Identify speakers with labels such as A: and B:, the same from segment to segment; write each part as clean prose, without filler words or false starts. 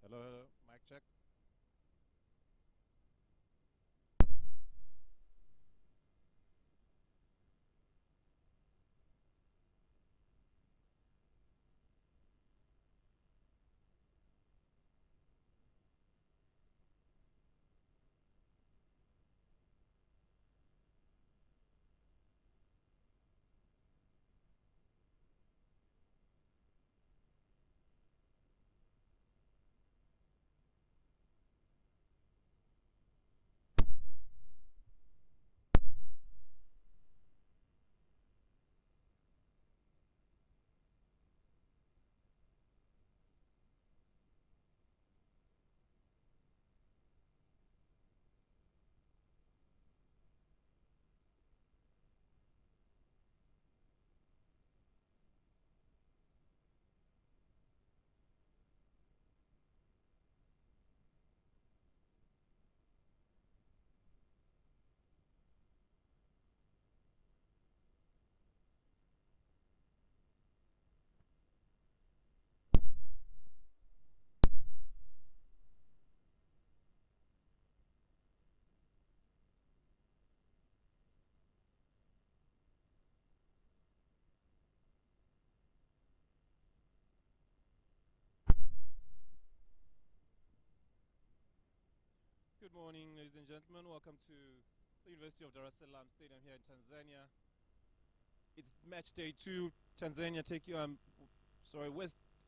A: Hello, hello, mic check. Good morning, ladies and gentlemen. Welcome to the University of Dar es Salaam Stadium here in Tanzania. It's match day 2. Tanzania take you on,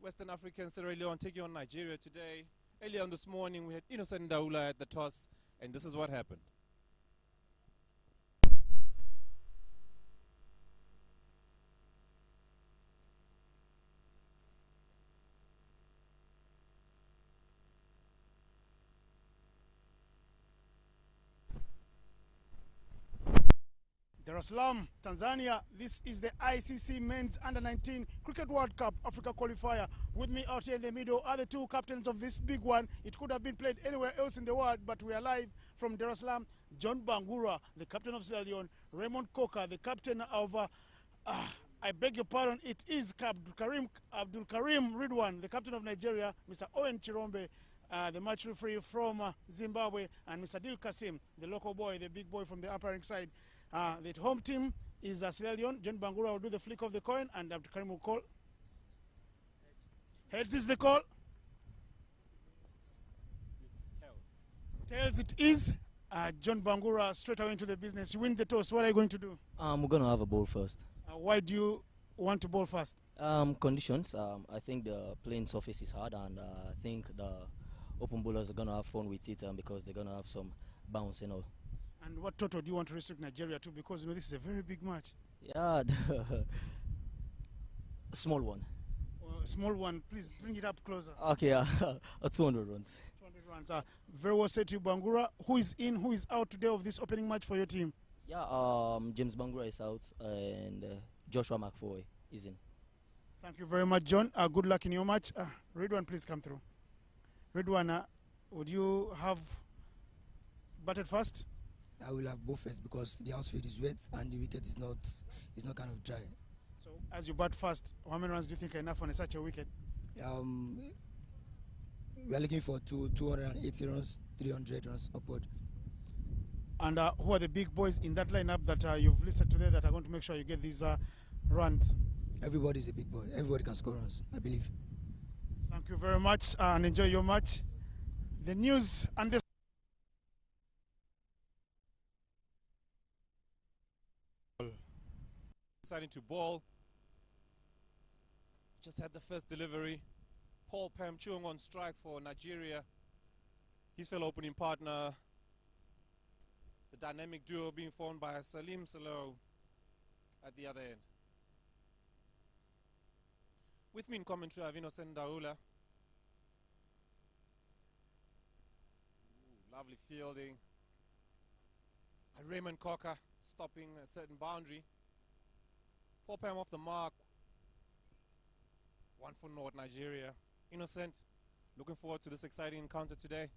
A: Western African Sierra Leone take you on Nigeria today. Earlier on this morning, we had Innocent Daula at the toss, and this is what happened.
B: Dar es Salaam, Tanzania. This is the ICC Men's Under-19 Cricket World Cup Africa Qualifier. With me out here in the middle are the two captains of this big one. It could have been played anywhere else in the world, but we are live from Dar es Salaam. John Bangura, the captain of Sierra Leone. Raymond Coker, the captain of, I beg your pardon, it is Abdul Karim Ridwan, the captain of Nigeria. Mr. Owen Chirombe, the match referee from Zimbabwe, and Mr. Dil Kasim, the local boy, the big boy from the upper ring side. The home team is Sierra Leone. John Bangura will do the flick of the coin, and Abdul Karim will call. Heads is the call. Tails it is. John Bangura, straight away into the business. You win the toss. What are you going to do?
C: We're going to have a ball first.
B: Why do you want to bowl first?
C: Conditions. I think the playing surface is hard, and I think the open bowlers are going to have fun with it because they're going to have some bounce and all.
B: And what total do you want to restrict Nigeria to? Because you know this is a very big match.
C: Yeah, a small one.
B: Small one. Please bring it up closer.
C: Okay, 200 runs.
B: 200 And very well said to you, Bangura. Who is in, who is out today of this opening match for your team?
C: Yeah, James Bangura is out and Joshua McFoy is in.
B: Thank you very much, John. Good luck in your match. Ridwan, please come through. Ridwan, would you have batted first?
D: I will have both first because the outfield is wet and the wicket is not kind of dry.
B: So as you bat first, how many runs do you think are enough on such a wicket?
D: We are looking for 280 runs, 300 runs upward.
B: And who are the big boys in that lineup that you've listed today that are going to make sure you get these runs?
D: Everybody is a big boy. Everybody can score runs, I believe.
B: Thank you very much and enjoy your match. The news and the
A: deciding to ball. Just had the first delivery. Paul Pam Chung on strike for Nigeria. His fellow opening partner. The dynamic duo being formed by Salim Salo at the other end. With me in commentary, I have Innocent Daula. Lovely fielding. And Raymond Cocker stopping a certain boundary. Paul Pam off the mark. 1 for North Nigeria. Innocent, looking forward to this exciting encounter today.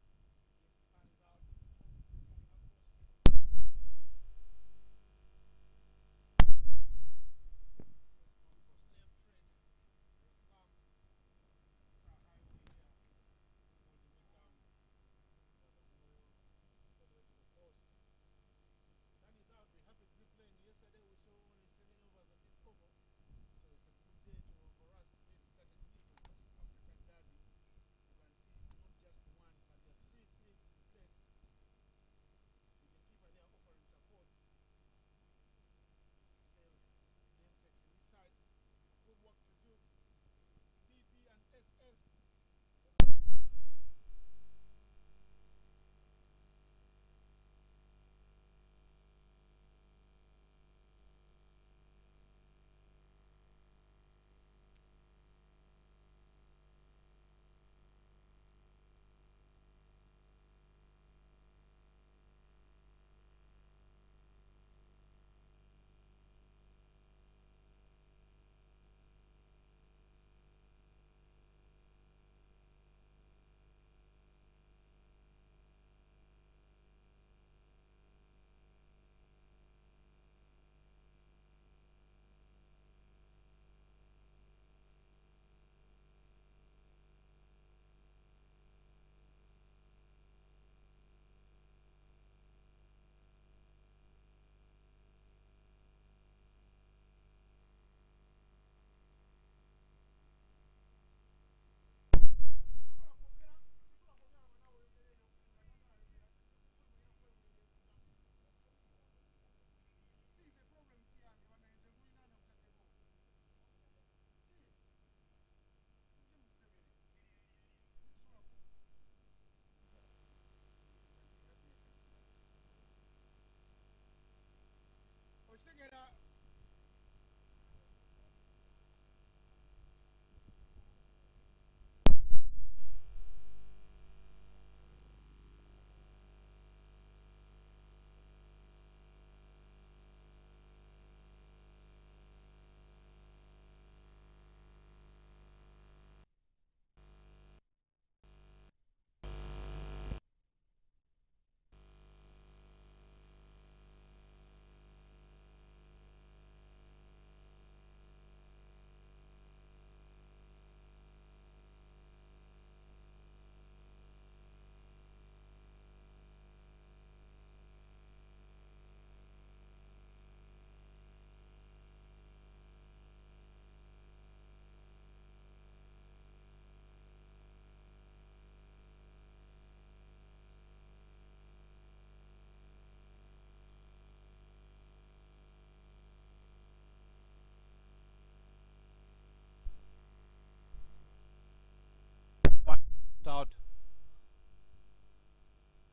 A: Out.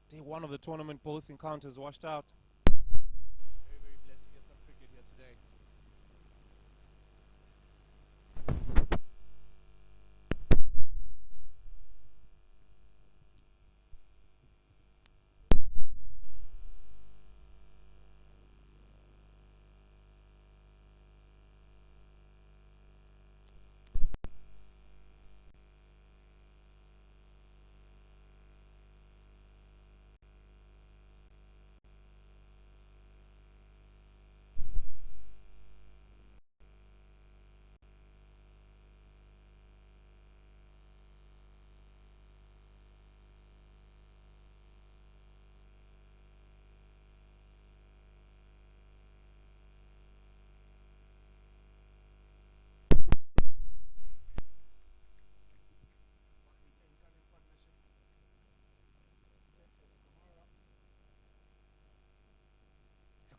A: Day 1 of the tournament, both encounters washed out. Very, very blessed to get some cricket here today.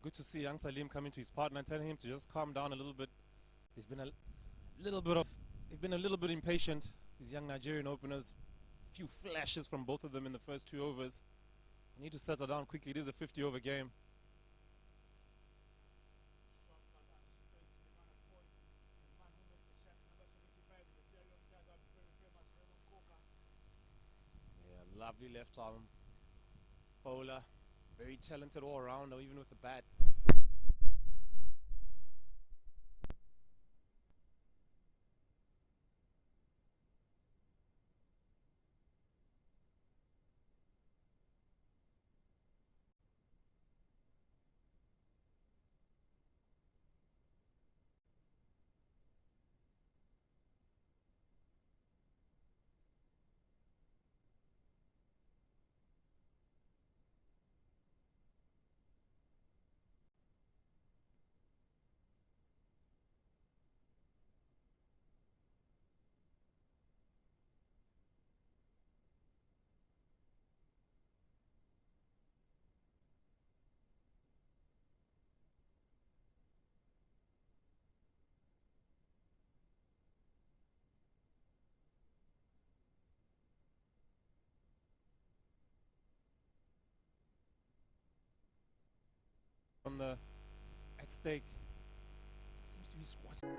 A: Good to see young Salim coming to his partner and telling him to just calm down a little bit. He's been a little bit of, they've been a little bit impatient, these young Nigerian openers. A few flashes from both of them in the first 2 overs. They need to settle down quickly. It is a 50-over game. Yeah, lovely left arm bowler. Very talented all-rounder, even with the bat. On the at stake. Just seems to be squatting.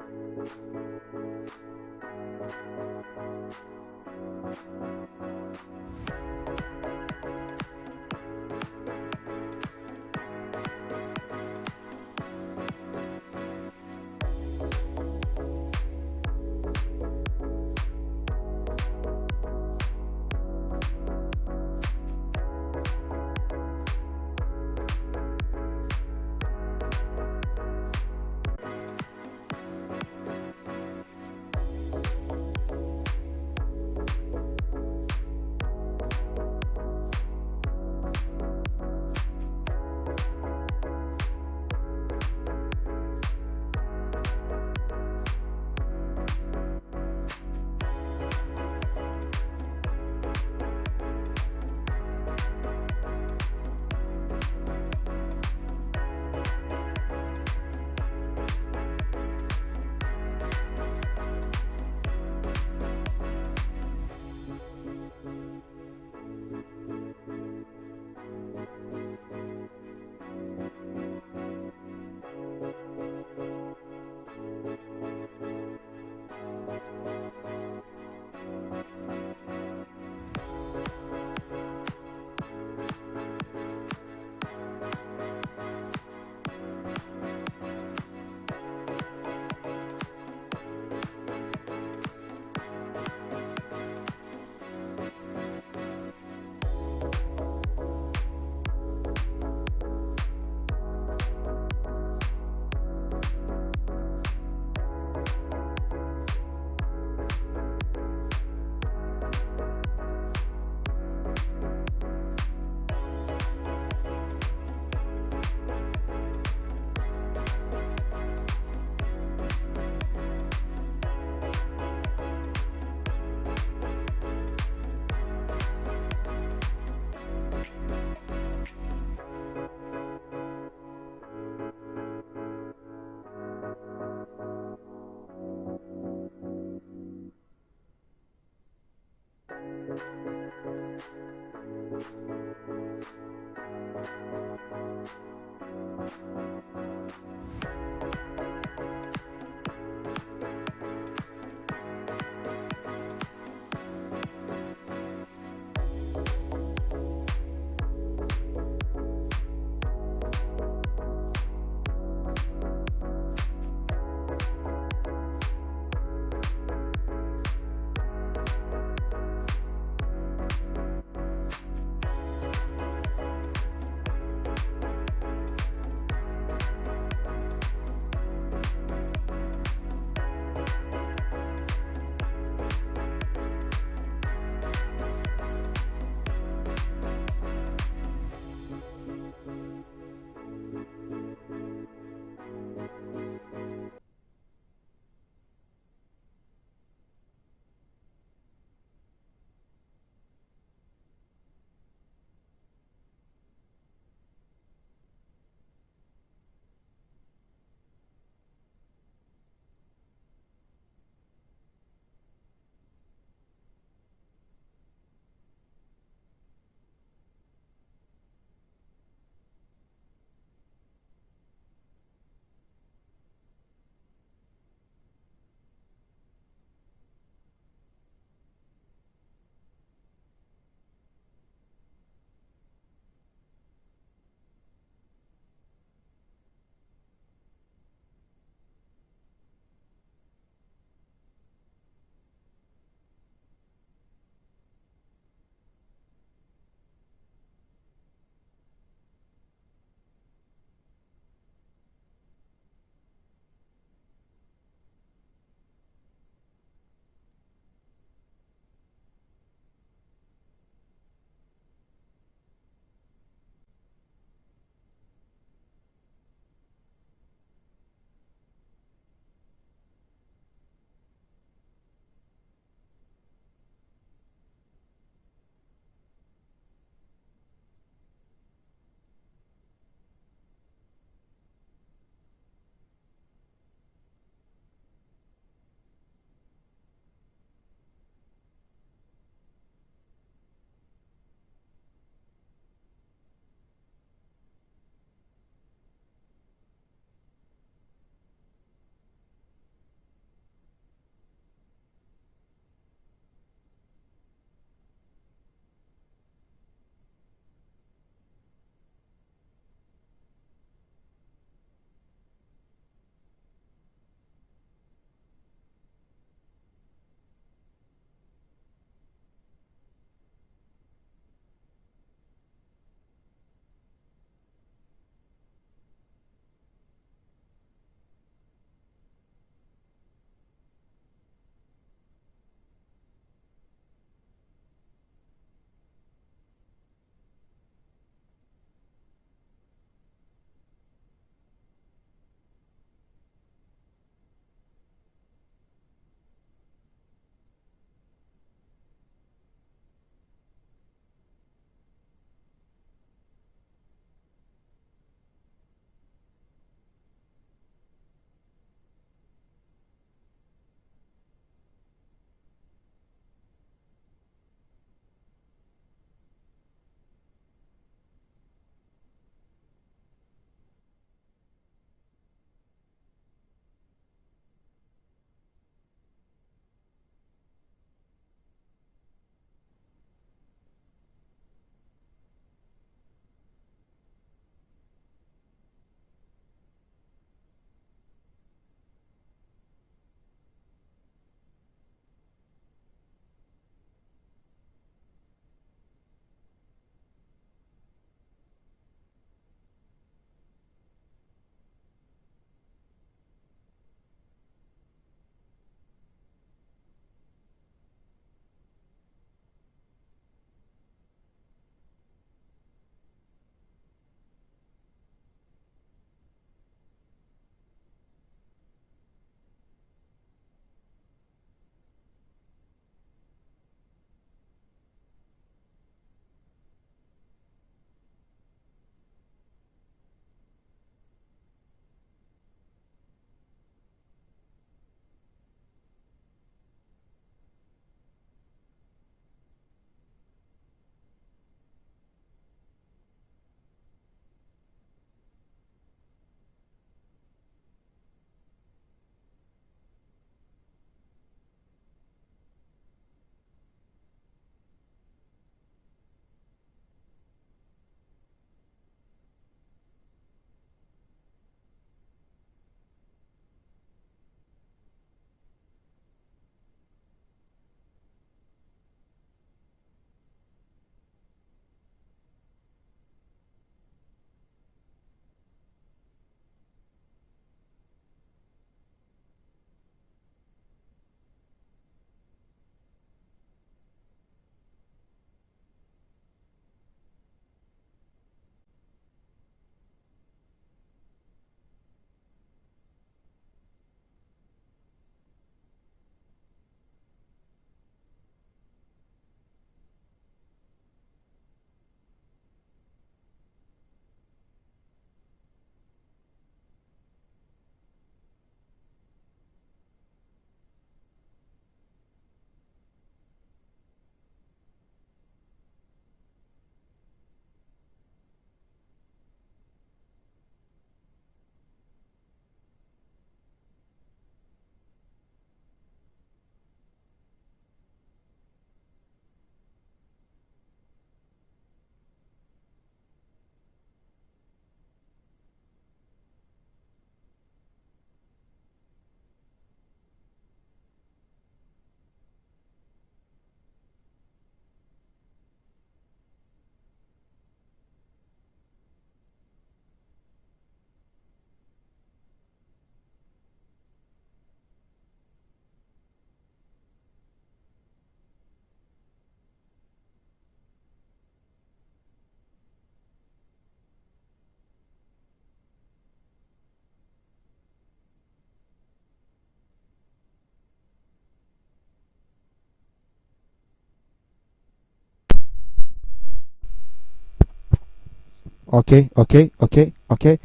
E: Okay, okay, okay, okay.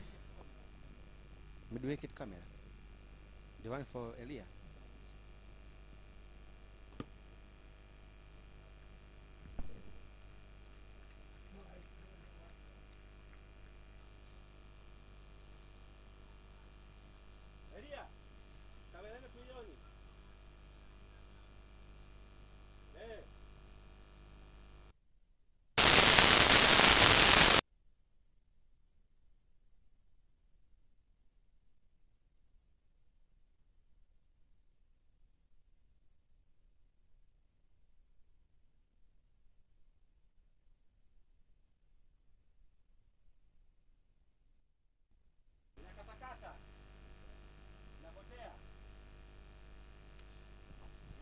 F: Mid-wicket camera. The one for Elia.
A: Elia, kamerani tuioni. Eh. Inakatakata. Inapotea.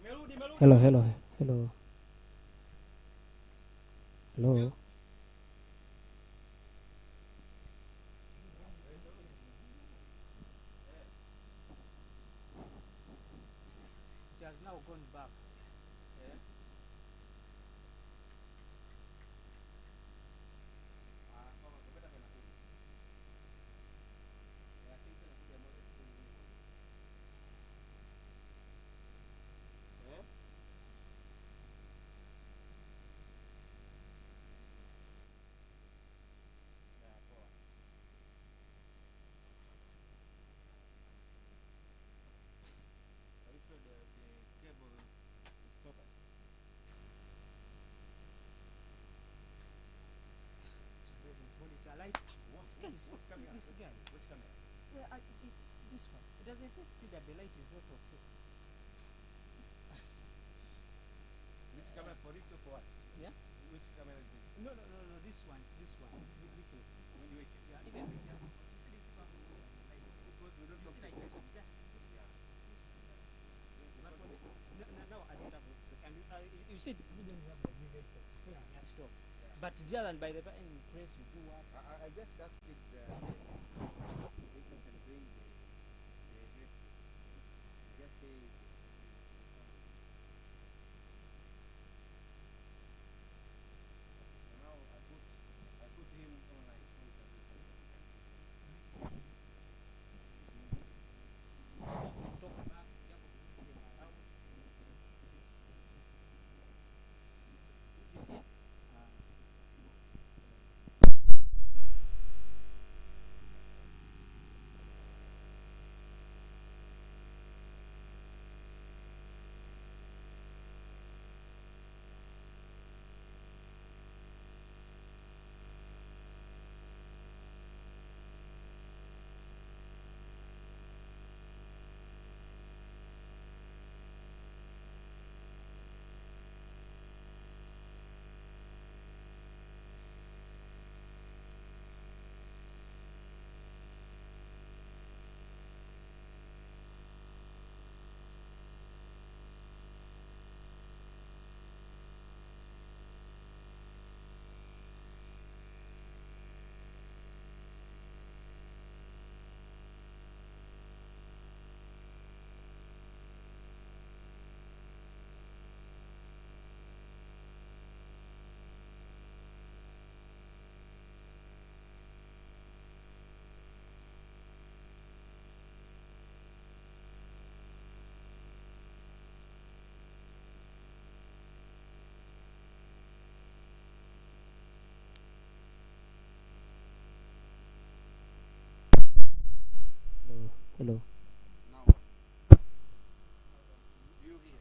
A: Imerudi.
G: Hello. Hello. It has now gone back.
A: Eh. Kama kupeta kana kuni. Lakini sasa nakuja moja kuni. Eh? Ya, poa. Are you sure the cable is proper?
G: So doesn't monitor light. This guy is
A: Which camera?
G: this guy.
A: Which camera?
G: Yeah, this one. Doesn't it see that the light is not okay?
A: This camera for it or for what?
G: Yeah?
A: Which camera is this?
G: No. This one. Wicked.
A: When do we get?
G: Yeah, even we just you see this one. Like,
A: Because we don't
G: you see like this one. Just
A: Yeah.
G: But for the, now I don't have it. And you said even you have like this headset. Yeah. Stop. But the other by the time you press you do what?
A: I just asked it if you can bring the headset. Just say so now I put him online so he can do it.
G: Talk back, jump around. You see? Hello.
A: Now what? You here?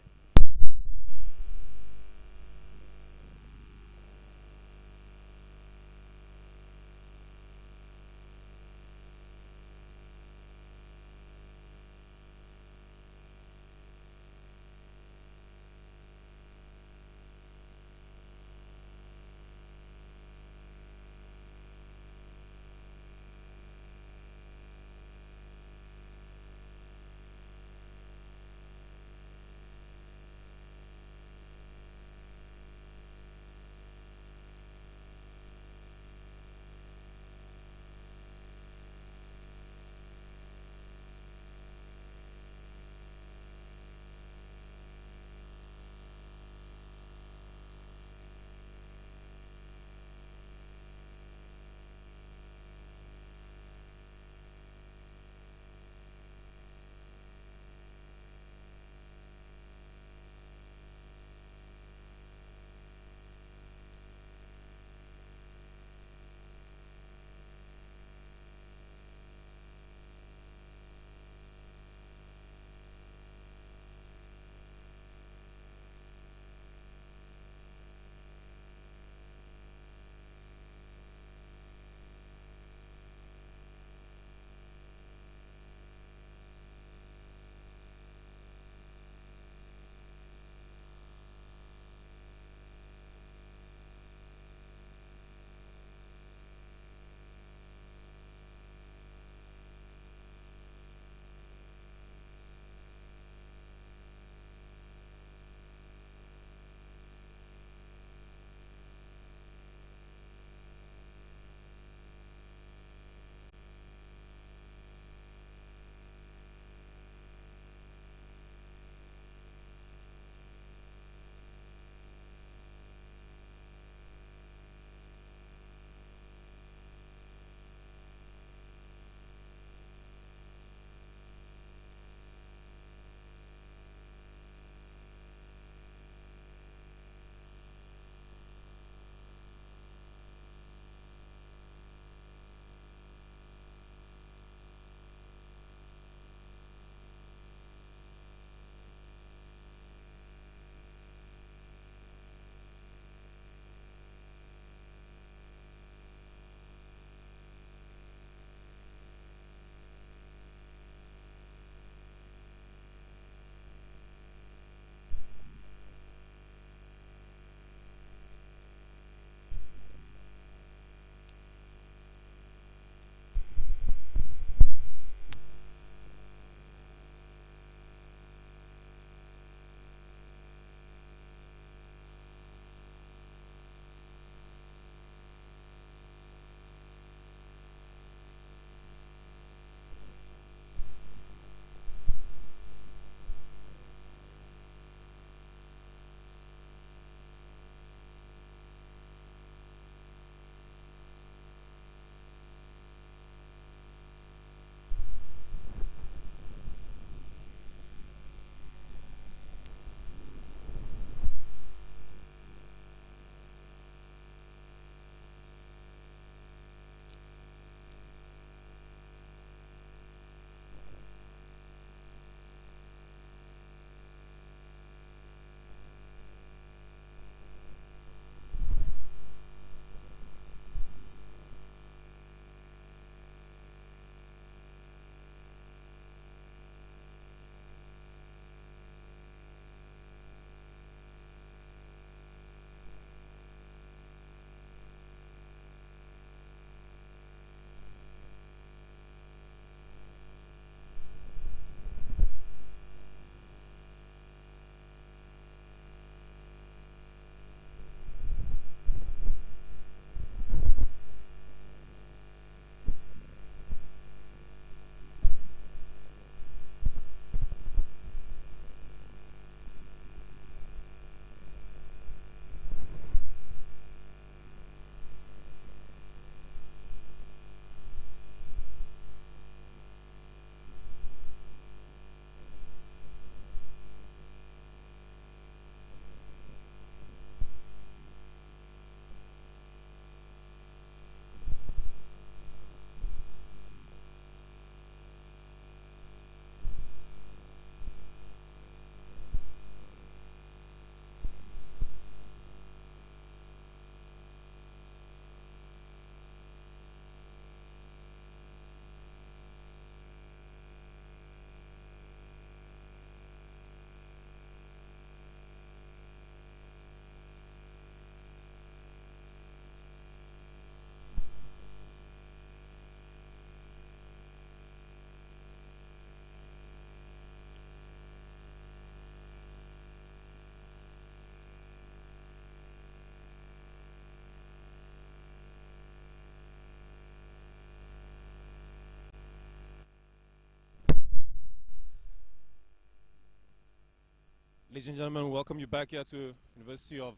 A: Ladies and gentlemen, we welcome you back here to University of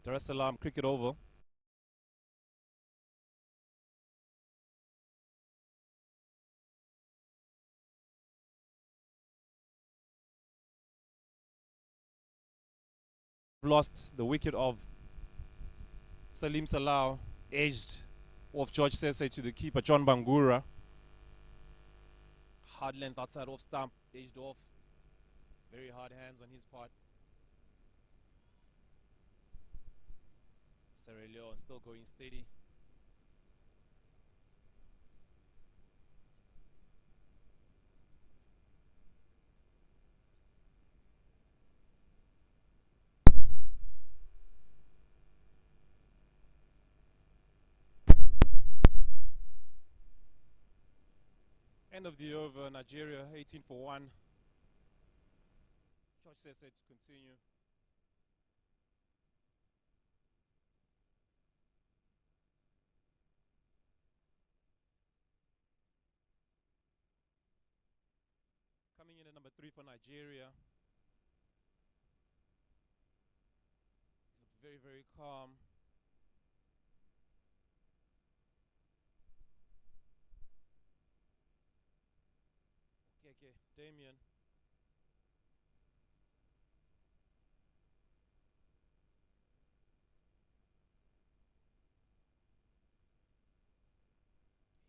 A: Dar es Salaam Cricket Oval. Lost the wicket of Salim Salau, edged off George Sese to the keeper John Bangura. Hard length outside off stump, edged off. Very hard hands on his part. Leone still going steady. End of the over, Nigeria 18 for 1. George Sese to continue. Coming in at number 3 for Nigeria. He looked very, very calm. Okay, Damien.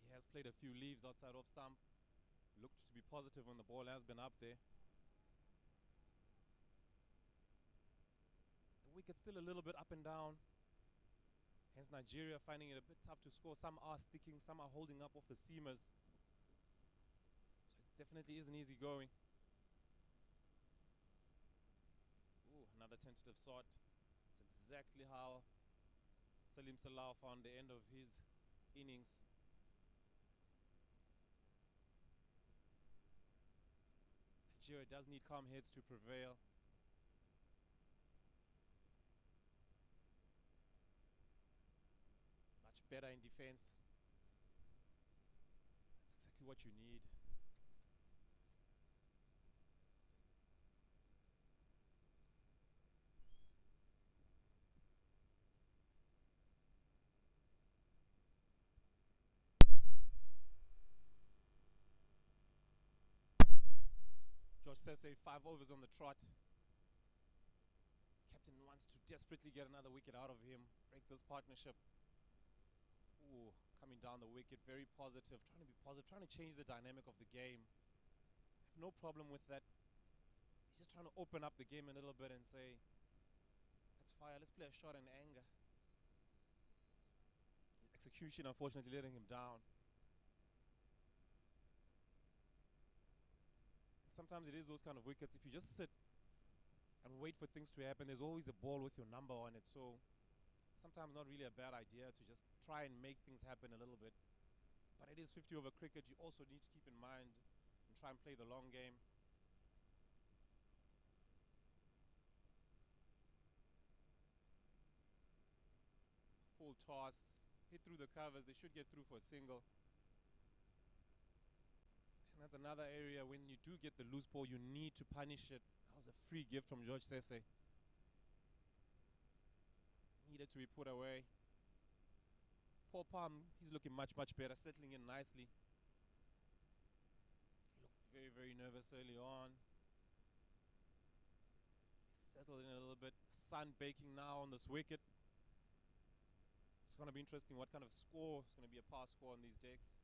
A: He has played a few leaves outside off stump. Looked to be positive when the ball has been up there. The wicket's still a little bit up and down. Hence Nigeria finding it a bit tough to score. Some are sticking, some are holding up off the seamers. So it definitely isn't easy going. Ooh, another tentative shot. It's exactly how Salim Salau found the end of his innings. Nigeria does need calm heads to prevail. Much better in defense. That's exactly what you need. George Sese, 5 overs on the trot. Captain wants to desperately get another wicket out of him, break this partnership. Ooh, coming down the wicket, very positive, trying to be positive, trying to change the dynamic of the game. I have no problem with that. He's just trying to open up the game a little bit and say, let's fire, let's play a shot in anger. His execution, unfortunately, letting him down. Sometimes it is those kind of wickets. If you just sit and wait for things to happen, there's always a ball with your number on it. So sometimes not really a bad idea to just try and make things happen a little bit. But it is 50 over cricket. You also need to keep in mind and try and play the long game. Full toss, hit through the covers. They should get through for a single. And that's another area when you do get the loose ball, you need to punish it. That was a free gift from George Sese. Needed to be put away. Paul Palm, he's looking much, much better, settling in nicely. Looked very, very nervous early on. Settled in a little bit. Sun baking now on this wicket. It's going to be interesting what kind of score. It's going to be a pass score on these decks.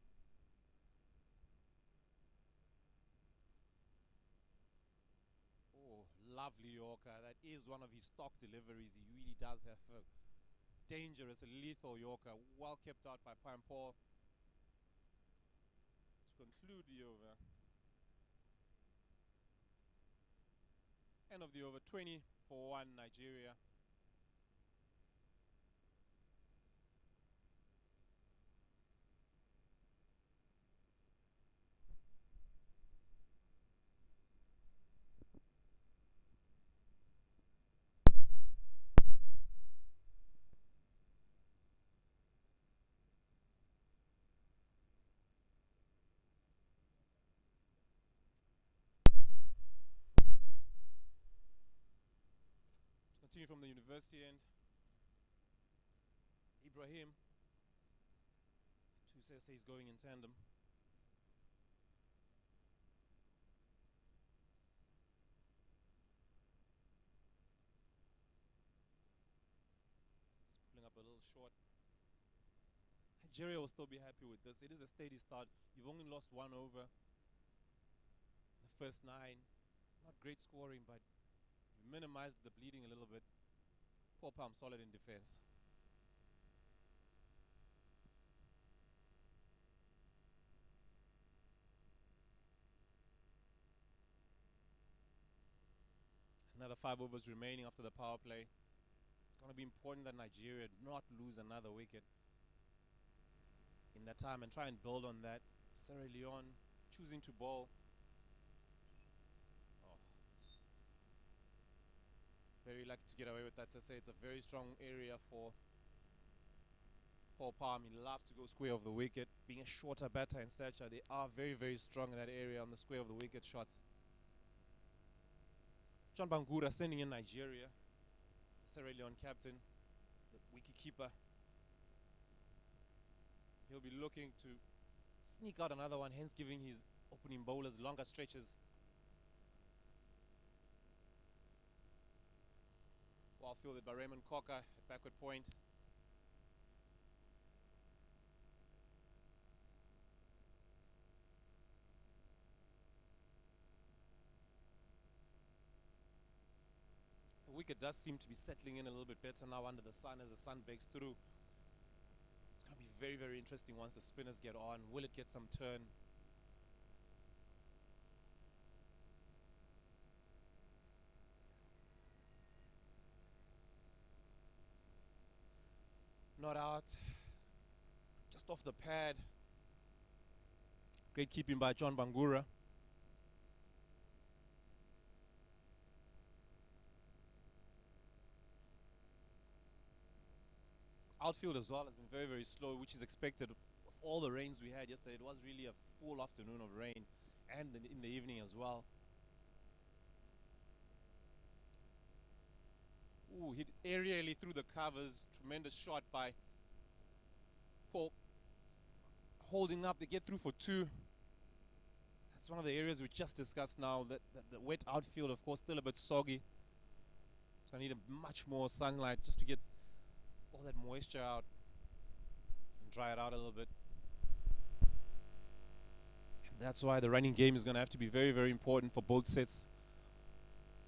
A: Oh, lovely Yorker. That is one of his stock deliveries. He really does have a dangerous, a lethal Yorker. Well kept out by Pam Paul. To conclude the over. End of the over, 20 for 1 Nigeria. continue from the university end. Ibrahim. Two Sesse's going in tandem. Just pulling up a little short. Nigeria will still be happy with this. It is a steady start. You've only lost one over. The first 9. Not great scoring, but you minimized the bleeding a little bit. Paul Palm solid in defense. Another 5 overs remaining after the power play. It's going to be important that Nigeria not lose another wicket in that time and try and build on that. Leone choosing to bowl. Oh. Very lucky to get away with that. It's a very strong area for Paul Palm. He loves to go square of the wicket. Being a shorter batter in stature, they are very, very strong in that area on the square of the wicket shots. John Bangura sending in Nigeria. Sierra Leone captain, the wicketkeeper. He'll be looking to sneak out another one, hence giving his opening bowlers longer stretches. Well fielded by Raymond Cocker at backward point. The wicket does seem to be settling in a little bit better now under the sun as the sun breaks through. It's going to be very, very interesting once the spinners get on. Will it get some turn? Not out. Just off the pad. Great keeping by John Bangura. Outfield as well has been very, very slow, which is expected with all the rains we had yesterday. It was really a full afternoon of rain, and in the evening as well. Ooh, hit aerially through the covers. Tremendous shot by Paul. Holding up, they get through for 2. That's one of the areas we just discussed now. That the wet outfield, of course, still a bit soggy. So I need a much more sunlight just to get all that moisture out and dry it out a little bit. And that's why the running game is going to have to be very, very important for both sets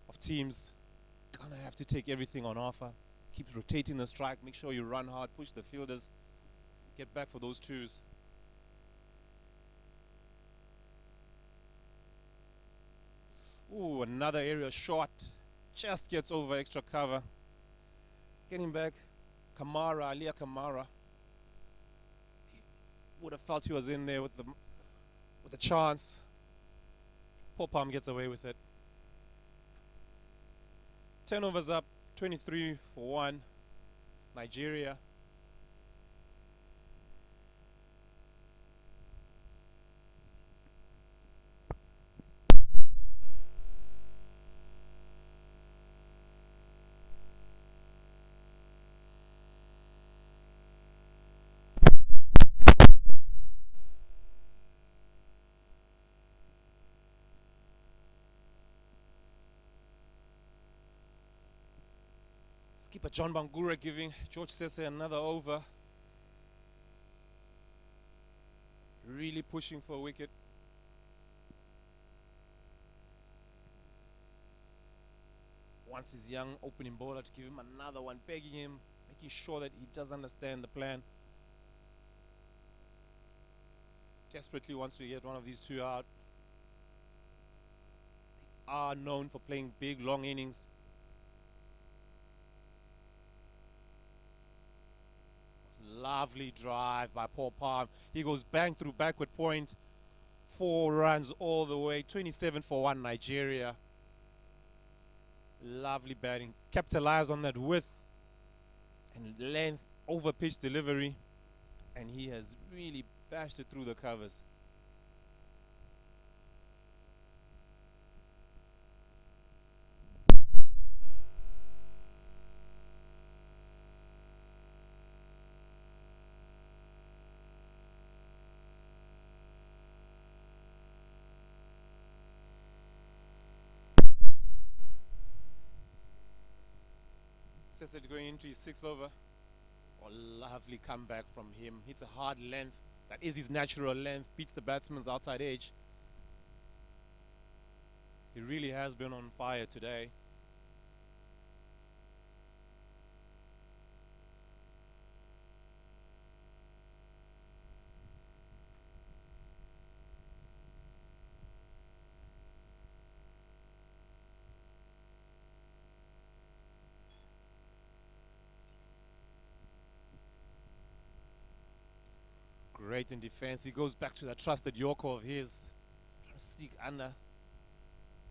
A: of teams. Gonna have to take everything on offer. Keep rotating the strike. Make sure you run hard. Push the fielders. Get back for those 2s. Ooh, another area short. Just gets over extra cover. Getting back. Aliyah Kamara. He would have felt he was in there with a chance. Paul Palm gets away with it. 10 overs up, 23 for 1. Nigeria. Skipper John Bangura giving George Sese another over. Really pushing for a wicket. Wants his young opening bowler to give him another one, begging him, making sure that he does understand the plan. Desperately wants to get one of these 2 out. They are known for playing big, long innings. Lovely drive by Paul Palm. He goes bang through backward point. 4 runs all the way. 27 for 1 Nigeria. Lovely batting. Capitalize on that width and length over pitch delivery. And he has really bashed it through the covers. Sesset going into his 6th over. Oh, lovely comeback from him. Hits a hard length. That is his natural length. Beats the batsman's outside edge. He really has been on fire today. Great in defense. He goes back to that trusted Yorker of his. Trying to seek under.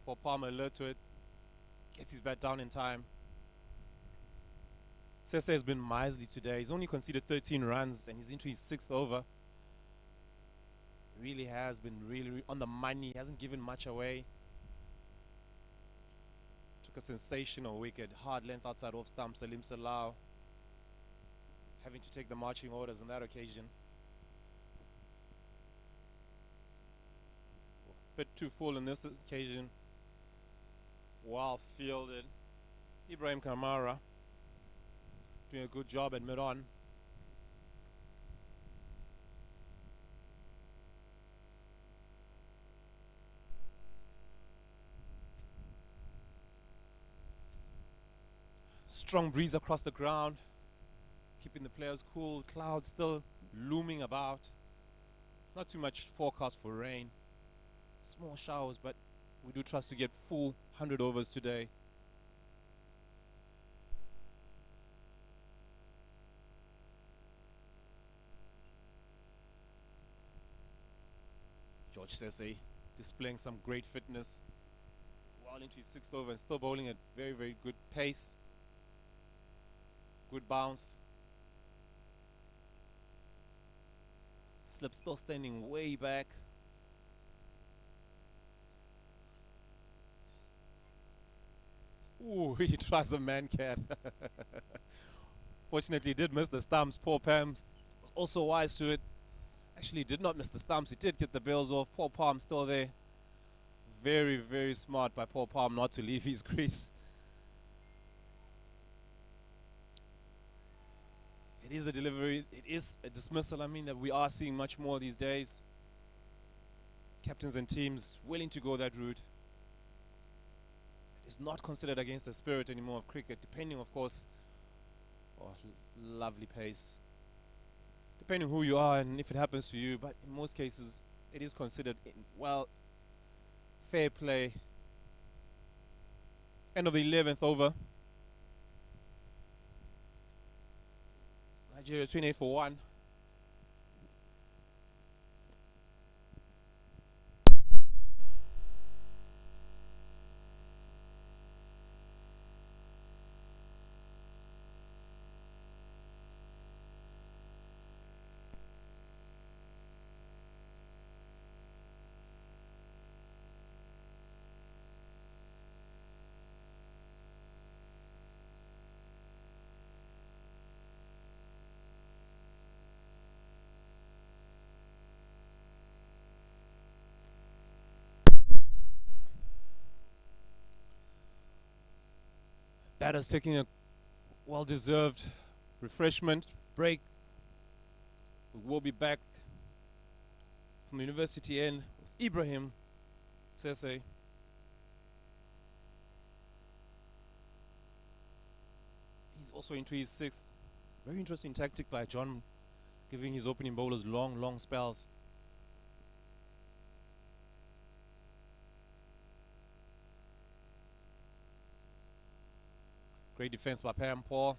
A: Paul Palmer alert to it. Gets his bat down in time. Sese has been miserly today. He's only conceded 13 runs and he's into his 6th over. Really has been really on the money. He hasn't given much away. Took a sensational wicket. Hard length outside off stump. Salim Salau having to take the marching orders on that occasion. Bit too full on this occasion. Well fielded. Ibrahim Kamara doing a good job at mid-on. Strong breeze across the ground, keeping the players cool. Clouds still looming about. Not too much forecast for rain. Small showers, but we do trust to get full 100 overs today. George Sese displaying some great fitness. Well into his 6th over and still bowling at very, very good pace. Good bounce. Slip still standing way back. Ooh, he tries a man cat. Fortunately, he did miss the stumps. Poor Pam was also wise to it. Actually, did not miss the stumps. He did get the bails off. Paul Palm still there. Very, very smart by Paul Palm not to leave his crease. It is a delivery. It is a dismissal. I mean, that we are seeing much more these days. Captains and teams willing to go that route. It's not considered against the spirit anymore of cricket, depending, of course. Oh, lovely pace. Depending who you are and if it happens to you, but in most cases, it is considered, well, fair play. End of the 11th over. Nigeria 28 for 1. Batters taking a well-deserved refreshment break. We will be back from the university end with Ibrahim Sese. He's also into his 6th. Very interesting tactic by John, giving his opening bowlers long spells. Great defense by Pam Paul.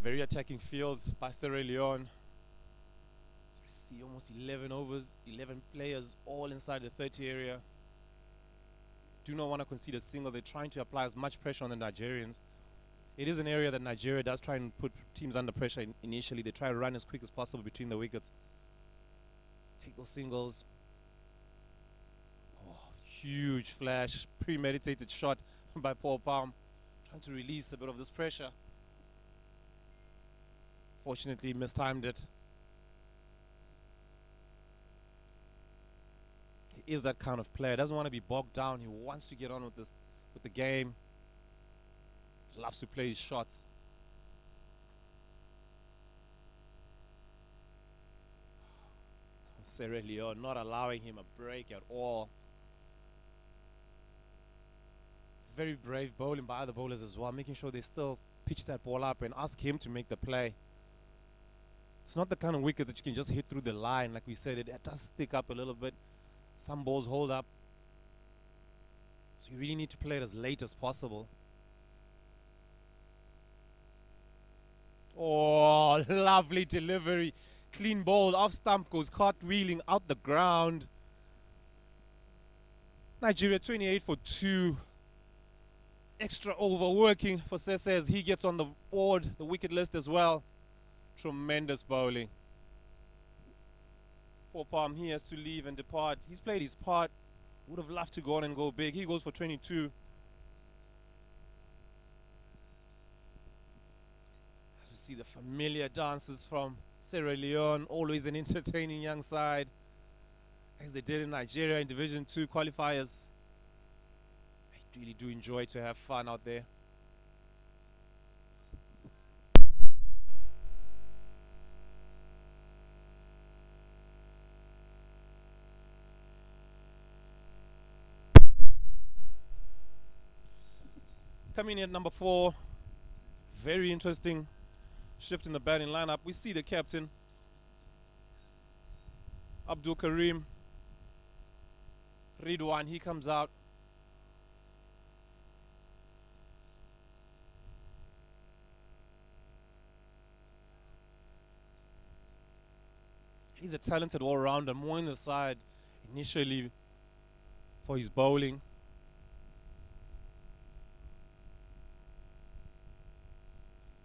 A: Very attacking fields by Sierra Leone. So we see almost 11 overs, 11 players all inside the 30 area. Do not want to concede a single. They're trying to apply as much pressure on the Nigerians. It is an area that Nigeria does try and put teams under pressure initially. They try to run as quick as possible between the wickets. Take those singles. Oh, huge flash. Premeditated shot by Paul Palm. Trying to release a bit of this pressure. Fortunately, mistimed it. He is that kind of player. Doesn't want to be bogged down. He wants to get on with the game. Loves to play his shots. Leone not allowing him a break at all. Very brave bowling by other bowlers as well, making sure they still pitch that ball up and ask him to make the play. It's not the kind of wicket that you can just hit through the line. Like we said, it does stick up a little bit. Some balls hold up. So you really need to play it as late as possible. Oh, lovely delivery. Clean ball, off stump, goes cartwheeling out the ground. Nigeria 28 for 2. Extra overworking for Sese as he gets on the board, the wicket list as well. Tremendous bowling. Poor Palm, he has to leave and depart. He's played his part. Would have loved to go on and go big. He goes for 22. See the familiar dances from Sierra Leone, always an entertaining young side, as they did in Nigeria in Division 2 qualifiers. I really do enjoy to have fun out there. Coming in at number 4, very interesting shift in the batting lineup. We see the captain, Abdul Karim Ridwan, he comes out. He's a talented all-rounder, more in the side initially for his bowling.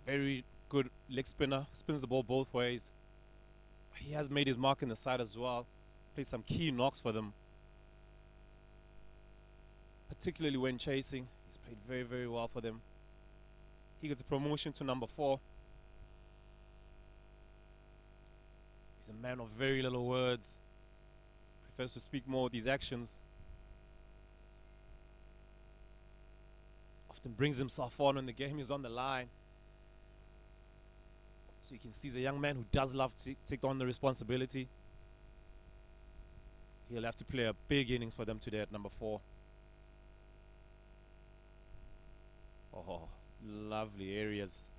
A: Very good leg spinner, spins the ball both ways. He has made his mark in the side as well. Played some key knocks for them, particularly when chasing. He's played very, very well for them. He gets a promotion to number 4. He's a man of very little words. Prefers to speak more with his actions. Often brings himself on when the game is on the line. So you can see he's a young man who does love to take on the responsibility. He'll have to play a big innings for them today at number 4. Oh, lovely areas.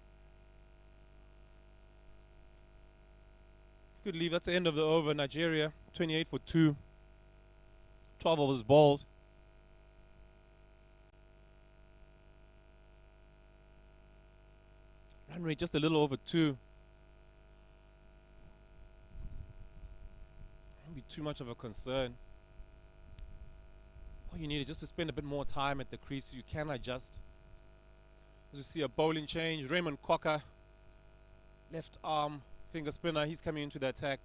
A: Good leave. That's the end of the over. Nigeria 28 for 2. 12 overs bowled. Run rate just a little over 2. Won't be too much of a concern. All you need is just to spend a bit more time at the crease so you can adjust. As you see a bowling change, Raymond Cocker, left arm finger spinner, he's coming into the attack.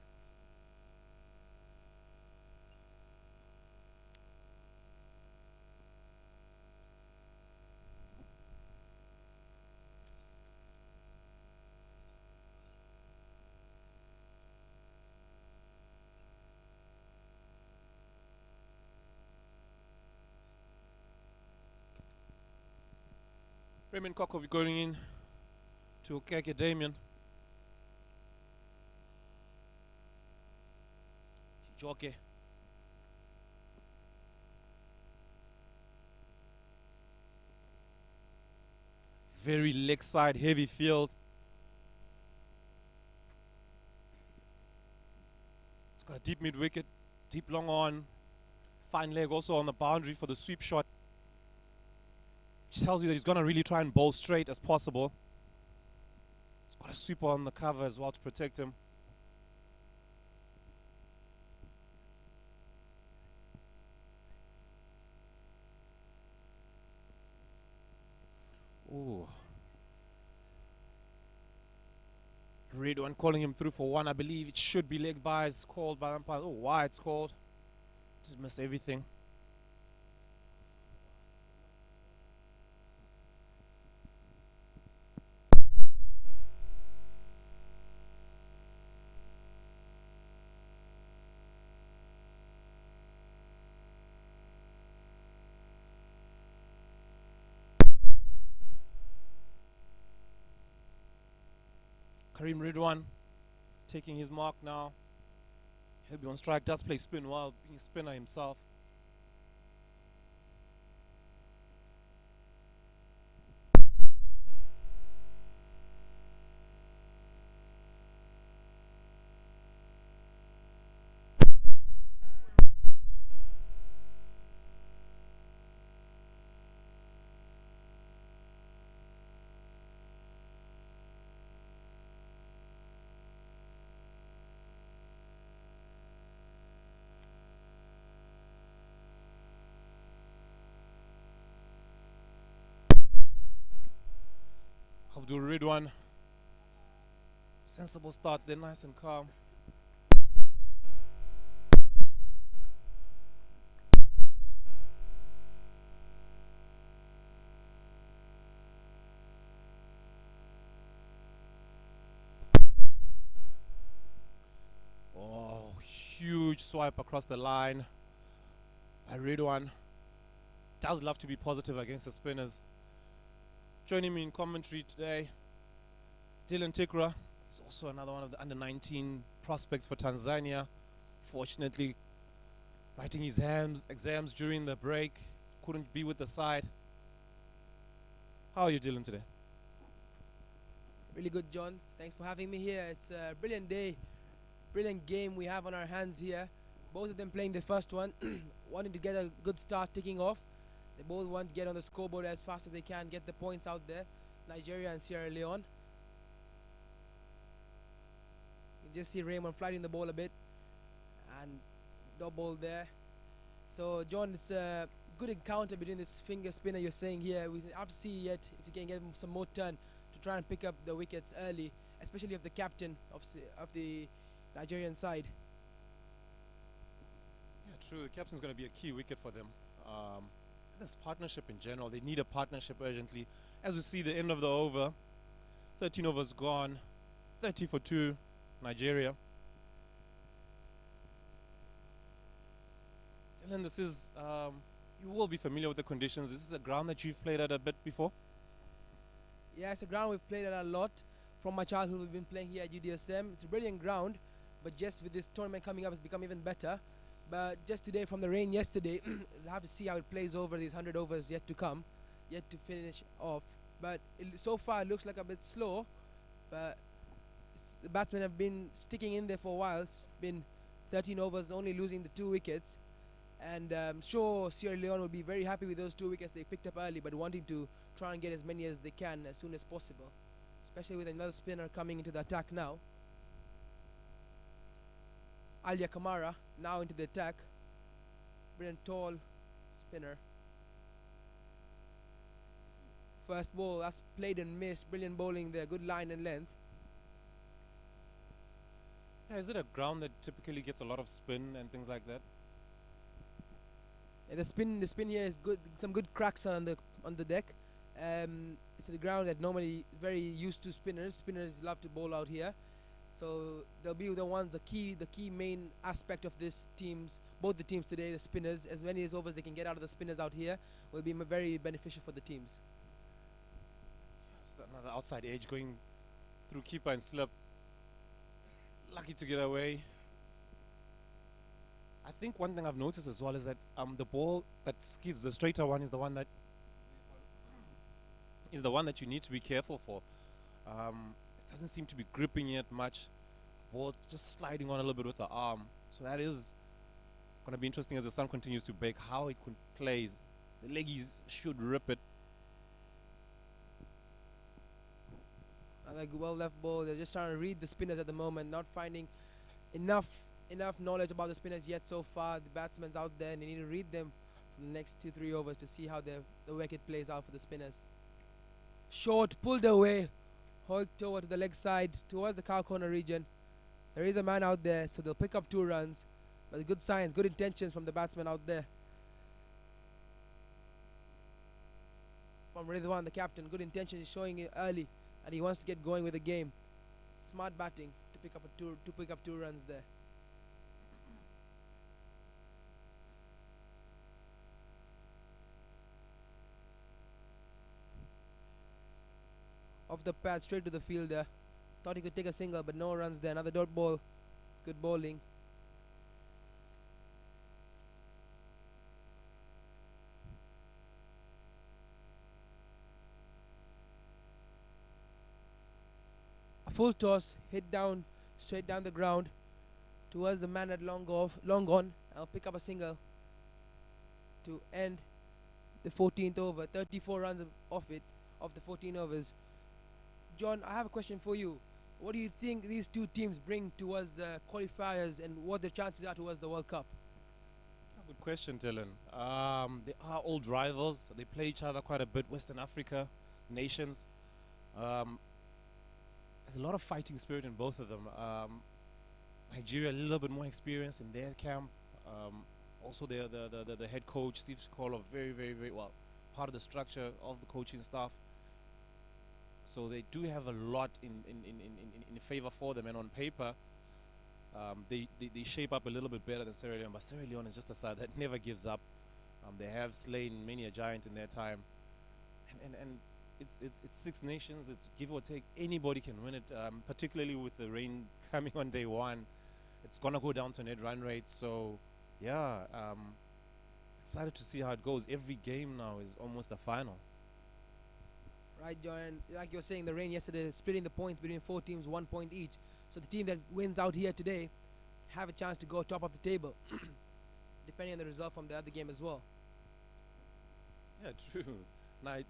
A: Raymond Cocker will be going in to Okeke Damien. Joke. Very leg side heavy field. It's got a deep mid wicket, deep long on, fine leg also on the boundary for the sweep shot. Which tells you that he's going to really try and bowl straight as possible. He's got a sweeper on the cover as well to protect him. Ooh. Ridwan calling him through for one. I believe it should be leg by. It's called by the umpire. Oh, why it's called. Just missed everything. Karim Ridwan taking his mark now. He'll be on strike. Does play spin while being a spinner himself. Abdul Ridwan. Sensible start there, nice and calm. Oh, huge swipe across the line by Ridwan. Does love to be positive against the spinners. Joining me in commentary today, Dylan Tikra. He's also another one of the under-19 prospects for Tanzania. Fortunately, writing his exams during the break. Couldn't be with the side. How are you, Dylan, today?
H: Really good, John. Thanks for having me here. It's a brilliant day, brilliant game we have on our hands here. Both of them playing the first one, wanting to get a good start ticking off. They both want to get on the scoreboard as fast as they can, get the points out there. Nigeria and Sierra Leone. You just see Raymond flighting the ball a bit and dot ball there. So, John, it's a good encounter between this finger spinner you're saying here. We have to see yet if you can get him some more turn to try and pick up the wickets early, especially of the captain of the Nigerian side.
A: Yeah, true. The captain's going to be a key wicket for them. This partnership in general, they need a partnership urgently. As we see the end of the over, 13 overs gone, 30 for 2, Nigeria. Dylan, this is, you will be familiar with the conditions. This is a ground that you've played at a bit before.
H: Yeah, it's a ground we've played at a lot. From my childhood, we've been playing here at UDSM. It's a brilliant ground, but just with this tournament coming up, it's become even better. But just today, from the rain yesterday, we'll have to see how it plays over these 100 overs yet to come, yet to finish off. But so far, it looks like a bit slow. But the batsmen have been sticking in there for a while. It's been 13 overs, only losing the 2 wickets. And I'm sure Sierra Leone will be very happy with those 2 wickets they picked up early, but wanting to try and get as many as they can as soon as possible, especially with another spinner coming into the attack now. Alia Kamara now into the attack. Brilliant tall spinner. First ball, that's played and missed. Brilliant bowling there, good line and length.
A: Yeah, is it a ground that typically gets a lot of spin and things like that?
H: Yeah, the spin here is good. Some good cracks on the deck. It's a ground that normally very used to spinners. Spinners love to bowl out here. So they'll be the ones, the key main aspect of this teams, both the teams today, the spinners, as many as overs they can get out of the spinners out here will be very beneficial for the teams.
A: It's another outside edge going through keeper and slip. Lucky to get away. I think one thing I've noticed as well is that the ball that skids, the straighter one, is the one that you need to be careful for. It doesn't seem to be gripping yet much. Ball just sliding on a little bit with the arm. So that is going to be interesting as the sun continues to bake, how it plays. The leggies should rip it.
H: Another well left ball. They're just trying to read the spinners at the moment, not finding enough knowledge about the spinners yet so far. The batsmen's out there and they need to read them for the next 2-3 overs to see how the wicket plays out for the spinners. Short, pulled away. hoiked over to the leg side towards the cow corner region. There is a man out there, so they'll pick up 2 runs. But good signs, good intentions from the batsman out there. From Ridwan, the captain, good intentions is showing it early, and he wants to get going with the game. Smart batting to pick up 2 runs there. Off the pad, straight to the fielder. Thought he could take a single, but no runs there. Another dot ball. It's good bowling. A full toss, hit down, straight down the ground towards the man at long on. I'll pick up a single to end the 14th over. 34 runs off the 14 overs. John, I have a question for you. What do you think these 2 teams bring towards the qualifiers, and what the chances are towards the World Cup?
A: Good question, Dylan. They are old rivals. They play each other quite a bit. Western Africa nations. There's a lot of fighting spirit in both of them. Nigeria a little bit more experience in their camp. Also, the head coach Steve Skolo, very, very, very well part of the structure of the coaching staff. So they do have a lot in favor for them, and on paper, they shape up a little bit better than Sierra Leone. But Sierra Leone is just a side that never gives up. They have slain many a giant in their time, and it's 6 nations. It's give or take, anybody can win it. Particularly with the rain coming on day 1, it's gonna go down to net run rate. So yeah, excited to see how it goes. Every game now is almost a final.
H: Right, John, and like you were saying, the rain yesterday splitting the points between 4 teams, 1 point each. So the team that wins out here today have a chance to go top of the table, depending on the result from the other game as well.
A: Yeah, true.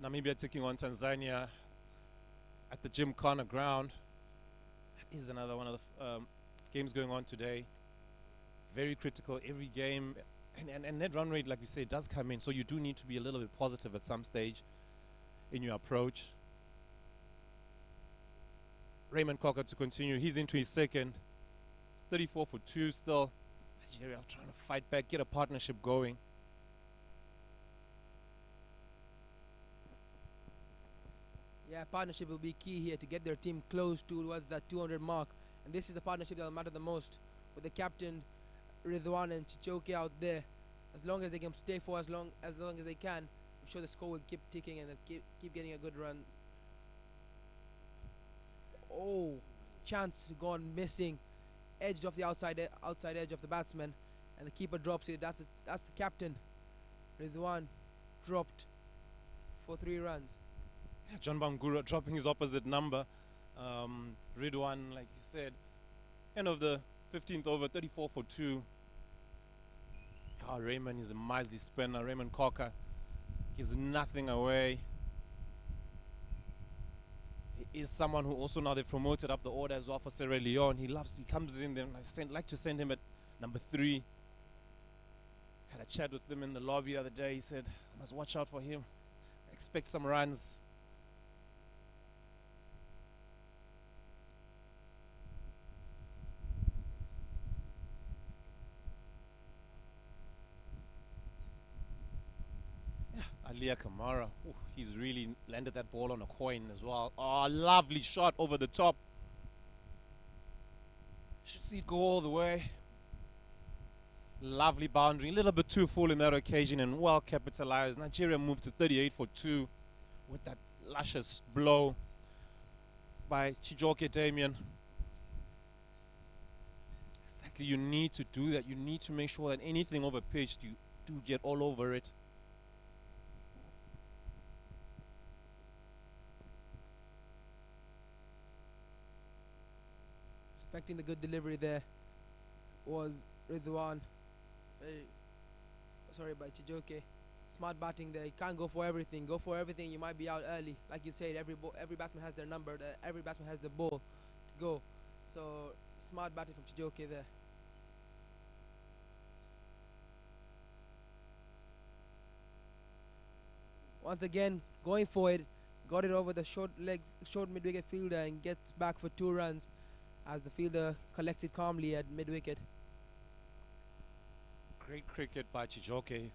A: Namibia taking on Tanzania at the Gymkhana ground. That is another one of the games going on today. Very critical every game, and net run rate, like we say, does come in. So you do need to be a little bit positive at some stage in your approach. Raymond Cocker to continue. He's into his second. 34 for 2 still. Nigeria trying to fight back, get a partnership going.
H: Yeah, partnership will be key here to get their team close towards that 200 mark. And this is the partnership that will matter the most, with the captain Ridwan and Chichoke out there. As long as they can stay for as long as they can, I'm sure the score will keep ticking and they'll keep getting a good run. Oh, chance gone missing, edged off the outside edge of the batsman, and the keeper drops it. That's the captain. Ridwan dropped for 3 runs.
A: Yeah, John Bangura dropping his opposite number. Ridwan, like you said, end of the 15th over, 34 for 2. Raymond is a miserly spinner. Raymond Cocker gives nothing away. He is someone who also now they've promoted up the order as well for Sierra Leone. He comes in there, and I like to send him at number 3. Had a chat with him in the lobby the other day. He said, I must watch out for him. Expect some runs. Alia Kamara, he's really landed that ball on a coin as well. Oh, lovely shot over the top. Should see it go all the way. Lovely boundary, a little bit too full in that occasion and well capitalized. Nigeria moved to 38 for 2 with that luscious blow by Chijoke Damien. Exactly, you need to do that. You need to make sure that anything over pitch, you do get all over it.
H: Expecting the good delivery there was Ridwan. Sorry, by Chijoke. Smart batting there. You can't go for everything. Go for everything, you might be out early. Like you said, every batsman has their number. Every batsman has the ball to go. So smart batting from Chijoke there. Once again, going for it. got it over the short mid-wicket fielder and gets back for 2 runs as the fielder collects it calmly at mid-wicket.
A: Great cricket by Chijoke.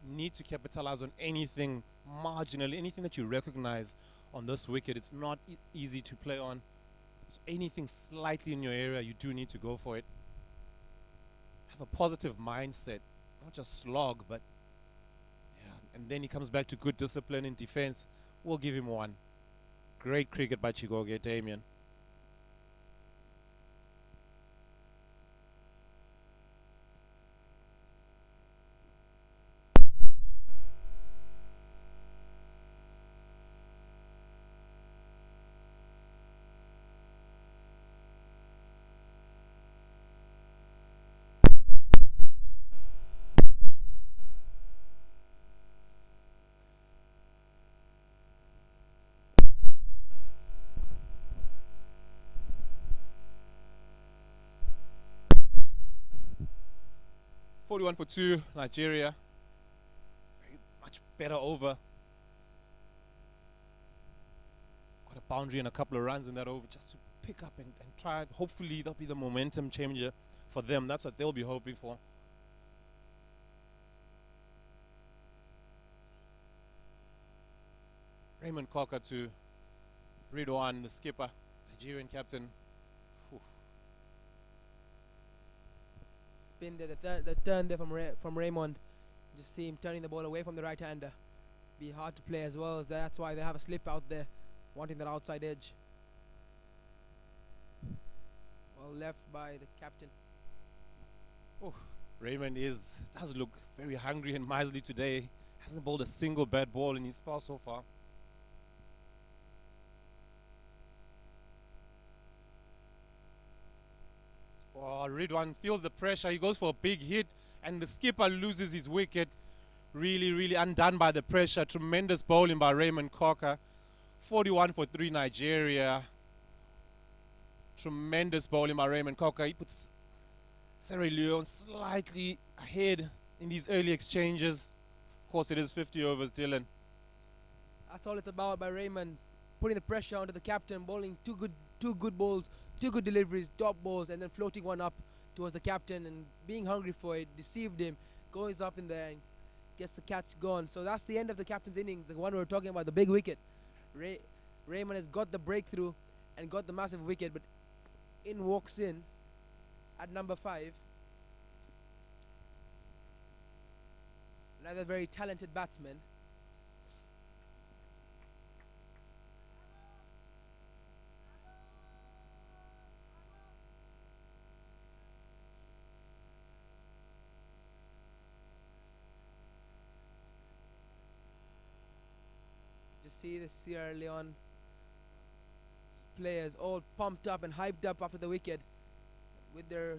A: Need to capitalize on anything marginal, anything that you recognize on this wicket. It's not easy to play on. So anything slightly in your area, you do need to go for it. Have a positive mindset, not just slog, but yeah. And then he comes back to good discipline in defense. We'll give him 1. Great cricket by Chigoge, Damien. "41 for 2, Nigeria." Very much better over. Got a boundary and a couple of runs in that over just to pick up and try. Hopefully that'll be the momentum changer for them. That's what they'll be hoping for. Raymond Cocker to Ridwan, the skipper, Nigerian captain. Whew.
H: Spin there, the turn there from Raymond. Just see him turning the ball away from the right-hander. Be hard to play as well. That's why they have a slip out there, wanting that outside edge. Well left by the captain.
A: Oh, Raymond does look very hungry and miserly today. Hasn't bowled a single bad ball in his spell so far. Oh, Ridwan feels the pressure. He goes for a big hit, and the skipper loses his wicket. Really, really undone by the pressure. Tremendous bowling by Raymond Cocker. 41 for 3, Nigeria. Tremendous bowling by Raymond Cocker. He puts Sierra Leone slightly ahead in these early exchanges. Of course, it is 50 overs, Dylan.
H: That's all it's about by Raymond. Putting the pressure onto the captain, bowling two good balls, 2 good deliveries, top balls, and then floating one up towards the captain and being hungry for it. Deceived him, goes up in there and gets the catch gone. So that's the end of the captain's innings, the one we were talking about, the big wicket. Raymond has got the breakthrough and got the massive wicket, but in walks in at number 5 another very talented batsman. Just see the Sierra Leone players all pumped up and hyped up after the wicket with their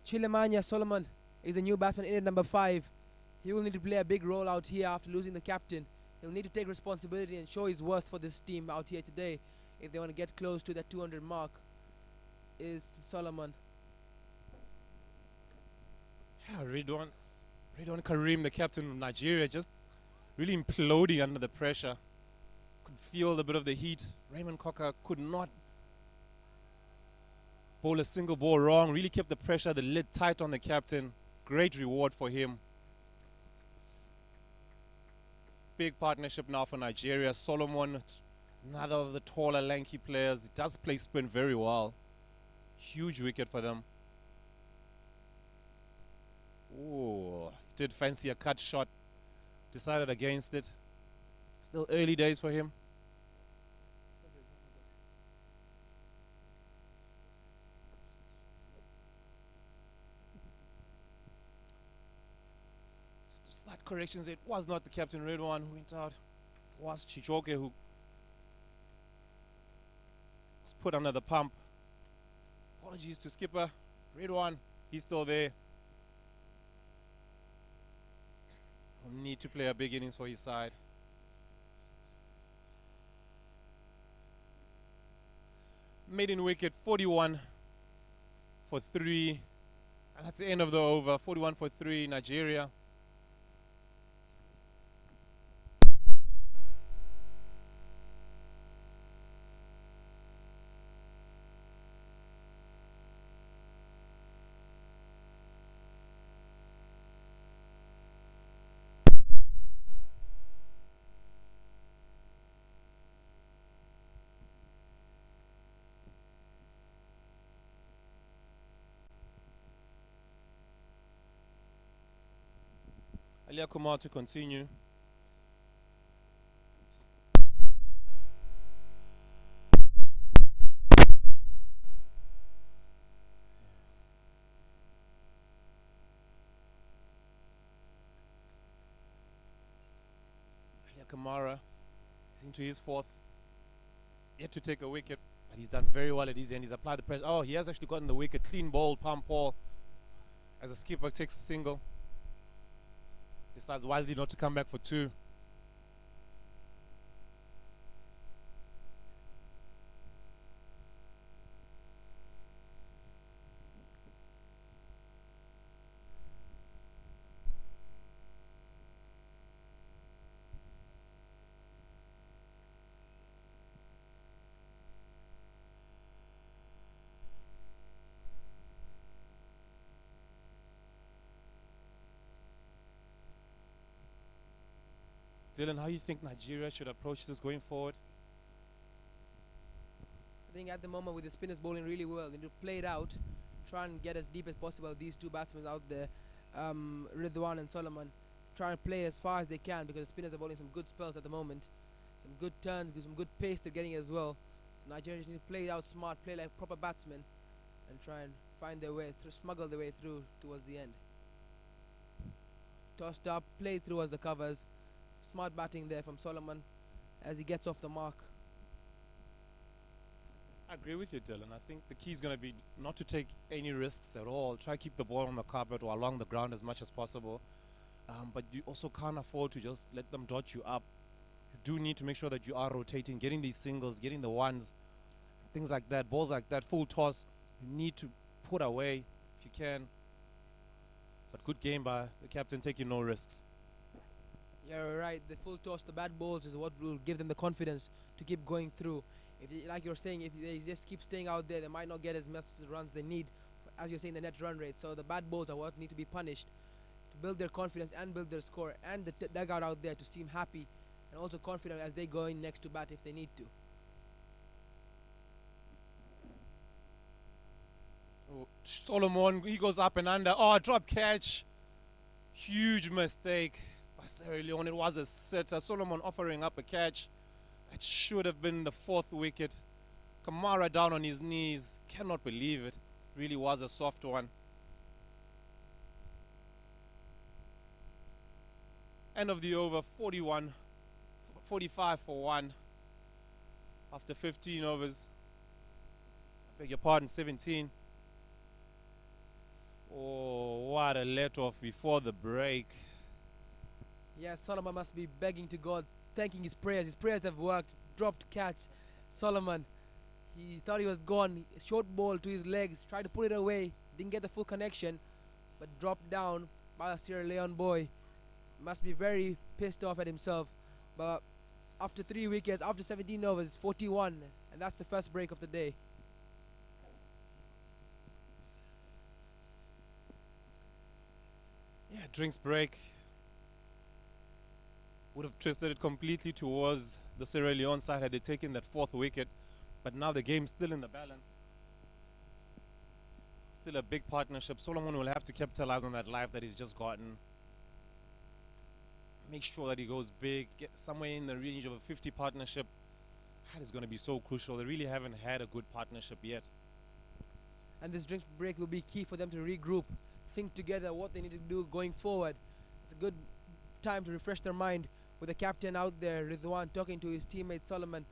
H: Chilemanya Solomon is a new batsman in at number 5. He will need to play a big role out here after losing the captain. He'll need to take responsibility and show his worth for this team out here today if they want to get close to that 200 mark. Is Solomon.
A: Yeah, Ridwan Karim, the captain of Nigeria, just really imploding under the pressure. Could feel a bit of the heat. Raymond Cocker could not bowl a single ball wrong. Really kept the pressure, the lid tight on the captain. Great reward for him. Big partnership now for Nigeria. Solomon, another of the taller, lanky players. He does play spin very well. Huge wicket for them. Oh, did fancy a cut shot. Decided against it. Still early days for him. Just slight corrections. It was not the captain, Ridwan, who went out. It was Chijoke who was put under the pump. Apologies to skipper Ridwan. He's still there. Will need to play a big innings for his side. Maiden wicket, 41 for 3. And that's the end of the over. 41 for 3, Nigeria. Elia Kumar to continue. Elia Kamara is into his fourth. Yet to take a wicket, but he's done very well at his end. He's applied the pressure. Oh, he has actually gotten the wicket. Clean ball, palm ball. As a skipper takes a single. Decides wisely not to come back for two. Dylan, how do you think Nigeria should approach this going forward?
H: I think at the moment with the spinners bowling really well, they need to play it out, try and get as deep as possible. These two batsmen out there, Ridwan and Solomon, try and play as far as they can because the spinners are bowling some good spells at the moment, some good turns, some good pace they're getting as well. So Nigeria need to play it out smart, play like proper batsmen, and try and find their way through, smuggle their way through towards the end. Tossed up, played through as the covers. Smart batting there from Solomon as he gets off the mark.
A: I agree with you, Dylan. I think the key is going to be not to take any risks at all. Try to keep the ball on the carpet or along the ground as much as possible. But you also can't afford to just let them dot you up. You do need to make sure that you are rotating, getting these singles, getting the ones, things like that, balls like that, full toss. You need to put away if you can. But good game by the captain, taking no risks.
H: Yeah, right. The full toss, the bad balls is what will give them the confidence to keep going through. If they, like you're saying, if they just keep staying out there, they might not get as much runs they need, as you're saying, the net run rate. So the bad balls are what need to be punished to build their confidence and build their score, and the dugout out there to seem happy and also confident as they go in next to bat if they need to.
A: Oh, Solomon, he goes up and under. Oh, drop catch. Huge mistake by Sierra Leone. It was a sitter. Solomon offering up a catch. That should have been the fourth wicket. Kamara down on his knees. Cannot believe it. Really was a soft one. End of the over, 45 for 1. After 15 overs. Beg your pardon, 17. Oh, what a let off before the break.
H: Yeah, Solomon must be begging to God, thanking his prayers. His prayers have worked. Dropped catch. Solomon, he thought he was gone. Short ball to his legs. Tried to put it away. Didn't get the full connection. But dropped down by a Sierra Leone boy. Must be very pissed off at himself. But after 3 wickets, after 17 overs, it's 41. And that's the first break of the day.
A: Yeah, drinks break. Would have twisted it completely towards the Sierra Leone side had they taken that fourth wicket. But now the game's still in the balance. Still a big partnership. Solomon will have to capitalize on that life that he's just gotten. Make sure that he goes big. Get somewhere in the range of a 50 partnership. That is going to be so crucial. They really haven't had a good partnership yet.
H: And this drinks break will be key for them to regroup, think together what they need to do going forward. It's a good time to refresh their mind with the captain out there, Ridwan, talking to his teammate Solomon.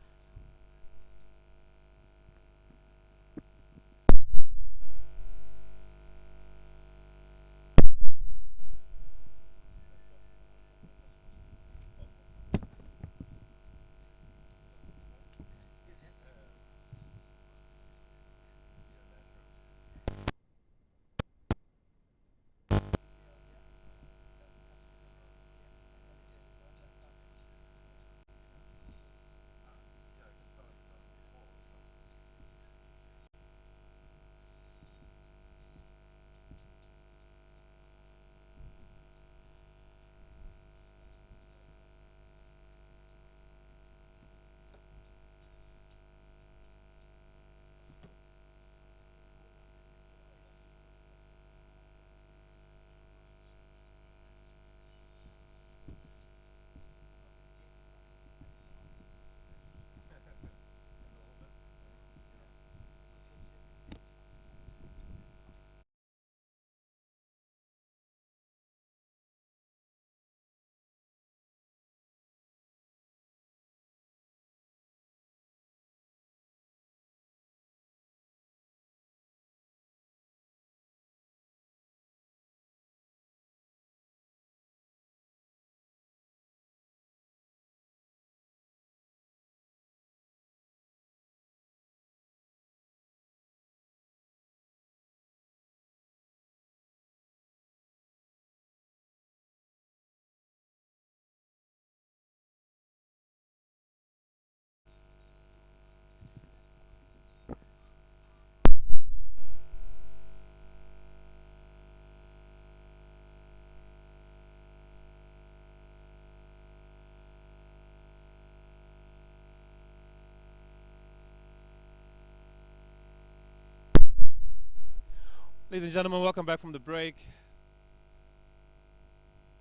A: Ladies and gentlemen, welcome back from the break.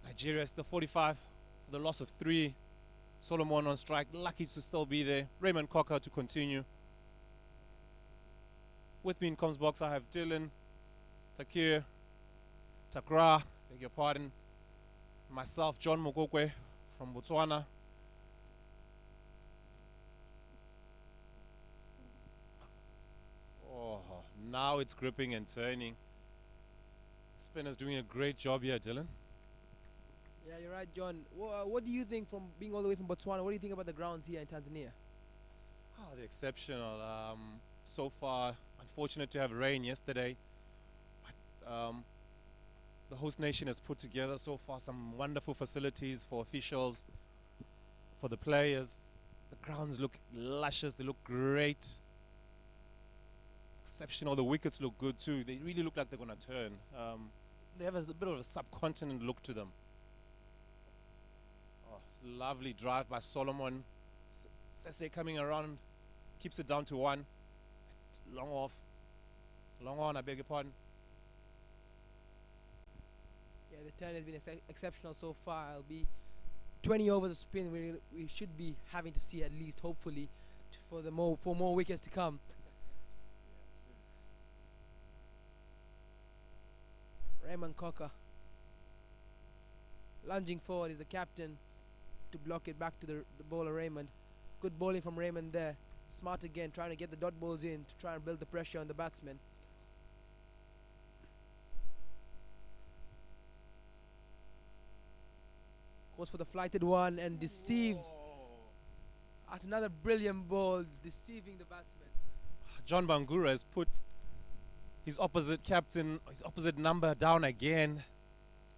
A: Nigeria is still 45 for the loss of 3. Solomon on strike, lucky to still be there. Raymond Cocker to continue. With me in comms box, I have Dylan, Takir, Takra, beg your pardon, myself, John Mogokwe from Botswana. Oh, now it's gripping and turning. Spinner's doing a great job here, Dylan.
H: Yeah, you're right, John. What do you think from being all the way from Botswana? What do you think about the grounds here in Tanzania?
A: Oh, they're exceptional. So far, unfortunate to have rain yesterday. But the host nation has put together so far some wonderful facilities for officials, for the players. The grounds look luscious. They look great. Exceptional. The wickets look good too. They really look like they're going to turn. They have a bit of a subcontinent look to them. Lovely drive by Solomon. Sese coming around, keeps it down to 1. Long off. Long on, I beg your pardon.
H: Yeah, the turn has been exceptional so far. It'll be 20 overs of spin. We should be having to see at least, hopefully, for more wickets to come. Raymond Cocker lunging forward is the captain to block it back to the bowler Raymond. Good bowling from Raymond there. Smart again, trying to get the dot balls in to try and build the pressure on the batsman. Goes for the flighted one and deceived. That's another brilliant ball, deceiving the batsman.
A: John Bangura has put his opposite captain, his opposite number down again.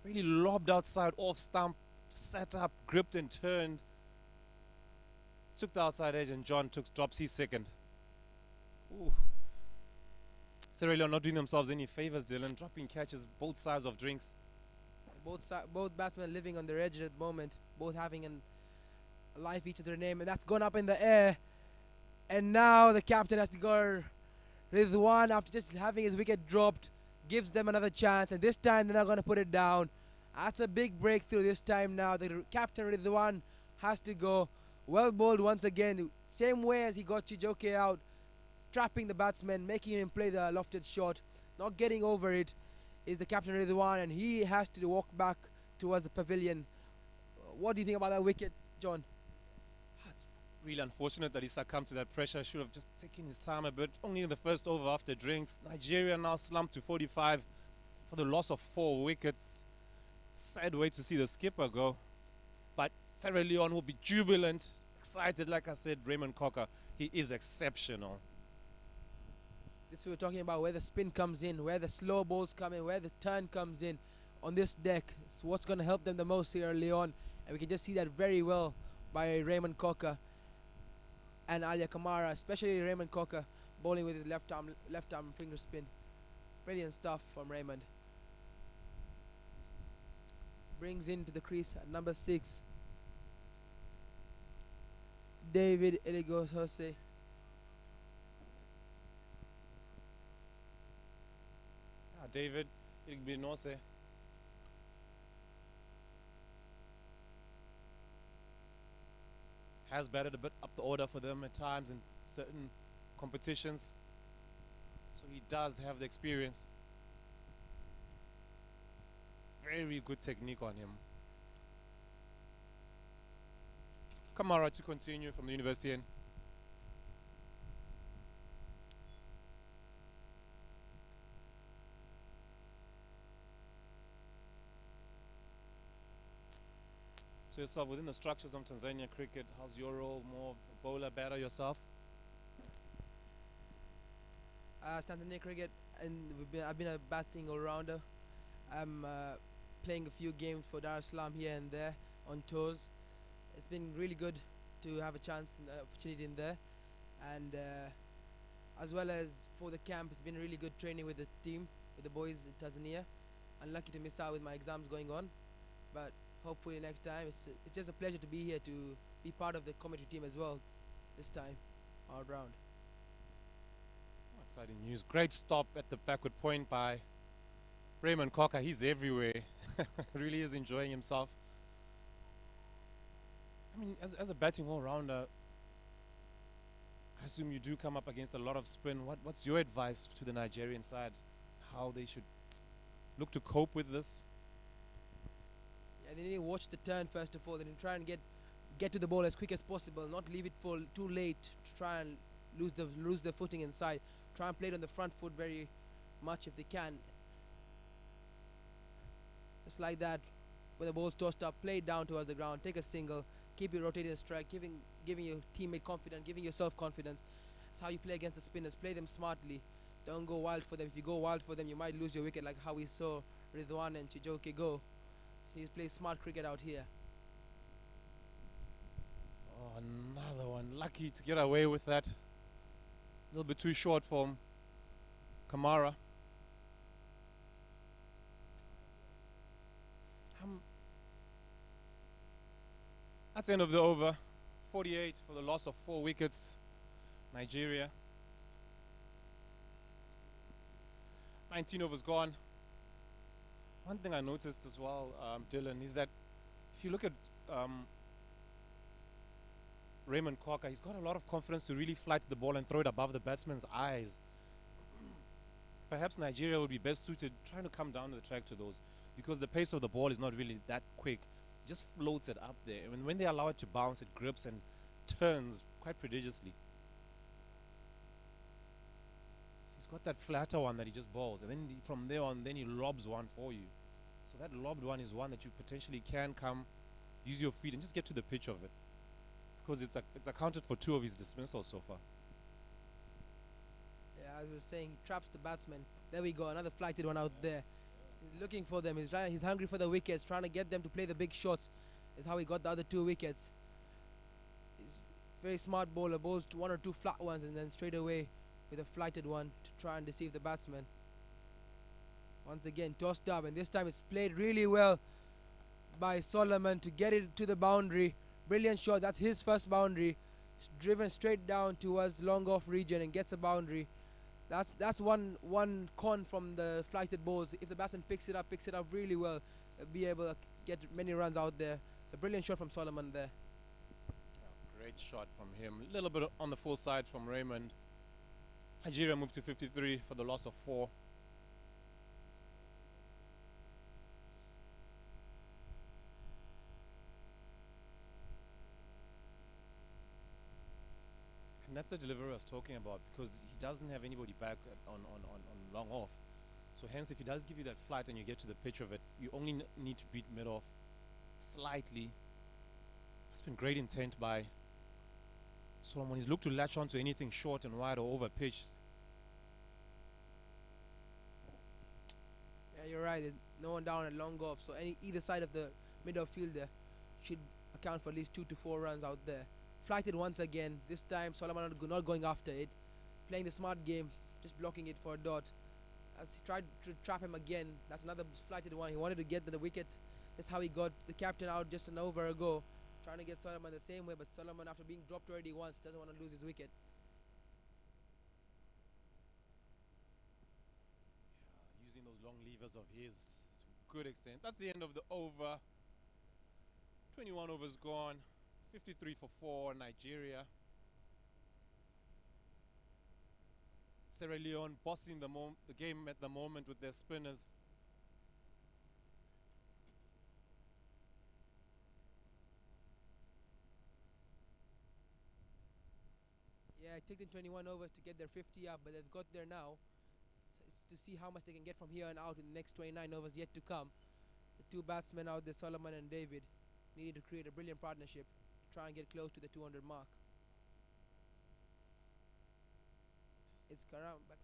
A: Really lobbed outside, off stump, sat up, gripped and turned. Took the outside edge and John drops his second. Ooh. Sierra Leone not doing themselves any favors, Dylan. Dropping catches both sides of drinks.
H: Both batsmen living on their edge at the moment. Both having a life each of their name. And that's gone up in the air. And now the captain has to go Ridwan after just having his wicket dropped. Gives them another chance. And this time they're not going to put it down. That's a big breakthrough this time now. The captain Ridwan has to go. Well bowled once again. Same way as he got Chijoke out. Trapping the batsman, making him play the lofted shot. Not getting over it is the captain Ridwan, and he has to walk back towards the pavilion. What do you think about that wicket, John?
A: It's really unfortunate that he succumbed to that pressure. Should have just taken his time a bit. Only in the first over after drinks. Nigeria now slumped to 45 for the loss of 4 wickets. Sad way to see the skipper go. But Sierra Leone will be jubilant, excited. Like I said, Raymond Cocker, he is exceptional.
H: This we were talking about where the spin comes in, where the slow balls come in, where the turn comes in on this deck. It's what's going to help them the most, Sierra Leone. And we can just see that very well by Raymond Cocker and Alia Kamara, especially Raymond Cocker bowling with his left arm finger spin. Brilliant stuff from Raymond. Brings into the crease at number 6, David Eligos-Hose.
A: David Igbinose. Has batted a bit up the order for them at times in certain competitions. So he does have the experience. Very good technique on him. Kamara to continue from the University end. So yourself, within the structures of Tanzania cricket, how's your role? More of a bowler, batter yourself?
H: Tanzania cricket, and I've been a batting all-rounder. I'm playing a few games for Dar es Salaam here and there on tours. It's been really good to have a chance and opportunity in there, and as well as for the camp, it's been really good training with the team, with the boys in Tanzania. Unlucky to miss out with my exams going on, but hopefully next time. It's just a pleasure to be here, to be part of the commentary team as well this time, all round.
A: Exciting news. Great stop at the backward point by Raymond Cocker, he's everywhere. Really is enjoying himself. I mean, as a batting all-rounder, I assume you do come up against a lot of spin. What's your advice to the Nigerian side? How they should look to cope with this?
H: Yeah, they need to watch the turn first of all. They need to try and get to the ball as quick as possible. Not leave it for too late to try and lose the footing inside. Try and play it on the front foot very much if they can. Just like that, when the ball's tossed up, play it down towards the ground, take a single, keep your rotating strike, giving your teammate confidence, giving yourself confidence. That's how you play against the spinners. Play them smartly. Don't go wild for them. If you go wild for them, you might lose your wicket, like how we saw Ridwan and Chijoke go. So you play smart cricket out here.
A: Oh, another one. Lucky to get away with that. A little bit too short for Kamara. That's the end of the over. 48 for the loss of 4 wickets. Nigeria. 19 overs gone. One thing I noticed as well, Dylan, is that if you look at Raymond Cocker, he's got a lot of confidence to really flight the ball and throw it above the batsman's eyes. Perhaps Nigeria would be best suited trying to come down the track to those, because the pace of the ball is not really that quick. It just floats it up there. And when they allow it to bounce, it grips and turns quite prodigiously. So he's got that flatter one that he just bowls, and then from there on, then he lobs one for you. So that lobbed one is one that you potentially can come, use your feet and just get to the pitch of it, because it's accounted for 2 of his dismissals so far.
H: Yeah, as we were saying, he traps the batsman. There we go, another flighted one out there. He's looking for them. He's hungry for the wickets, trying to get them to play the big shots. Is how he got the other 2 wickets. He's very smart bowler, bowls 1 or 2 flat ones and then straight away with a flighted one to try and deceive the batsman. Once again, tossed up, and this time it's played really well by Solomon to get it to the boundary. Brilliant shot. That's his first boundary. It's driven straight down towards long off region and gets a boundary. That's one con from the flighted balls. If the batsman picks it up really well, be able to get many runs out there. It's a brilliant shot from Solomon there.
A: Great shot from him. A little bit on the full side from Raymond. Nigeria moved to 53 for the loss of 4. And that's the delivery I was talking about, because he doesn't have anybody back on long off. So hence, if he does give you that flight and you get to the pitch of it, you only need to beat mid off slightly. That's been great intent by Solomon. He's looked to latch on to anything short and wide or over pitched.
H: Yeah, you're right. There's no one down at long off, so either side of the middle fielder should account for at least 2 to 4 runs out there. Flighted once again. This time Solomon not going after it, playing the smart game, just blocking it for a dot. As he tried to trap him again, that's another flighted one. He wanted to get the wicket. That's how he got the captain out just an over ago, trying to get Solomon the same way, but Solomon, after being dropped already once, doesn't want to lose his wicket.
A: Yeah, using those long levers of his to good extent. That's the end of the over. 21 overs gone. 53 for 4, Nigeria. Sierra Leone bossing the game at the moment with their spinners.
H: Yeah, it took them 21 overs to get their 50 up, but they've got there now. It's to see how much they can get from here on out in the next 29 overs yet to come. The 2 batsmen out there, Solomon and David, needed to create a brilliant partnership to try and get close to the 200 mark. It's Karam back.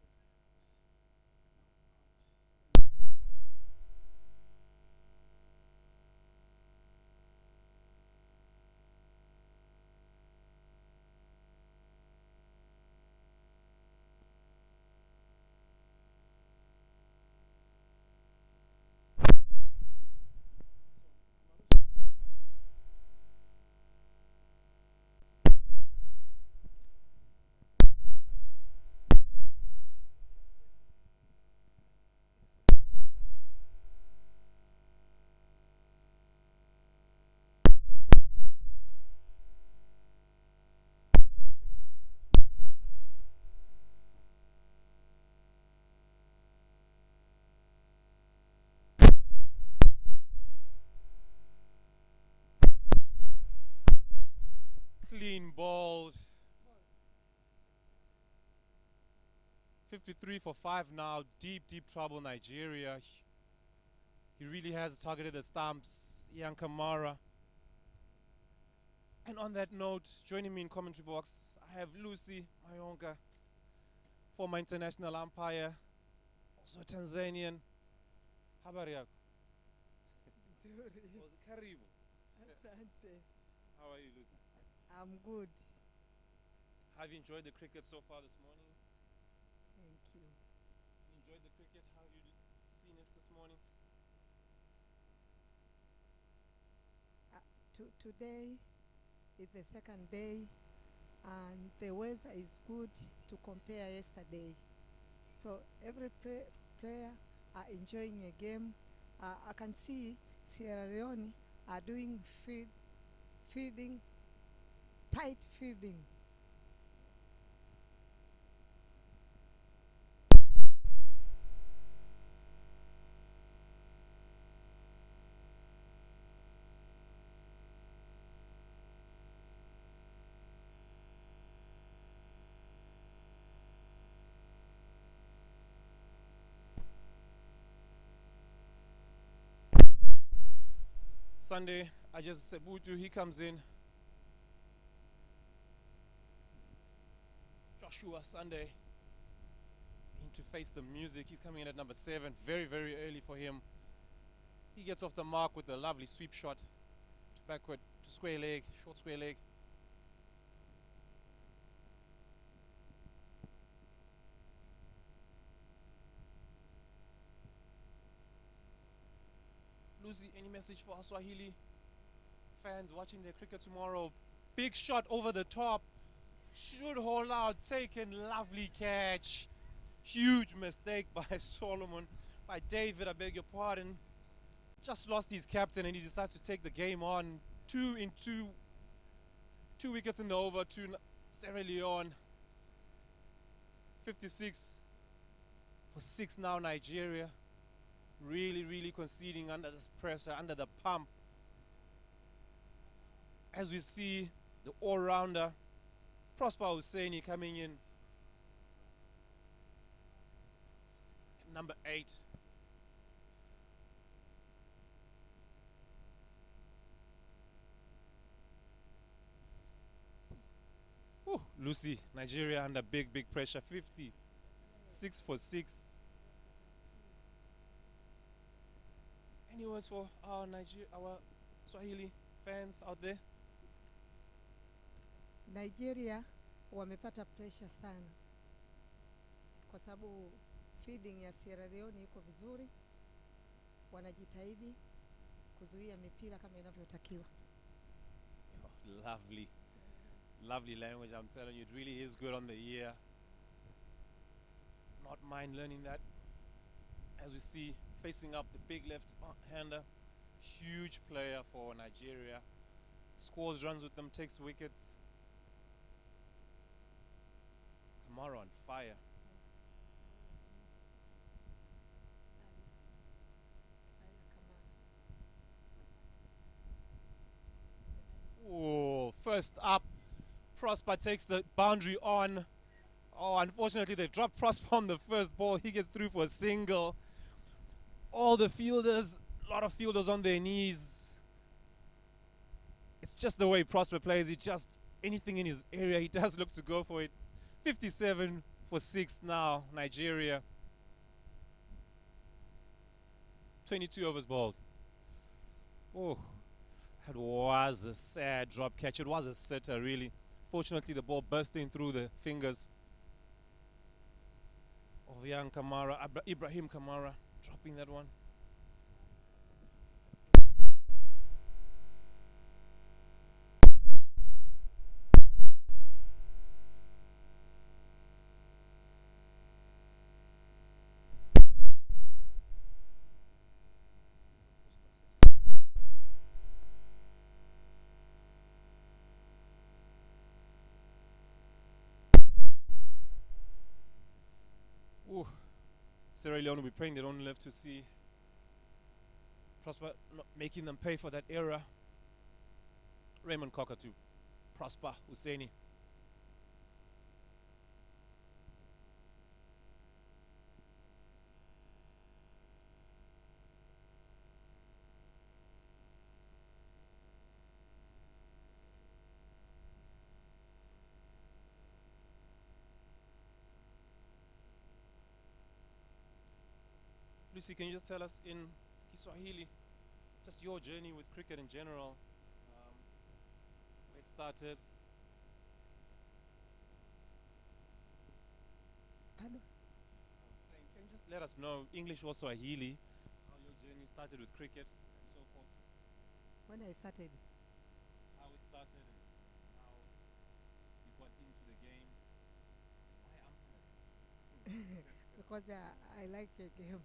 A: clean, ball. 53 for 5 now. Deep trouble, Nigeria. He really has targeted the stumps. Ian Kamara. And on that note, joining me in commentary box, I have Lucy Mayonga, former international umpire, also a Tanzanian. Habari yako? Karibu.
I: Asante.
A: How are you, Lucy?
I: I'm good.
A: Have you enjoyed the cricket so far this morning?
I: Thank you.
A: You enjoyed the cricket? How have you seen it this morning?
I: Today is the second day, and the weather is good to compare yesterday. So every player are enjoying a game. I can see Sierra Leone are doing tight feeding.
A: Sunday, I just said Butu, he comes in. Joshua Sunday in to face the music. He's coming in at number 7. Very early for him. He gets off the mark with a lovely sweep shot to backward to square leg, short square leg. Lucy, any message for our Swahili fans watching their cricket tomorrow? Big shot over the top. Should hold out, taken, lovely catch. Huge mistake by Solomon, by David, I beg your pardon. Just lost his captain and he decides to take the game on. 2 wickets in the over to Sierra Leone. 56 for 6 now, Nigeria. Really conceding under this pressure, under the pump. As we see the all-rounder Prosper Hussaini coming in at number 8. Whew, Lucy, Nigeria under big pressure. 56 for 6. Any words for our Swahili fans out there?
I: Nigeria wamepata pressure sana kwa sababu feeding ya Sierra Leone iko vizuri, wanajitahidi kuzuia mipira kama inavyotakiwa.
A: Oh, lovely language, I'm telling you, it really is good on the ear. Not mind learning that. As we see, facing up the big left-hander, huge player for Nigeria. Scores runs with them, takes wickets. Kamara on fire. Oh, first up, Prosper takes the boundary on. Oh, unfortunately, they've dropped Prosper on the first ball. He gets through for a single. All the fielders, a lot of fielders on their knees. It's just the way Prosper plays. He just, anything in his area, he does look to go for it. 57 for 6 now, Nigeria. 22 overs bowled. Oh, that was a sad drop catch. It was a sitter, really. Fortunately, the ball bursting through the fingers of young Kamara, Ibrahim Kamara, dropping that one. Ooh. Sierra Leone will be praying they don't live to see Prosper not making them pay for that error. Raymond Cockatoo Prosper Husseini. Lucy, can you just tell us in Kiswahili, just your journey with cricket in general, where it started?
I: Pardon?
A: Saying, can you just let us know, English or Swahili, how your journey started with cricket and so forth?
I: When I started,
A: How it started and how you got into the game. Why umpiring?
I: because I like a game,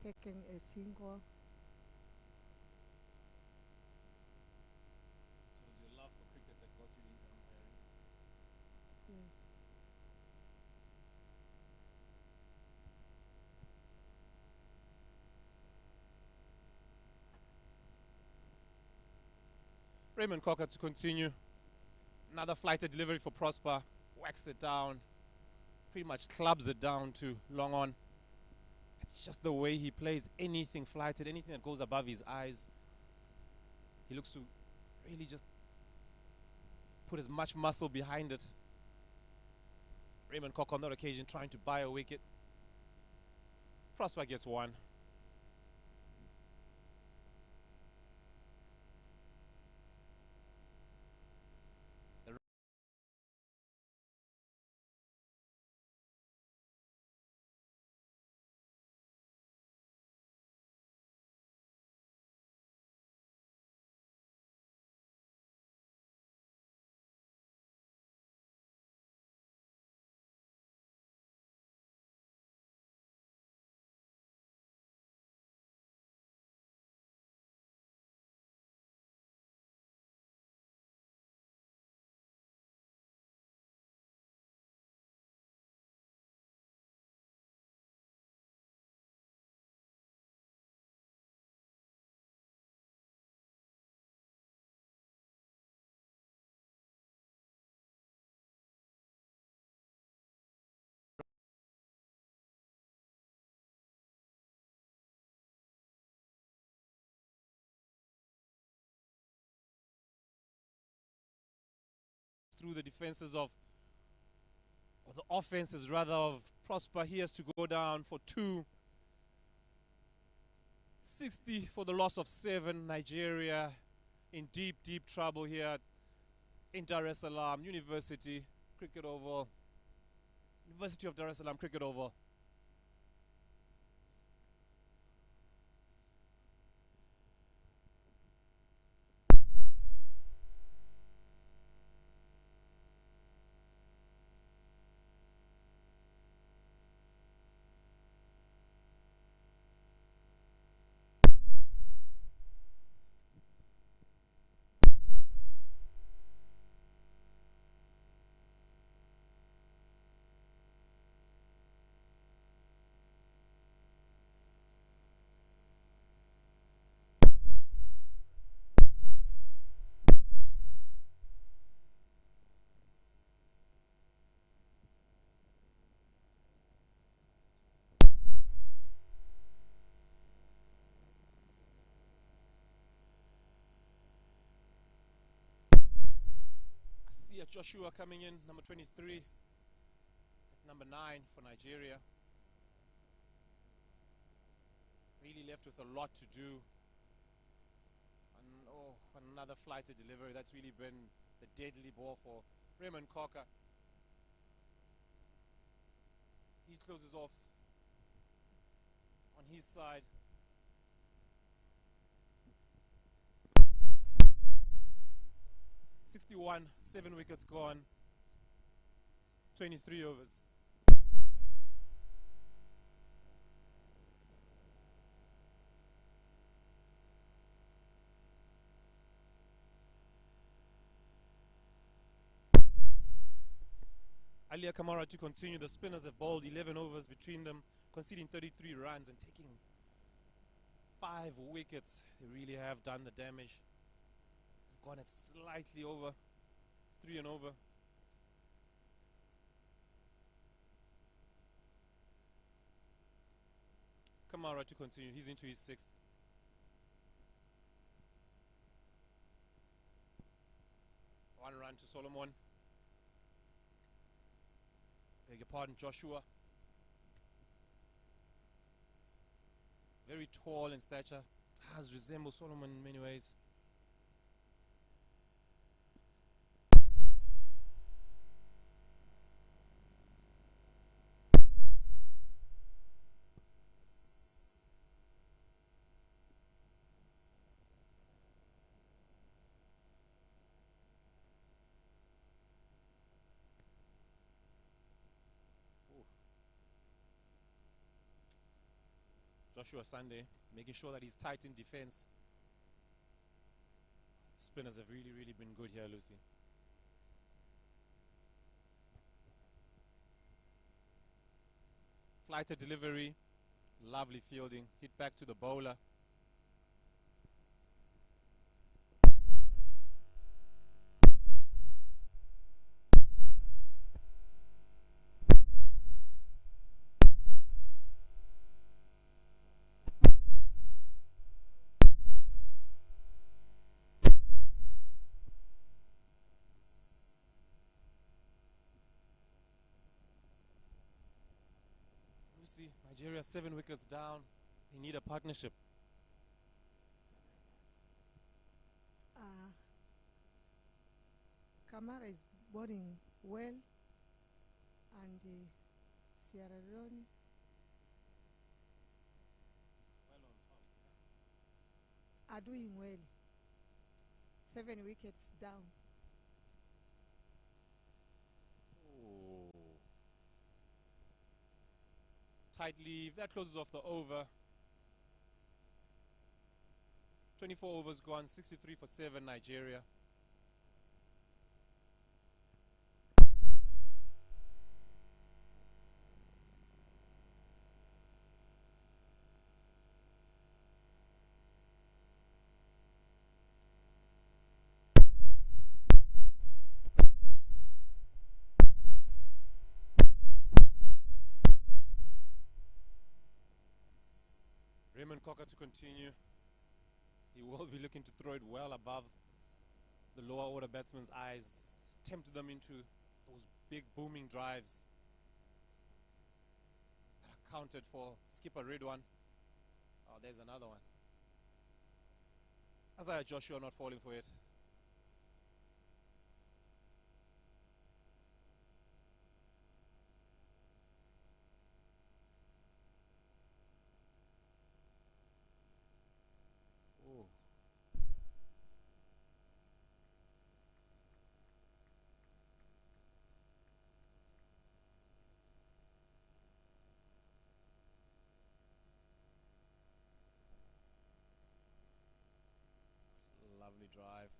A: Okay.
I: taking a single.
A: So it was your love for cricket that got you into umpiring.
I: Yes.
A: Raymond Cocker to continue. Another flighted delivery for Prosper. Whacks it down. Pretty much clubs it down to long on. It's just the way he plays. Anything flighted, anything that goes above his eyes, he looks to really just put as much muscle behind it. Raymond Cocker on that occasion trying to buy a wicket. Prosper gets one. Through the defenses of, or the offenses rather, of Prosper. He has to go down for 2. 60 for the loss of 7. Nigeria in deep, deep trouble here in Dar es Salaam University Cricket Oval. University of Dar es Salaam Cricket Oval. Sia Joshua coming in, number 23, at number 9 for Nigeria. Really left with a lot to do. And oh, another flighted delivery. That's really been the deadly ball for Raymond Cocker. He closes off on his side. .61, 7 wickets gone, 23 overs. Alia Kamara to continue. The spinners have bowled 11 overs between them, conceding 33 runs and taking 5 wickets. They really have done the damage. gone it slightly over, 3 and over. Kamara to continue. He's into his 6th. One run to Solomon. Beg your pardon, Joshua. Very tall in stature. Does resemble Solomon in many ways. Joshua Sunday, making sure that he's tight in defense. Spinners have really been good here, Lucy. Flighter delivery, lovely fielding, hit back to the bowler. Lucy, Nigeria 7 wickets down. They need a partnership.
I: Kamara is bowling well, and Sierra Leone are doing well. 7 wickets down.
A: Oh. Tight leave. That closes off the over. 24 overs gone, 63 for 7, Nigeria. Raymond Cocker to continue. He will be looking to throw it well above the lower order batsman's eyes, tempt them into those big booming drives that are counted for. Skip a red one. Oh, there's another one. Isaiah Joshua not falling for it. Oh. Lovely drive.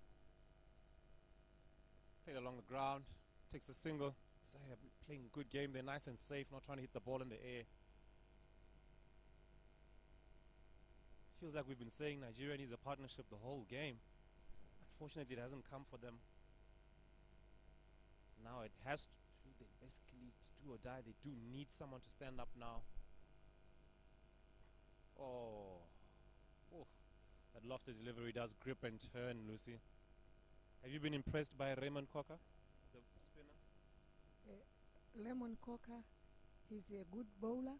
A: Played along the ground. Takes a single. Isaiah playing a good game. They're nice and safe, not trying to hit the ball in the air. Feels like we've been saying Nigeria needs a partnership the whole game. Unfortunately, it hasn't come for them. Now it has to. They basically, do or die, they do need someone to stand up now. Oh. That lofted delivery does grip and turn, Lucy. Have you been impressed by Raymond Cocker, the spinner?
I: Lemon Cocker, he's a good bowler.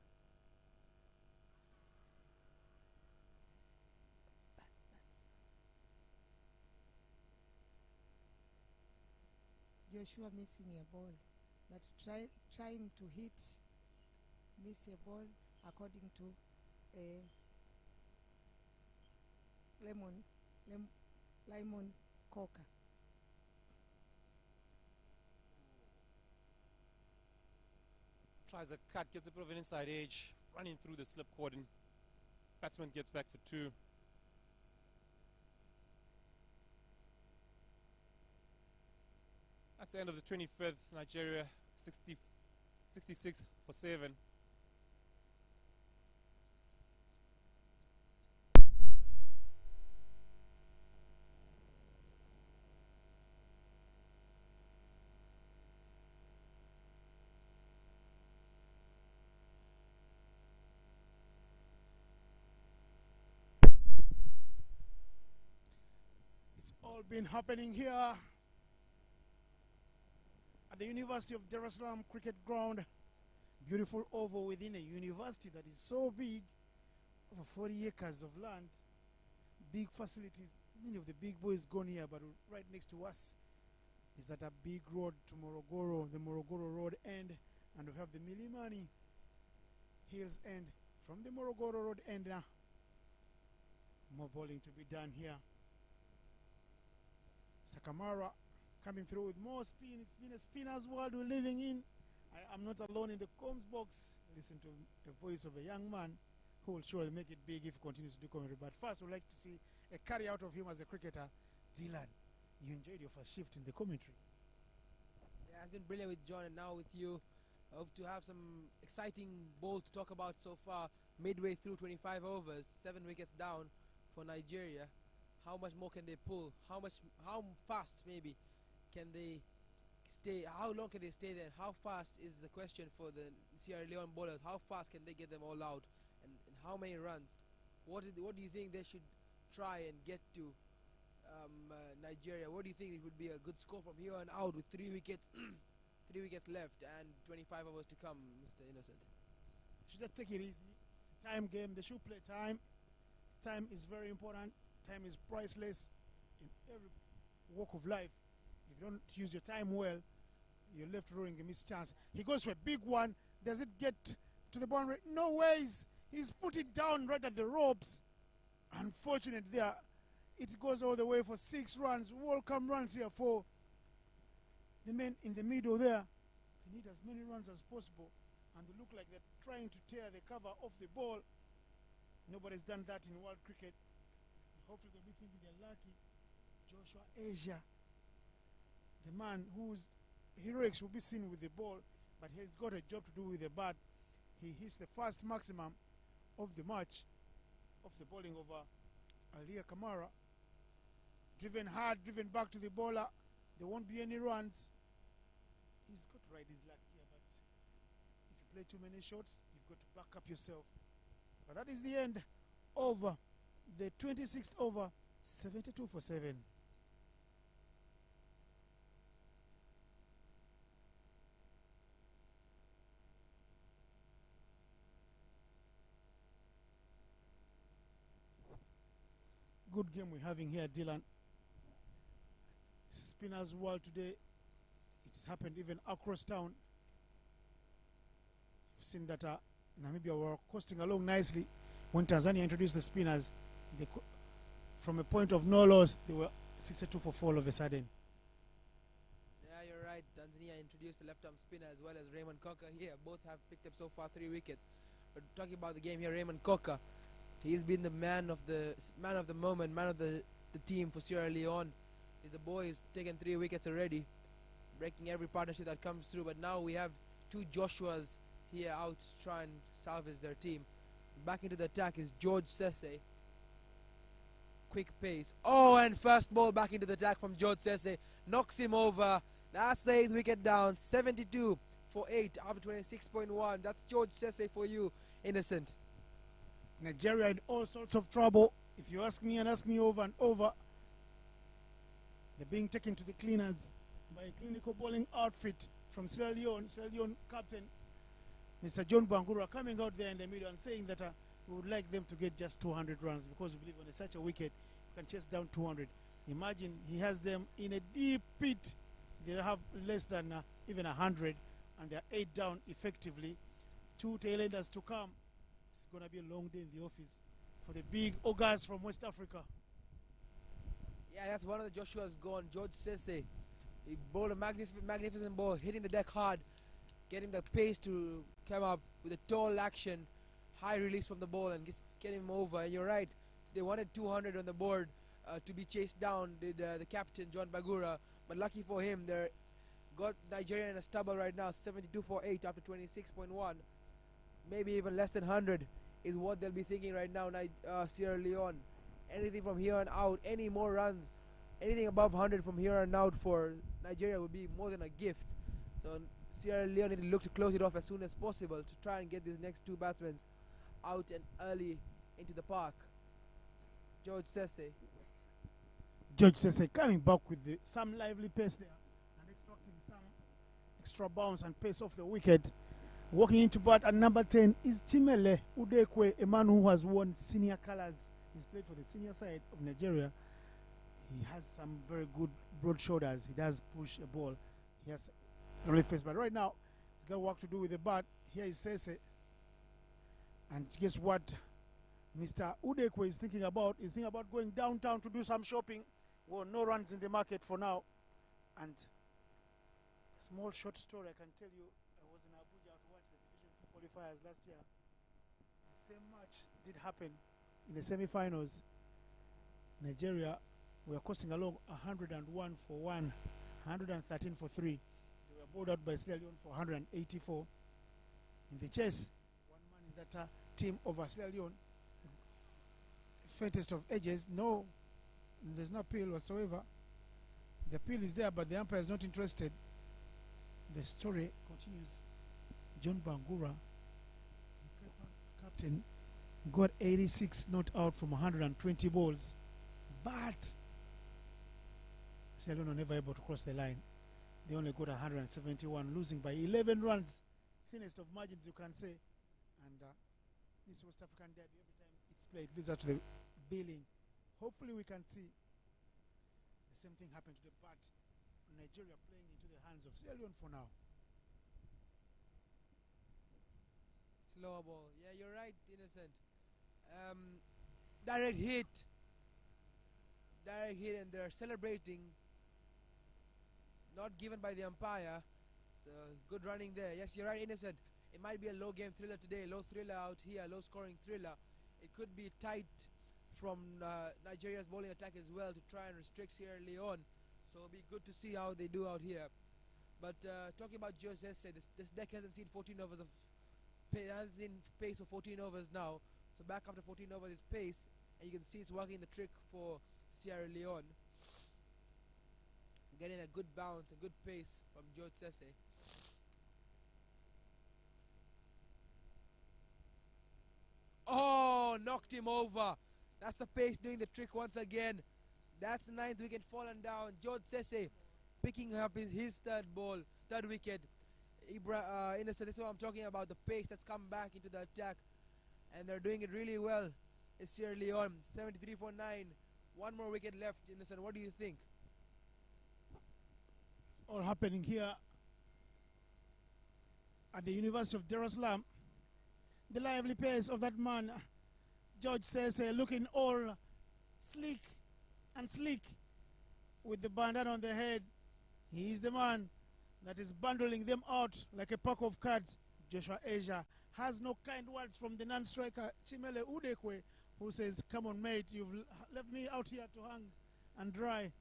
I: Joshua missing a ball, but trying to miss a ball according to Lemon Cocker.
A: Tries a cut, gets a bit of an inside edge, running through the slip cordon. Batsman gets back for 2. That's the end of the 25th. Nigeria 66 for 7.
B: all been happening here at the University of Dar es Salaam Cricket Ground. Beautiful oval within a university that is so big, over 40 acres of land, big facilities. Many of the big boys gone here, but right next to us is that a big road to Morogoro, the Morogoro Road end, and we have the Milimani Hills end. From the Morogoro Road end now, more bowling to be done here. Sakamara coming through with more spin. It's been a spinner's world we're living in. I am not alone in the comms box. Listen to the voice of a young man who will surely make it big if he continues to do commentary. But first, we'd like to see a carry out of him as a cricketer. Dylan, you enjoyed your first shift in the commentary.
H: Yeah, it's been brilliant with John and now with you. I hope to have some exciting bowls to talk about so far. Midway through 25 overs, 7 wickets down for Nigeria. How much more can they pull? How fast maybe can they stay? How long can they stay there? How fast is the question for the Sierra Leone bowlers? How fast can they get them all out? And how many runs? What do you think they should try and get to Nigeria? What do you think it would be a good score from here on out with 3 wickets 3 wickets left and 25 overs to come, Mr. Innocent?
B: Should just take it easy. It's a time game. They should play time. Time is very important. Time is priceless in every walk of life. If you don't use your time well, you're left rolling a missed chance. He goes for a big one. Does it get to the boundary? No ways. He's put it down right at the ropes. Unfortunate there. It goes all the way for 6 runs. Welcome runs here for the men in the middle there. They need as many runs as possible. And they look like they're trying to tear the cover off the ball. Nobody's done that in world cricket. Hopefully they'll be thinking they're lucky. Joshua Asia, the man whose heroics will be seen with the ball, but he's got a job to do with the bat. He hits the first maximum of the match of the bowling over Alia Kamara. Driven hard, driven back to the bowler. There won't be any runs. He's got to ride his luck here, but if you play too many shots, you've got to back up yourself. But that is the end of the 26th over, 72 for 7. Good game we're having here, Dylan. It's a spinner's world today. It's happened even across town. You've seen that Namibia were coasting along nicely when Tanzania introduced the spinners. From a point of no loss, they were 62 for 4 all of a sudden.
H: Yeah, you're right. Tanzania introduced the left-arm spinner as well as Raymond Cocker here. Both have picked up so far 3 wickets. But talking about the game here, Raymond Cocker, he's been the man of the moment, man of the team for Sierra Leone. He's the boy who's taken 3 wickets already, breaking every partnership that comes through. But now we have 2 Joshuas here out to try and salvage their team. Back into the attack is George Sese. Quick pace. Oh, and first ball back into the attack from George Sese. Knocks him over. That's the 8th wicket down. 72 for 8 after 26.1. That's George Sese for you, Innocent.
B: Nigeria in all sorts of trouble. If you ask me and ask me over and over, they're being taken to the cleaners by a clinical bowling outfit from Sierra Leone captain Mr. John Bangura coming out there in the middle and saying that we would like them to get just 200 runs because we believe on such a wicket you can chase down 200. Imagine he has them in a deep pit. They have less than even 100 and they're 8 down effectively. 2 tailenders to come. It's going to be a long day in the office for the big ogres from West Africa.
H: Yeah, that's one of the Joshua's gone. George Sese. He bowled a magnificent ball, hitting the deck hard, getting the pace to come up with a tall action, high release from the ball and just get him over. And you're right, they wanted 200 on the board to be chased down, did the captain John Bagura. But lucky for him, they got Nigeria in a stubble right now, 72 for 8 after 26.1. Maybe even less than 100 is what they'll be thinking right now, Sierra Leone. Anything from here on out, any more runs, anything above 100 from here on out for Nigeria would be more than a gift. So Sierra Leone need to look to close it off as soon as possible to try and get these next 2 batsmen out and early into the park. George Sese
B: George Sese coming back with some lively pace there and extracting some extra bounce and pace off the wicket. Walking into bat at number 10 is Chimele Udekwe, a man who has worn senior colors. He's played for the senior side of Nigeria. He has some very good broad shoulders. He does push a ball. He has a really face, but right now he's got work to do with the bat. Here is Sese. And guess what Mr. Udekwe is thinking about? He's thinking about going downtown to do some shopping. Well, no runs in the market for now. And a small short story I can tell you. I was in Abuja to watch the Division 2 qualifiers last year. The same match did happen in the semi-finals. Nigeria were costing along 101 for 1, 113 for 3. They were bowled out by Sierra Leone for 184. In the chase, one man in that team over Sierra Leone, faintest of edges, no, there's no appeal whatsoever. The appeal is there, but the umpire is not interested. The story continues. John Bangura, the captain, got 86 not out from 120 balls, but Sierra Leone were never able to cross the line. They only got 171, losing by 11 runs, thinnest of margins you can say. And this West African derby, every time it's played, leaves us to the billing. Hopefully we can see the same thing happen to the bat. Nigeria playing into the hands of Sierra Leone for now.
H: Slower ball. Yeah, you're right, Innocent. Direct hit. Direct hit, and they're celebrating. Not given by the umpire. So good running there. Yes, you're right, Innocent. It might be a low game thriller today. Low thriller out here. Low scoring thriller. It could be tight from Nigeria's bowling attack as well to try and restrict Sierra Leone. So it'll be good to see how they do out here. But talking about Joe Sese, this deck hasn't seen 14 overs of has seen pace for 14 overs now. So back after 14 overs is pace, and you can see it's working the trick for Sierra Leone. Getting a good bounce, a good pace from George Sese. Oh, knocked him over. That's the pace doing the trick once again. That's the 9th wicket fallen down. George Sese picking up his third wicket. Innocent, this is what I'm talking about, the pace that's come back into the attack. And they're doing it really well. It's Sierra Leone, 73 for 9. One more wicket left. Innocent, what do you think?
B: It's all happening here at the University of Dar es Salaam. The lively pace of that man, George Sese, looking all sleek and sleek with the bandana on the head. He is the man that is bundling them out like a pack of cards. Joshua Asia has no kind words from the non-striker Chimele Udekwe, who says, come on mate, you've left me out here to hang and dry.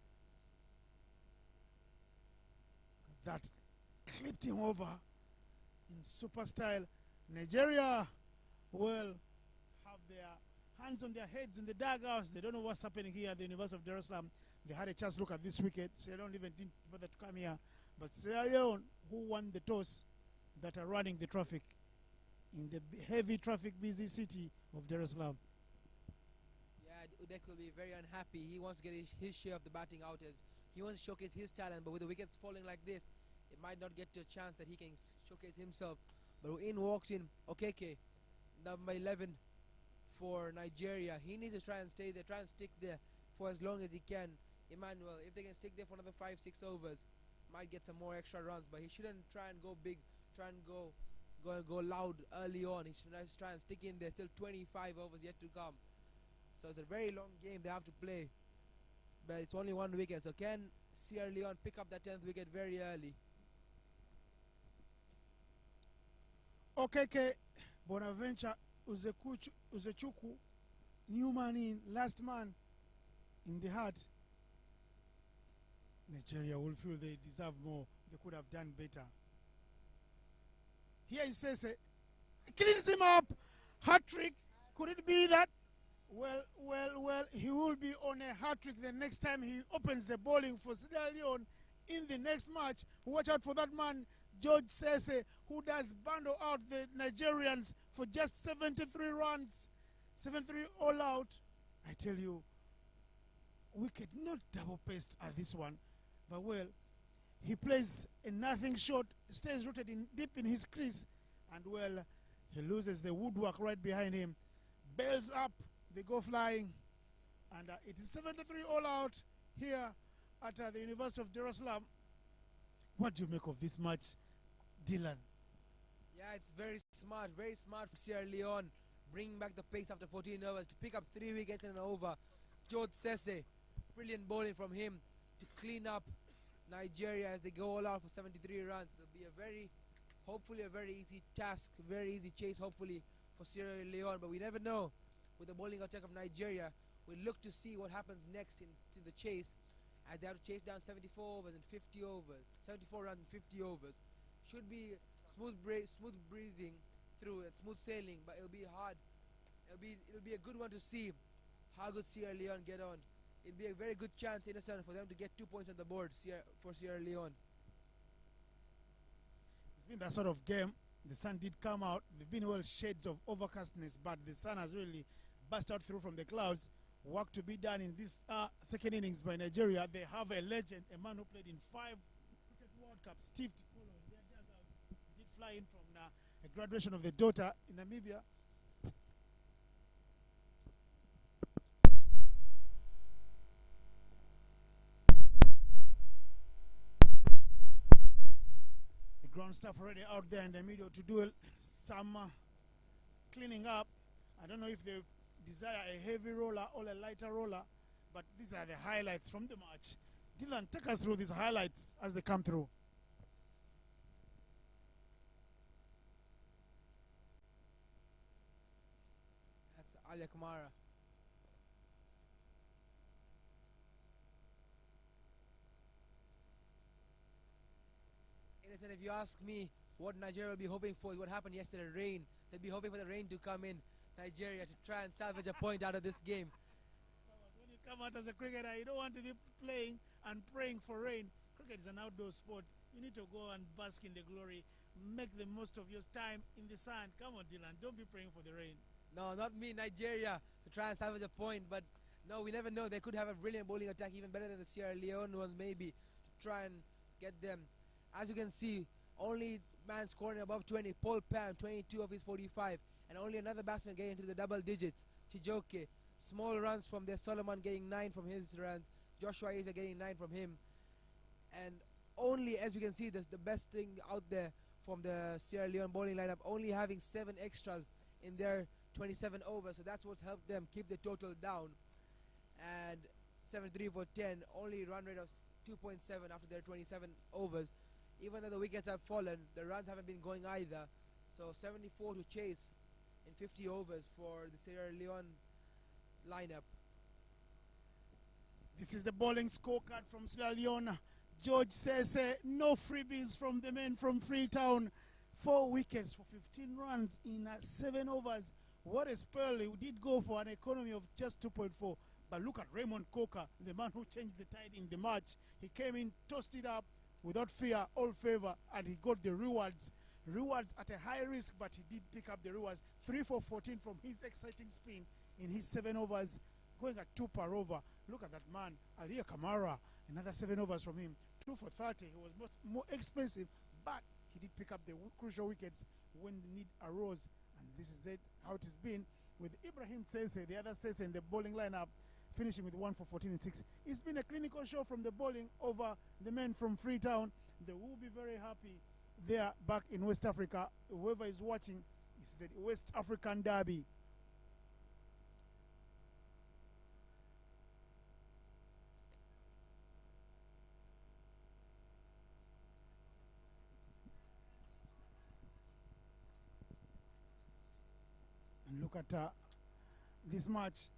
B: That clipped him over in super style. Nigeria will have their hands on their heads in the dugouts. They don't know what's happening here at the University of Dar es Salaam. They had a chance to look at this wicket. Sierra Leone even didn't bother to come here. But Sierra Leone, who won the toss, that are running the traffic in the heavy traffic busy city of Dar es Salaam.
H: Yeah, Udek will be very unhappy. He wants to get his share of the batting outers. He wants to showcase his talent, but with the wickets falling like this, it might not get to a chance that he can showcase himself. But in walks in Okeke, number 11 for Nigeria. He needs to try and stay there, try and stick there for as long as he can. Emmanuel, if they can stick there for another 5-6 overs, might get some more extra runs, but he shouldn't try and go big, try and go loud early on. He should try and stick in there. Still 25 overs yet to come. So it's a very long game they have to play. But it's only one wicket. So can Sierra Leone pick up that 10th wicket very early?
B: Okeke, Bonaventure, Uzechuku, new man in, last man in the heart. Nigeria will feel they deserve more. They could have done better. Here he says, cleans him up. Hat-trick. Could it be that? Well, he will be on a hat-trick the next time he opens the bowling for Sierra Leone in the next match. Watch out for that man, George Sese, who does bundle out the Nigerians for just 73 runs. 73 all out. I tell you, wicket, not double paced at this one, but well, he plays a nothing shot, stays rooted in deep in his crease, and well, he loses the woodwork right behind him. Bails up, they go flying, and it is 73 all out here at the University of Dar es Salaam. What do you make of this match, Dylan?
H: Yeah, it's very smart for Sierra Leone, bringing back the pace after 14 overs to pick up 3 wickets and an over. George Sese, brilliant bowling from him to clean up Nigeria as they go all out for 73 runs. It'll be hopefully a very easy task, very easy chase hopefully for Sierra Leone, but we never know with the bowling attack of Nigeria. We look to see what happens next in the chase as they have to chase down 74 overs and 50 overs, 74 runs and 50 overs. Should be smooth breezing through and smooth sailing, but it'll be hard. It'll be a good one to see how good Sierra Leone get on. It'll be a very good chance in a sense for them to get 2 points on the board for Sierra Leone.
B: It's been that sort of game. The sun did come out. There've been well shades of overcastness, but the sun has really burst out through from the clouds. Work to be done in this second innings by Nigeria. They have a legend, a man who played in 5 Cricket World Cups, Steve Tikolo. He did fly in from a graduation of the daughter in Namibia. Ground staff already out there in the middle to do some cleaning up. I don't know if they desire a heavy roller or a lighter roller, but these are the highlights from the match. Dylan, take us through these highlights as they come through.
H: That's Alia Kamara. And if you ask me what Nigeria will be hoping for is what happened yesterday, rain. They'll be hoping for the rain to come in Nigeria to try and salvage a point out of this game.
B: When you come out as a cricketer, you don't want to be playing and praying for rain. Cricket is an outdoor sport. You need to go and bask in the glory. Make the most of your time in the sun. Come on, Dylan. Don't be praying for the rain.
H: No, not me, Nigeria, to try and salvage a point. But no, we never know. They could have a brilliant bowling attack, even better than the Sierra Leone ones, maybe, to try and get them. As you can see, only man scoring above 20, Paul Pam, 22 of his 45, and only another batsman getting into the double digits, Chijoke. Small runs from there, Solomon getting 9 from his runs, Joshua Isa getting 9 from him. And only, as you can see, the best thing out there from the Sierra Leone bowling lineup, only having 7 extras in their 27 overs, so that's what's helped them keep the total down. And 73 for 10, only run rate of 2.7 after their 27 overs. Even though the wickets have fallen, the runs haven't been going either. So 74 to chase in 50 overs for the Sierra Leone lineup.
B: This is the bowling scorecard from Sierra Leone. George says no freebies from the men from Freetown. 4 wickets for 15 runs in 7 overs. What a spell. He did go for an economy of just 2.4. But look at Raymond Coker, the man who changed the tide in the match. He came in, tossed it up without fear, all favor, and he got the rewards. Rewards at a high risk, but he did pick up the rewards. 3 for 14 from his exciting spin in his 7 overs, going at 2 per over. Look at that man, Alia Kamara, another 7 overs from him. 2 for 30. He was more expensive, but he did pick up the crucial wickets when the need arose. And this is it, how it has been with Ibrahim Sese, the other Sese in the bowling lineup, finishing with 1 for 14 and 6. It's been a clinical show from the bowling over the men from Freetown. They will be very happy there back in West Africa. Whoever is watching, it's the West African Derby. And look at this match.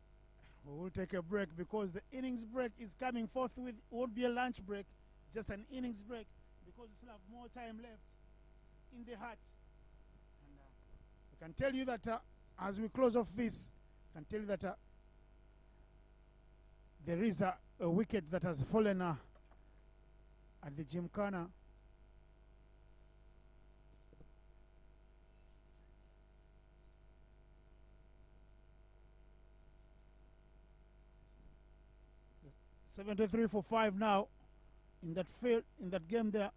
B: We will take a break because the innings break is coming forthwith. It won't be a lunch break, just an innings break because we still have more time left in the hat. And I can tell you that as we close off this, I can tell you that there is a wicket that has fallen at the Gymkhana. 73 for 5 now in that field, in that game there.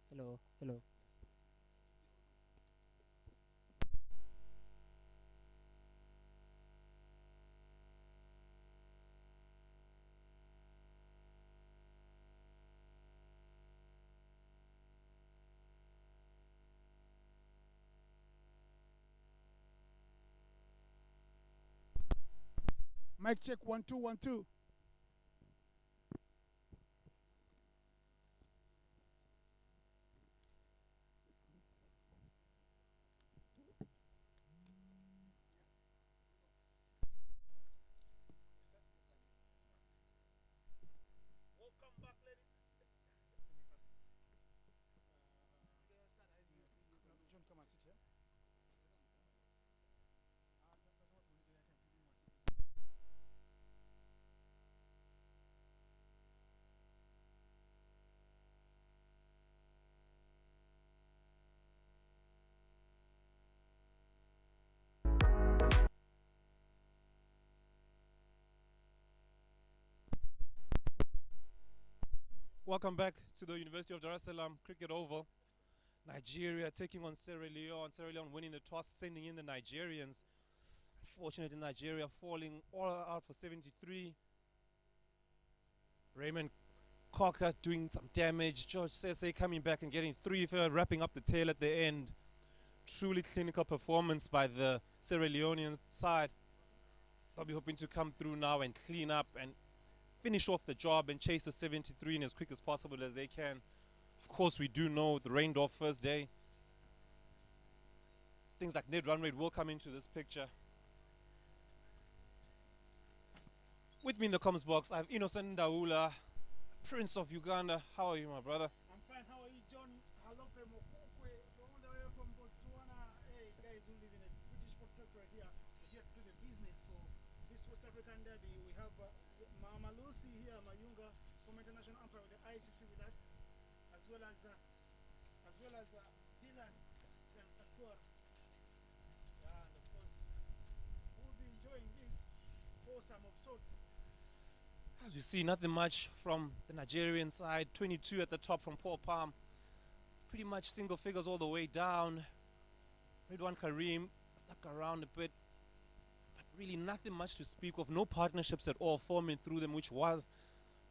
J: Hello. Hello.
B: Mic check 1 2 1 2. Welcome back, ladies. John, come and sit here.
A: Welcome back to the University of Dar es Salaam Cricket Oval. Nigeria taking on Sierra Leone. Sierra Leone winning the toss, sending in the Nigerians. Unfortunately, Nigeria falling all out for 73. Raymond Cocker doing some damage. George Sese coming back and getting 3 for wrapping up the tail at the end. Truly clinical performance by the Sierra Leonean side. They'll be hoping to come through now and clean up and finish off the job and chase the 73 in as quick as possible as they can. Of course, we do know the rained off first day. Things like net run rate will come into this picture. With me in the comms box, I have Innocent Ndaula, Prince of Uganda. How are you, my brother?
B: I'm fine. How are you, John? Halope Mokokwe, from all the way from Botswana. Hey, guys who live in a British protectorate here. We're here to do the business for this West African derby. We have Mama Lucy here, Mayunga, from International Umpire with the ICC with us, as as well as Dylan Takur. And of course, we'll be enjoying this foursome of sorts.
A: As we see, nothing much from the Nigerian side. 22 at the top from Paul Palm. Pretty much single figures all the way down. Ridwan Kareem stuck around a bit. But really nothing much to speak of. No partnerships at all forming through them, which was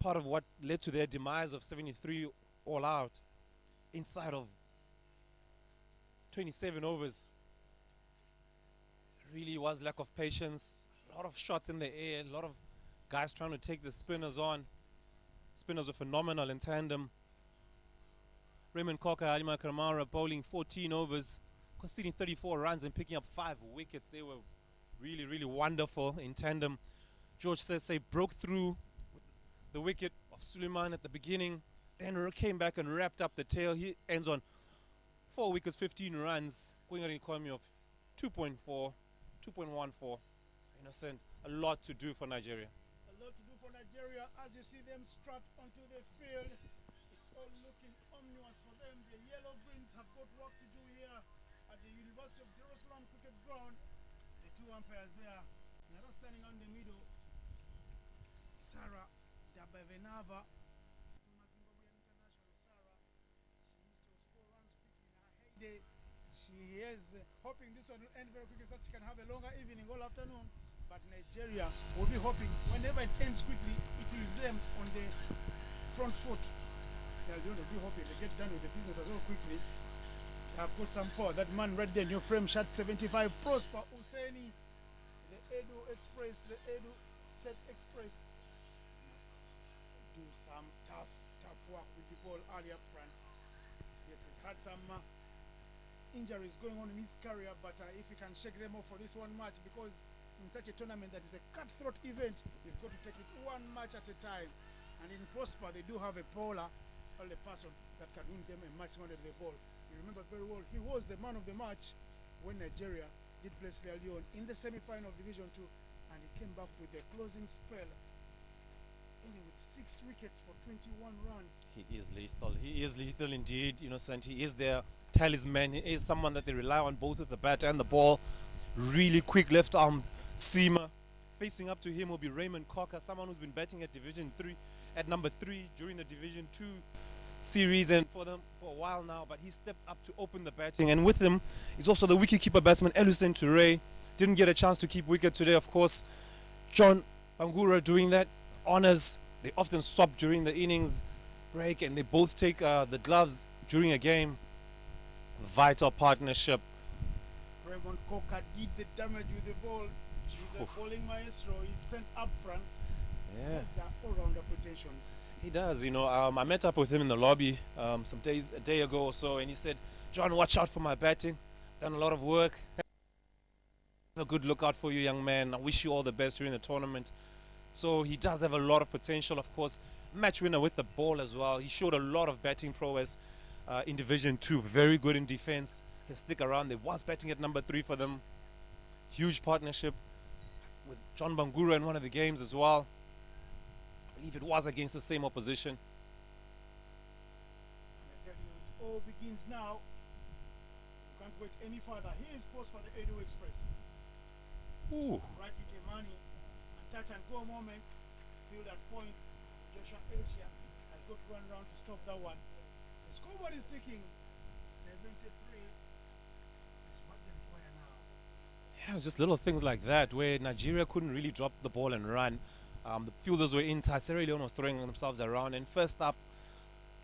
A: part of what led to their demise of 73 all out. Inside of 27 overs. Really was lack of patience. A lot of shots in the air. A lot of guys trying to take the spinners on. Spinners were phenomenal in tandem. Raymond Cocker, Alima Kamara bowling 14 overs, conceding 34 runs and picking up 5 wickets. They were really, really wonderful in tandem. George Sese broke through the wicket of Suleiman at the beginning, then came back and wrapped up the tail. He ends on 4 wickets, 15 runs, going at an economy of 2.4, 2.14. Innocent, a lot to do for Nigeria.
B: A lot to do for Nigeria as you see them strapped onto the field. It's all looking ominous for them. The Yellow Greens have got work to do here at the University of Jerusalem cricket ground. The two umpires there, Nara standing on the middle, Sarah Dabavenava, former Zimbabwean international Sarah. She used to score runs quickly in her heyday. She is hoping this one will end very quickly so she can have a longer evening all afternoon. But Nigeria will be hoping whenever it ends quickly, it is them on the front foot. Sierra Leone will be hoping they get done with the business as well quickly. They have got some power. That man right there, new frame shot 75. Prosper Husseini, the Edu Express, the Edu State Express, must do some tough work with the ball early up front. Yes, he's had some injuries going on in his career, but if he can shake them off for this one match, because in such a tournament that is a cutthroat event, you've got to take it one match at a time. And in Prosper, they do have a bowler, or a person that can win them a match under the ball. You remember very well, he was the man of the match when Nigeria did play Sierra Leone in the semi-final of Division 2, and he came back with a closing spell, ending with 6 wickets for 21 runs.
A: He is lethal. He is lethal indeed, Innocent. He is their talisman. He is someone that they rely on both with the bat and the ball. Really quick left arm seamer. Facing up to him will be Raymond Cocker, someone who's been batting at Division 3, at number 3 during the Division 2 series and for them for a while now, but he stepped up to open the batting, and with him is also the wicketkeeper batsman Elusen Toure. Didn't get a chance to keep wicket today, of course. John Bangura doing that honors. They often swap during the innings break and they both take the gloves during a game. Vital partnership.
B: Raymond Cocker did the damage with the ball. He's a bowling maestro. He's sent up front.
A: Yeah.
B: These are all-rounder pretensions.
A: He does, I met up with him in the lobby a day ago or so, and he said, "John, watch out for my batting. Done a lot of work. Have a good look out for you, young man. I wish you all the best during the tournament." So he does have a lot of potential, of course. Match winner with the ball as well. He showed a lot of batting prowess in Division 2. Very good in defense. Can stick around. They was batting at number 3 for them. Huge partnership with John Bangura in one of the games as well. I believe it was against the same opposition.
B: And I tell you, it all begins now. You can't wait any further. Here is post for the Edu Express.
A: Ooh.
B: Right in the money. And touch and go moment. Field at point. Joshua Asia has got run round to stop that one. The scoreboard is ticking. 73. That's what they require now.
A: Yeah, just little things like that where Nigeria couldn't really drop the ball and run. The fielders were inside. Sierra Leone was throwing themselves around, and first up,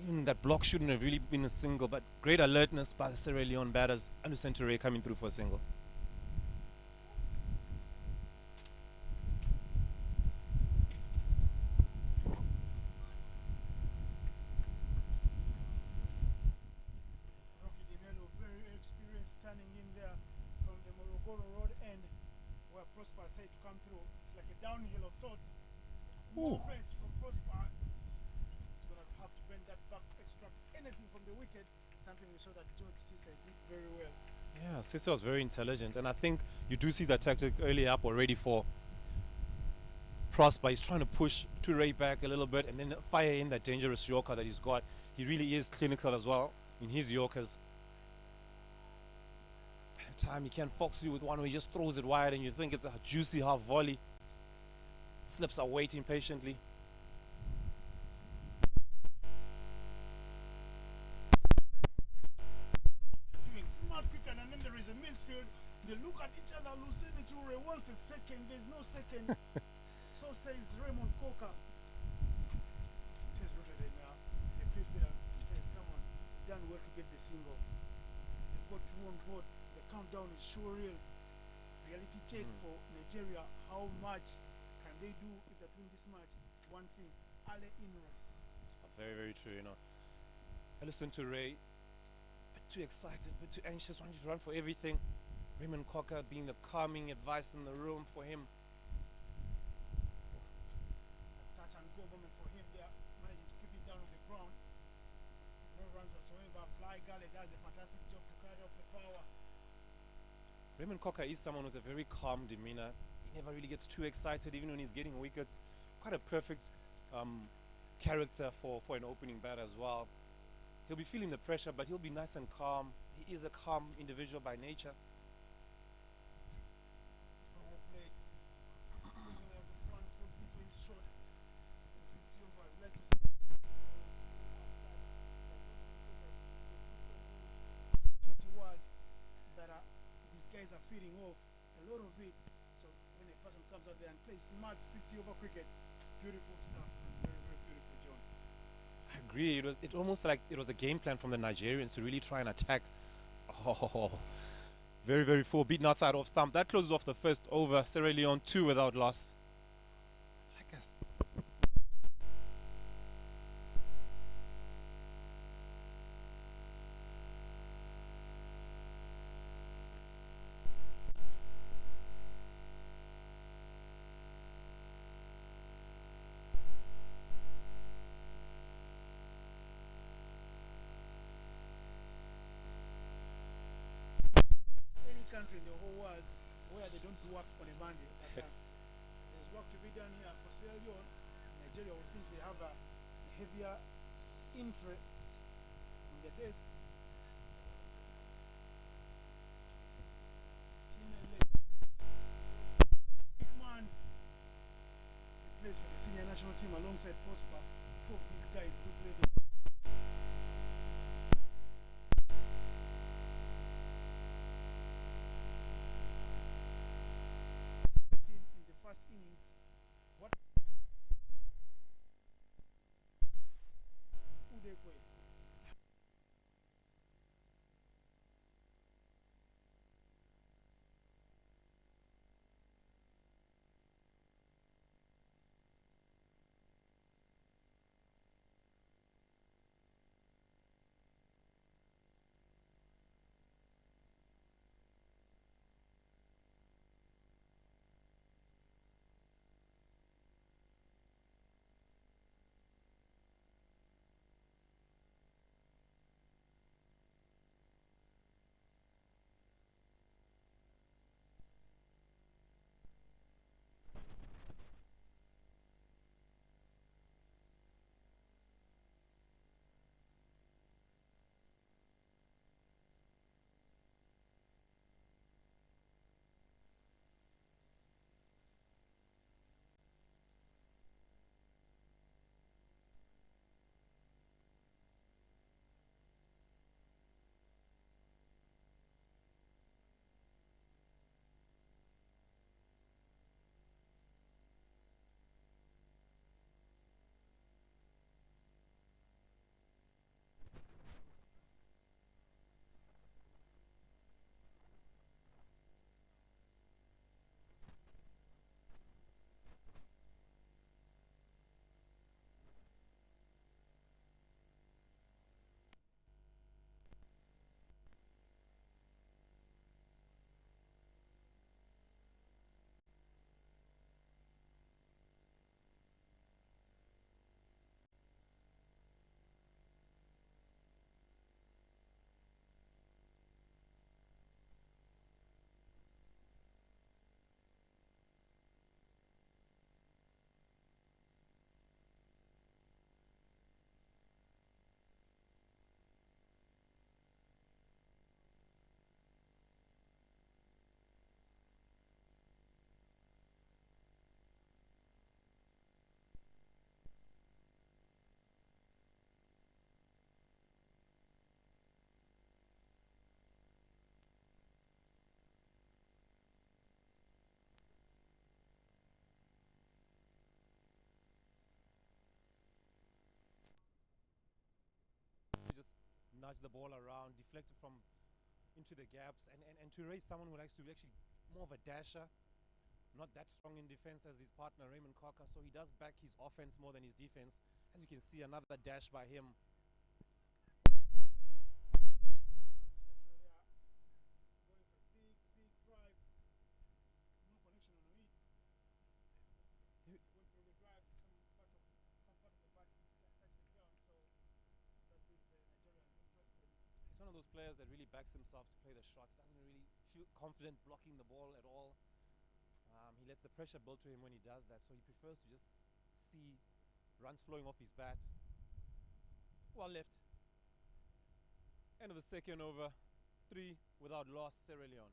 A: even that block shouldn't have really been a single, but great alertness by the Sierra Leone batters. And Toure coming through for a single.
B: Rocky Demelo, very experienced, standing in there from the Morogoro Road end where Prosper said to come through. It's like a downhill of sorts. More pace from Prosper. He's going to have to bend that back to extract anything from the wicket. Something we saw that George Sise did very well.
A: Yeah, Sise was very intelligent, and I think you do see that tactic early up already for Prosper. He's trying to push Toure back a little bit and then fire in that dangerous Yorker that he's got. He really is clinical as well in his Yorkers. At time he can fox you with one where he just throws it wide and you think it's a juicy half volley. Slips are waiting patiently.
B: Doing smart cricket, and then there is a misfield. They look at each other. Lucini Toure wants a second. There's no second. So says Raymond Coker. Stays rooted in the crease there. He says, come on, done well to get the single. They've got two on board. The countdown is sure real. Reality check for Nigeria. How much can they do if they win this match? One thing, Ale Imras.
A: Very, very true, you know. I listened to Ray, a bit too excited, a bit too anxious, wanting to run for everything. Raymond Cocker being the calming advice in the room for him.
B: Touch and go moment for him there, managing to keep it down on the ground. No runs whatsoever. Fly Gale does a fantastic job to carry off the power.
A: Raymond Cocker is someone with a very calm demeanor. He never really gets too excited, even when he's getting wickets. Quite a perfect character for an opening bat as well. He'll be feeling the pressure, but he'll be nice and calm. He is a calm individual by nature.
B: Well played. The front foot, this one is short. This is 50 overs. Like to see outside. 20 world that these guys are feeding off a lot of it. So when a person comes out there and plays smart 50 over cricket, it's beautiful stuff. Very, very beautiful, John.
A: I agree. It almost like it was a game plan from the Nigerians to really try and attack. Oh, very, very full. Beaten outside off stump. That closes off the first over. Sierra Leone 2 without loss. I guess.
B: Any country in the whole world where they don't work on a Monday, but there's work to be done here for Sierra Leone. Nigeria will think they have a heavier interest on their desks. Big man, he plays for the senior national team alongside Prosper. Four of these guys do play the team in the first innings. What Udekwe.
K: nudge the ball around, deflect it from into the gaps, and to raise someone who likes to be actually more of a dasher, not that strong in defense as his partner Raymond Cocker, so he does back his offense more than his defense. As you can see, another dash by him. He's one of those players that really backs himself to play the shots. He doesn't really feel confident blocking the ball at all. He lets the pressure build to him when he does that, so he prefers to just see runs flowing off his bat. Well left. End of the second over. 3 without loss, Sierra Leone.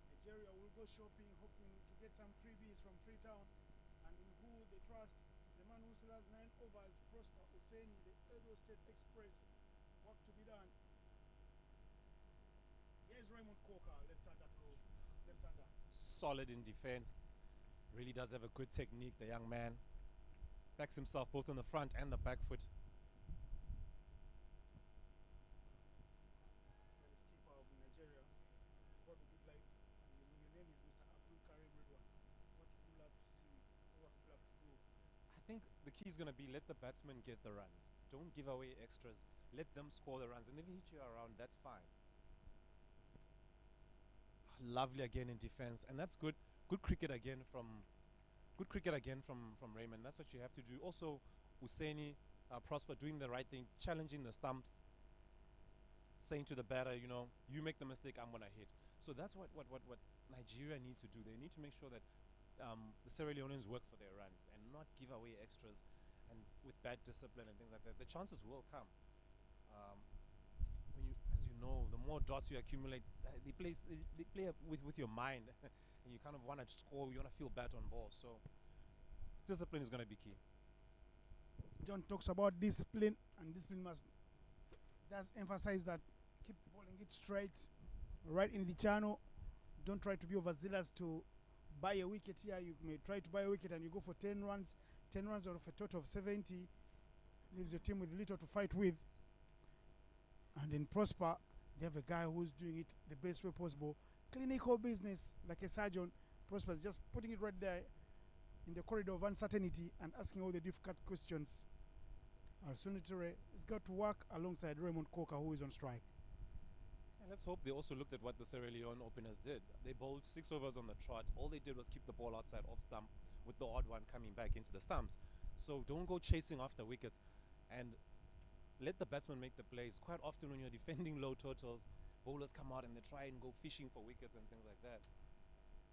B: Nigeria will go shopping, hoping to get some freebies from Freetown. And in who they trust is the man who still has 9 overs, Prosper Husseini, the Edo State Express. Work to be done. Here's Raymond Coker, left-hander.
K: Solid in defense. Really does have a good technique, the young man. Backs himself both on the front and the back foot. I think the key is going to be let the batsmen get the runs. Don't give away extras. Let them score the runs. And if they hit you around, that's fine. Lovely again in defense. And that's good. Good cricket again from Raymond. That's what you have to do. Also, Husseini, Prosper doing the right thing, challenging the stumps, saying to the batter, you know, you make the mistake, I'm going to hit. So that's what Nigeria need to do. They need to make sure that the Sierra Leoneans work for their runs and not give away extras, and with bad discipline and things like that, the chances will come. As you know, the more dots you accumulate, they play with your mind, and you kind of want to score. You want to feel bad on ball. So discipline is going to be key.
B: John talks about discipline, and discipline does emphasize that keep bowling it straight, right in the channel. Don't try to be overzealous to buy a wicket here. You may try to buy a wicket and you go for 10 runs. 10 runs out of a total of 70 leaves your team with little to fight with. And in Prosper, they have a guy who's doing it the best way possible. Clinical business, like a surgeon. Prosper is just putting it right there in the corridor of uncertainty and asking all the difficult questions. Al-Suniture has got to work alongside Raymond Coker, who is on strike.
K: And let's hope they also looked at what the Sierra Leone openers did. They bowled 6 overs on the trot. All they did was keep the ball outside off stump, with the odd one coming back into the stumps. So don't go chasing after wickets, and let the batsman make the plays. Quite often when you're defending low totals, bowlers come out and they try and go fishing for wickets and things like that,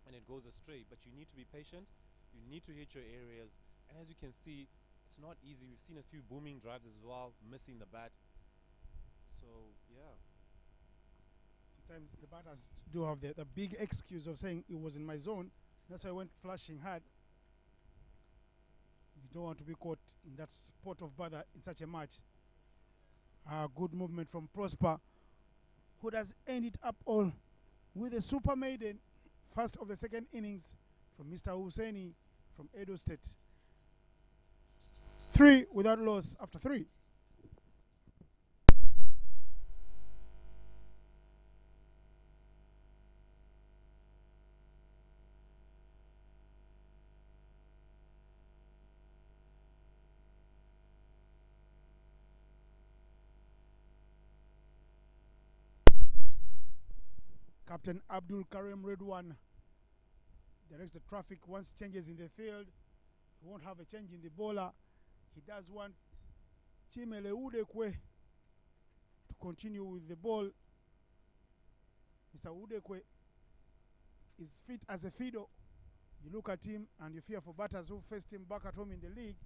K: and it goes astray. But you need to be patient. You need to hit your areas, and as you can see, it's not easy. We've seen a few booming drives as well, missing the bat. So yeah,
B: sometimes the batters do have the big excuse of saying it was in my zone, that's why I went flashing hard. You don't want to be caught in that spot of bother in such a match. Good movement from Prosper, who does end it up all with a super maiden, first of the second innings from Mr. Husseini from Edo State. 3 without loss after 3. Captain Abdul Karim Redwan directs the traffic. Once changes in the field, he won't have a change in the bowler. He does want Chimele Udekwe to continue with the ball Mr. Udekwe is fit as a fiddle. You look at him and you fear for batters who faced him back at home in the league.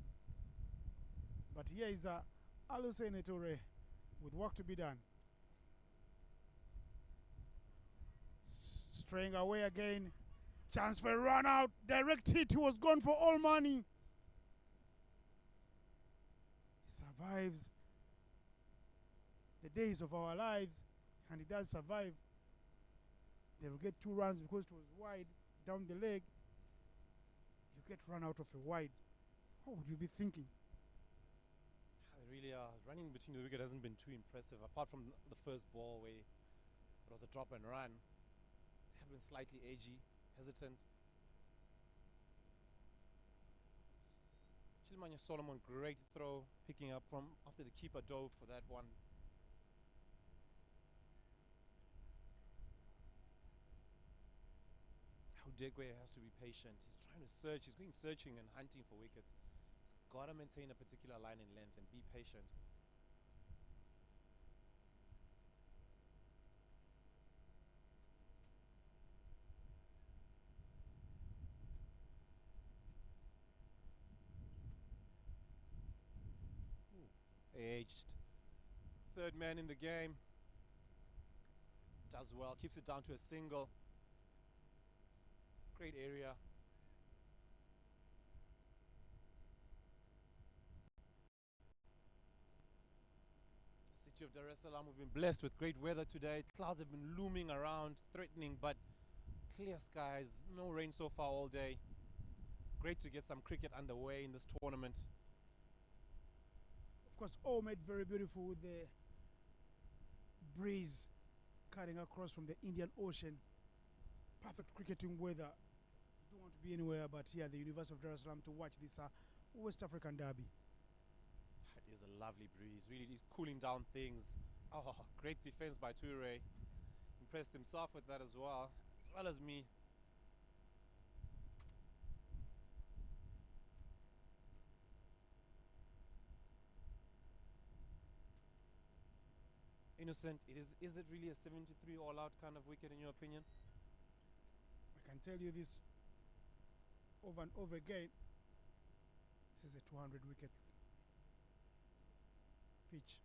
B: But here is Alusene Toure with work to be done. Straying away again. Chance for a run out. Direct hit. He was gone for all money. He survives the days of our lives, and he does survive. They will get 2 runs because it was wide down the leg. You get run out of a wide. What would you be thinking?
K: They really are. Running between the wicket hasn't been too impressive, apart from the first ball where it was a drop and run. They have been slightly edgy, hesitant. Chilmanya Solomon, great throw, picking up from after the keeper dove for that one. Degwe has to be patient. He's trying to search. He's going searching and hunting for wickets. He's got to maintain a particular line in length and be patient. Aged. Third man in the game. Does well. Keeps it down to a single. Great area. City of Dar es Salaam, we've been blessed with great weather today. Clouds have been looming around, threatening, but clear skies. No rain so far all day. Great to get some cricket underway in this tournament.
B: Of course, all made very beautiful with the breeze cutting across from the Indian Ocean. Perfect cricketing weather. You don't want to be anywhere but here at the University of Dar es Salaam to watch this West African derby.
K: It is a lovely breeze, really cooling down things. Oh, great defense by Toure. Impressed himself with that as well as me. Innocent, is it really a 73 all-out kind of wicket in your opinion?
B: I can tell you this over and over again. This is a 200 wicket pitch.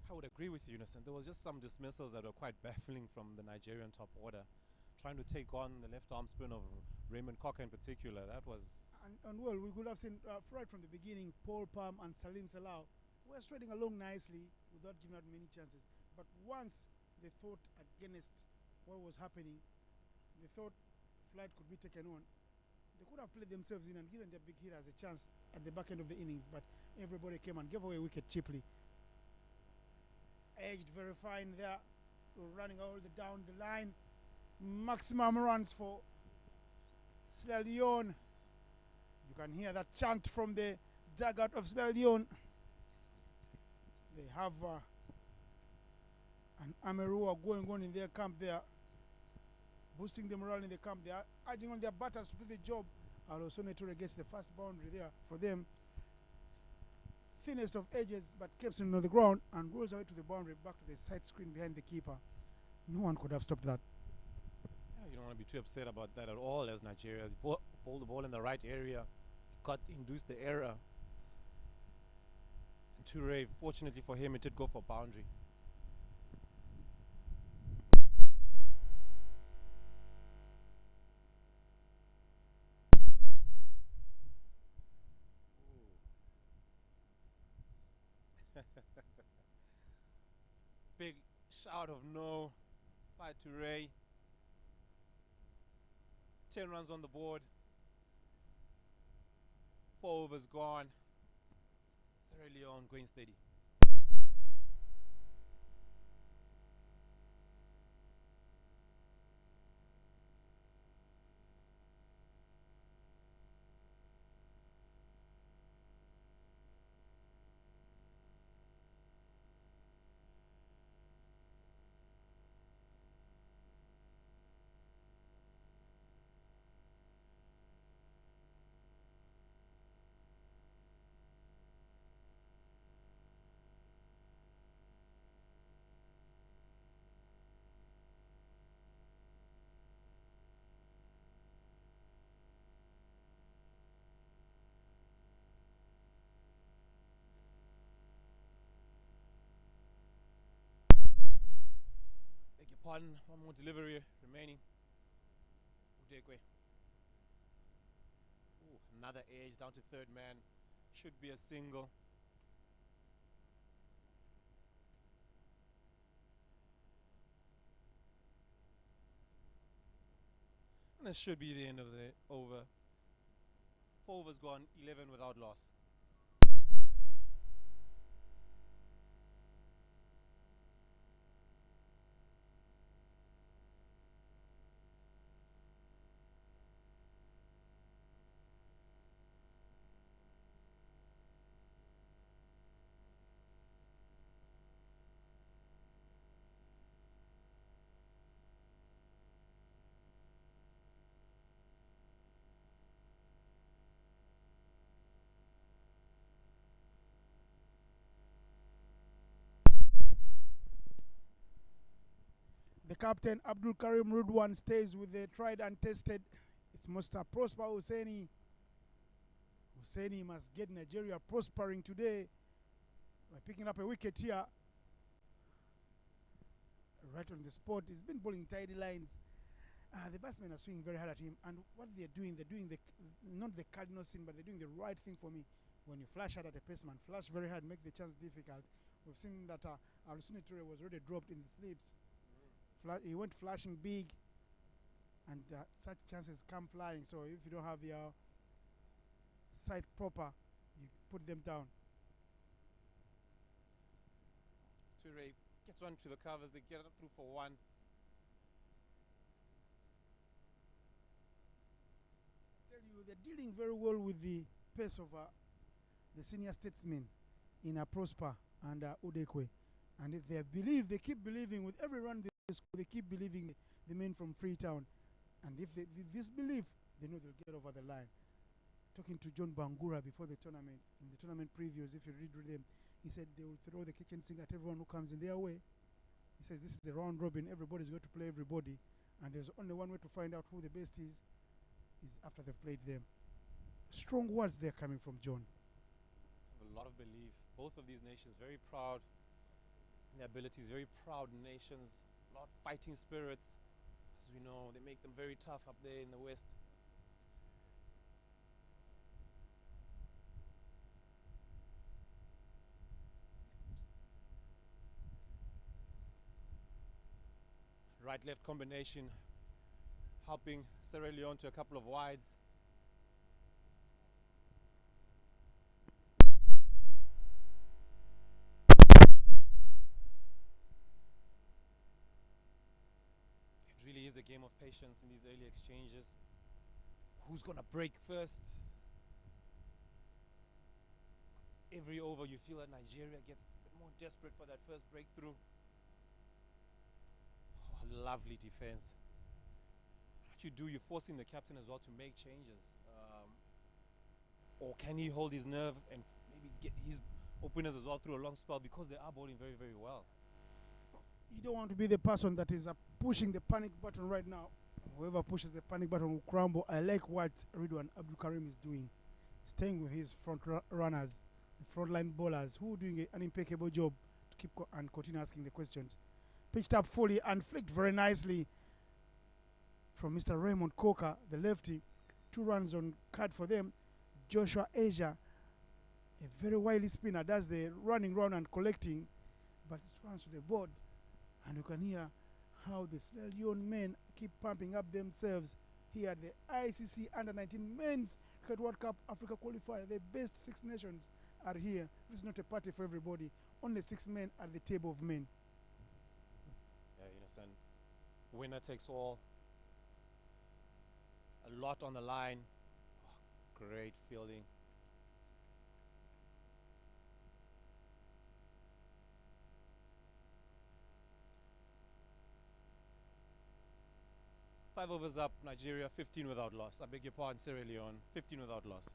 K: I would agree with you, Innocent. There was just some dismissals that were quite baffling from the Nigerian top order. Trying to take on the left arm spin of Raymond Cocker in particular. That was...
B: And well, we could have seen right from the beginning, Paul Palm and Salim Salau were striding along nicely without giving out many chances. But once they thought against what was happening, they thought flight could be taken on. They could have played themselves in and given their big hitters a chance at the back end of the innings, but everybody came and gave away a wicket cheaply. Edged very fine there, running all down the line. Maximum runs for Leone. You can hear that chant from the dugout of Leone. They have an Amerua going on in their camp there, boosting the morale in the camp. They are urging on their batters to do the job. Alusene Toure gets the first boundary there for them. Thinnest of edges, but keeps him on the ground and rolls away to the boundary, back to the side screen behind the keeper. No one could have stopped that.
K: Yeah, you don't want to be too upset about that at all as Nigeria. Ball the ball in the right area. Induced the error. And Toure, fortunately for him, it did go for boundary. Big shout of no by Toure. 10 runs on the board. 4 overs gone. Sierra Leone going steady. upon one more delivery remaining. Udekwe. Ooh, another edge down to third man. Should be a single. And this should be the end of the over. 4 overs gone, 11 without loss.
B: The captain, Abdul Karim Rudwan, stays with the tried and tested. It's Mr. Prosper Husseini. Husseini must get Nigeria prospering today by picking up a wicket here. Right on the spot. He's been bowling tidy lines. The batsmen are swinging very hard at him. And what they're doing the, not the cardinal sin, but they're doing the right thing for me. When you flash hard at a paceman, flash very hard, make the chance difficult. We've seen that Alusune Toure was already dropped in the slips. He went flashing big, and such chances come flying. So if you don't have your sight proper, you put them down.
K: Toure gets one to the covers. They get it through for one.
B: I tell you, they're dealing very well with the pace of the senior statesmen in Prosper and Udekwe. And if they keep believing with every run they keep believing the men from Freetown. And if they this belief, they know they'll get over the line. Talking to John Bangura before the tournament, in the tournament previews, if you read them, he said they will throw the kitchen sink at everyone who comes in their way. He says this is the round robin, everybody's going to play everybody, and there's only one way to find out who the best is after they've played them. Strong words there coming from John.
K: A lot of belief. Both of these nations very proud in their abilities, very proud nations, a lot of fighting spirits. As we know, they make them very tough up there in the West. Right-left combination helping Sierra Leone to a couple of wides. It really is a game of patience in these early exchanges. Who's going to break first? Every over you feel that Nigeria gets a bit more desperate for that first breakthrough. Oh, lovely defense. What you do, you're forcing the captain as well to make changes. Or can he hold his nerve and maybe get his openers as well through a long spell, because they are bowling very, very well.
B: You don't want to be the person that is pushing the panic button right now. Whoever pushes the panic button will crumble. I like what Ridwan Abdul Karim is doing. Staying with his front runners, the frontline bowlers, who are doing an impeccable job to keep and continue asking the questions. Pitched up fully and flicked very nicely from Mr. Raymond Coker, the lefty. 2 runs on card for them. Joshua Asia, a very wily spinner, does the running round and collecting, but it runs to the board. And you can hear how the Sierra Leone men keep pumping up themselves here at the ICC Under-19 Men's Cricket World Cup Africa Qualifier. The best 6 nations are here. This is not a party for everybody. Only 6 men at the table of men.
K: Yeah, you understand. Winner takes all. A lot on the line. Oh, great fielding. Five overs up, Nigeria, 15 without loss. I beg your pardon, Sierra Leone, 15 without loss.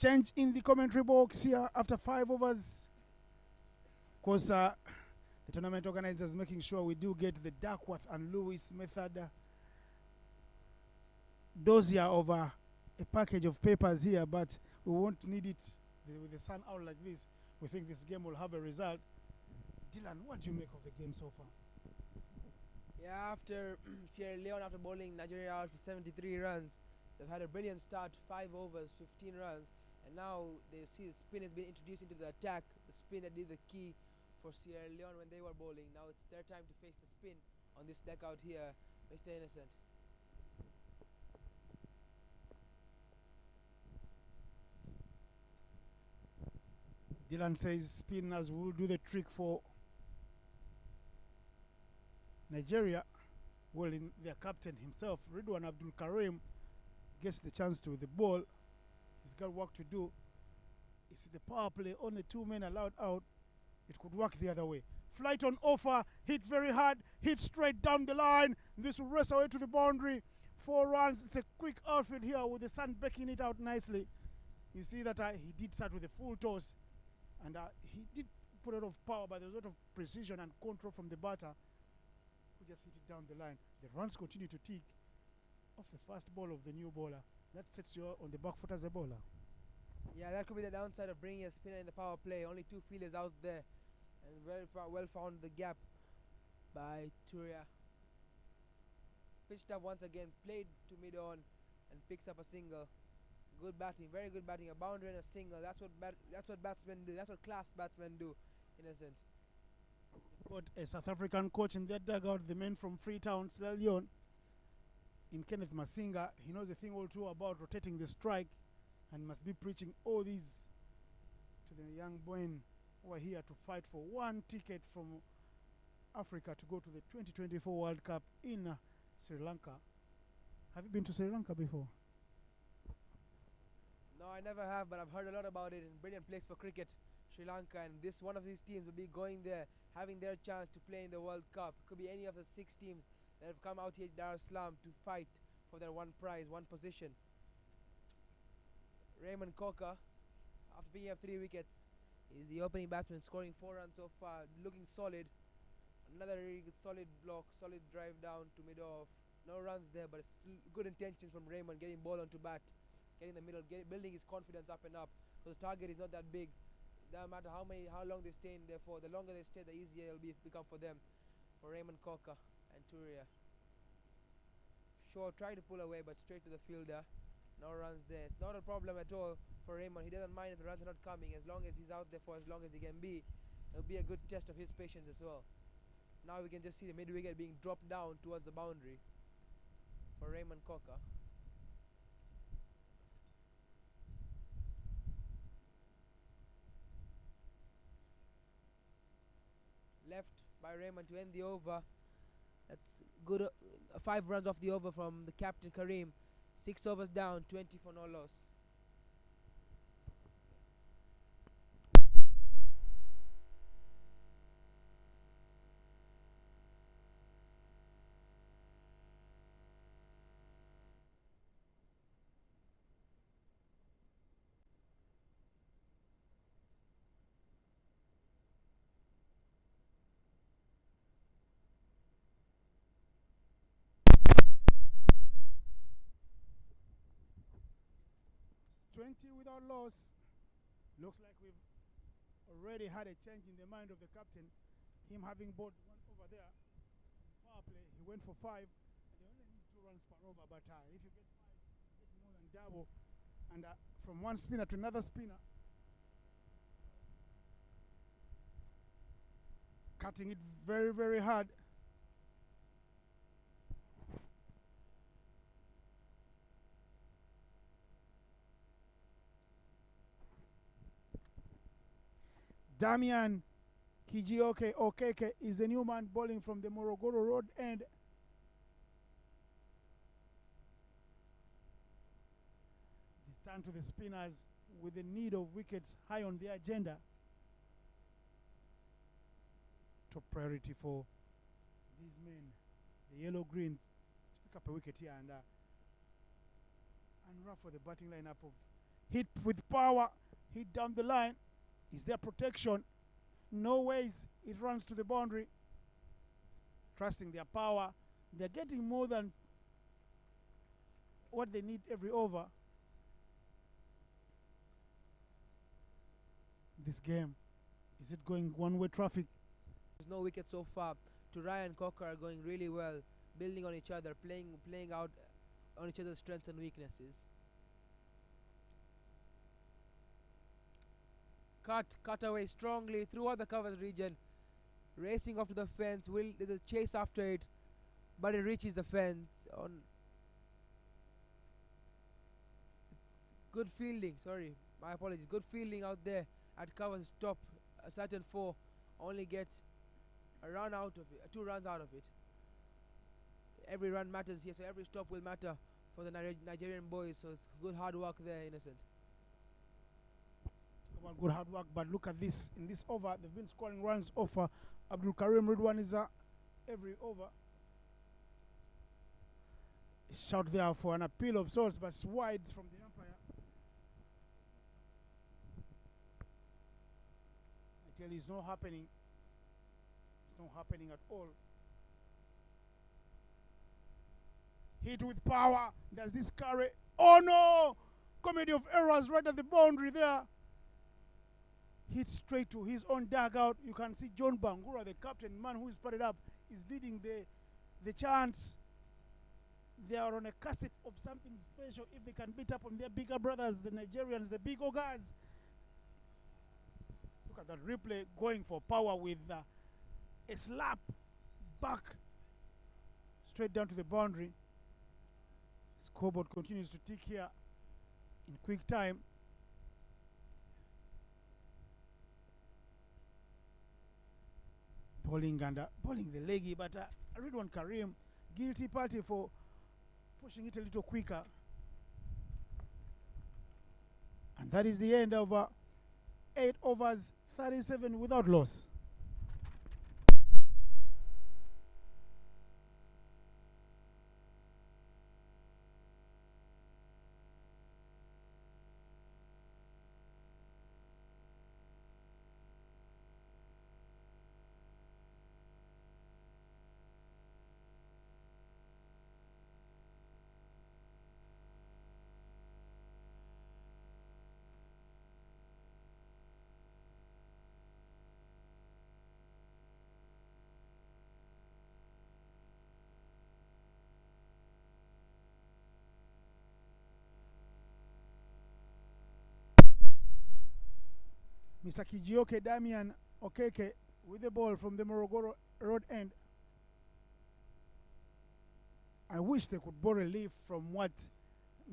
B: change in the commentary box here after 5 overs. Of course, the tournament organizers making sure we do get the Duckworth and Lewis method dossier of a package of papers here, but we won't need it with the sun out like this. We think this game will have a result. Dylan, what do you make of the game so far?
H: Yeah, after Sierra Leone, after bowling Nigeria out for 73 runs, they've had a brilliant start, 5 overs, 15 runs, and now they see the spin has been introduced into the attack. The spin that did the key for Sierra Leone when they were bowling. Now it's their time to face the spin on this deck out here, Mr. Innocent.
B: Dylan says spinners will do the trick for Nigeria. Well, in their captain himself, Ridwan Abdul Karim, gets the chance to the ball. He's got work to do. It's the power play, only 2 men allowed out. It could work the other way. Flight on offer, hit very hard, hit straight down the line. This will race away to the boundary. 4 runs. It's a quick outfield here with the sun backing it out nicely. You see that he did start with a full toss, and he did put a lot of power, but there was a lot of precision and control from the batter, who just hit it down the line. The runs continue to tick off the first ball of the new bowler. That sets you on the back foot as a bowler.
H: Yeah, that could be the downside of bringing a spinner in the power play. Only 2 fielders out there, and very well found the gap by Turia. Pitched up once again, played to mid-on, and picks up a single. Good batting, very good batting. A boundary and a single. That's what batsmen do. That's what class batsmen do. Innocent.
B: Got a South African coach in that dugout, the man from Freetown, Sierra Leone, in Kenneth Masinga. He knows a thing or two about rotating the strike, and must be preaching all these to the young boys who are here to fight for 1 ticket from Africa to go to the 2024 World Cup in Sri Lanka. Have you been to Sri Lanka before?
H: No, I never have, but I've heard a lot about it. And brilliant place for cricket, Sri Lanka, and one of these teams will be going there, having their chance to play in the World Cup. It could be any of the 6 teams that have come out here to Dar es Salaam to fight for their 1 prize, 1 position. Raymond Coker, after picking up 3 wickets, is the opening batsman, scoring 4 runs so far, looking solid. Another really solid block, solid drive down to mid-off. No runs there, but it's still good intentions from Raymond, getting ball onto bat, getting the middle, building his confidence up and up. Because the target is not that big. It doesn't matter how long they stay in there for. The longer they stay, the easier it will become for them. For Raymond Coker and Turia. Shaw tried to pull away, but straight to the fielder. No runs there. It's not a problem at all for Raymond. He doesn't mind if the runs are not coming, as long as he's out there for as long as he can be. It'll be a good test of his patience as well. Now we can just see the mid wicket being dropped down towards the boundary for Raymond Coker. Left by Raymond to end the over. That's good. 5 runs off the over from the captain Karim. 6 overs down, 20 for no loss.
B: Without loss. Looks like we've already had a change in the mind of the captain. Him having bowled 1 over there. Power play, he went for 5. They only need 2 runs per over, but if you get 5, you get more than double. And from one spinner to another spinner, cutting it very, very hard. Damian Kijioke Okeke is the new man bowling from the Morogoro Road end. It's turn to the spinners with the need of wickets high on their agenda. Top priority for these men, the yellow greens, to pick up a wicket here and ruffle the batting lineup of Hit with power, hit down the line. Is there protection? No ways. It runs to the boundary. Trusting their power. They're getting more than what they need every over. This game, is it going one-way traffic?
H: There's no wicket so far. Turai and Cocker are going really well, building on each other, playing out on each other's strengths and weaknesses. Cut away strongly throughout the covers region, racing off to the fence. There's a chase after it, but it reaches the fence. It's good fielding. Sorry, my apologies. Good fielding out there at covers top. A certain 4 only get a run out of it, 2 runs out of it. Every run matters here, so every stop will matter for the Nigerian boys. So it's good hard work there, Innocent.
B: Good hard work, but look at this. In this over, they've been scoring runs off Abdul Karim Ridwaniza every over. Shout there for an appeal of sorts, but it's wide from the umpire. I tell you, it's not happening. It's not happening at all. Hit with power. Does this carry? Oh no! Comedy of errors right at the boundary there. Hit straight to his own dugout. You can see John Bangura, the captain, man who is padded up, is leading the chants. They are on a cusp of something special if they can beat up on their bigger brothers, the Nigerians, the big ogres. Look at that replay going for power with a slap back straight down to the boundary. Scoreboard continues to tick here in quick time. Bowling the leggy, but Ridwan Karim, guilty party for pushing it a little quicker. And that is the end of 8 overs, 37 without loss. Mr. Kijioke Damian Okeke with the ball from the Morogoro Road end. I wish they could borrow a leaf from what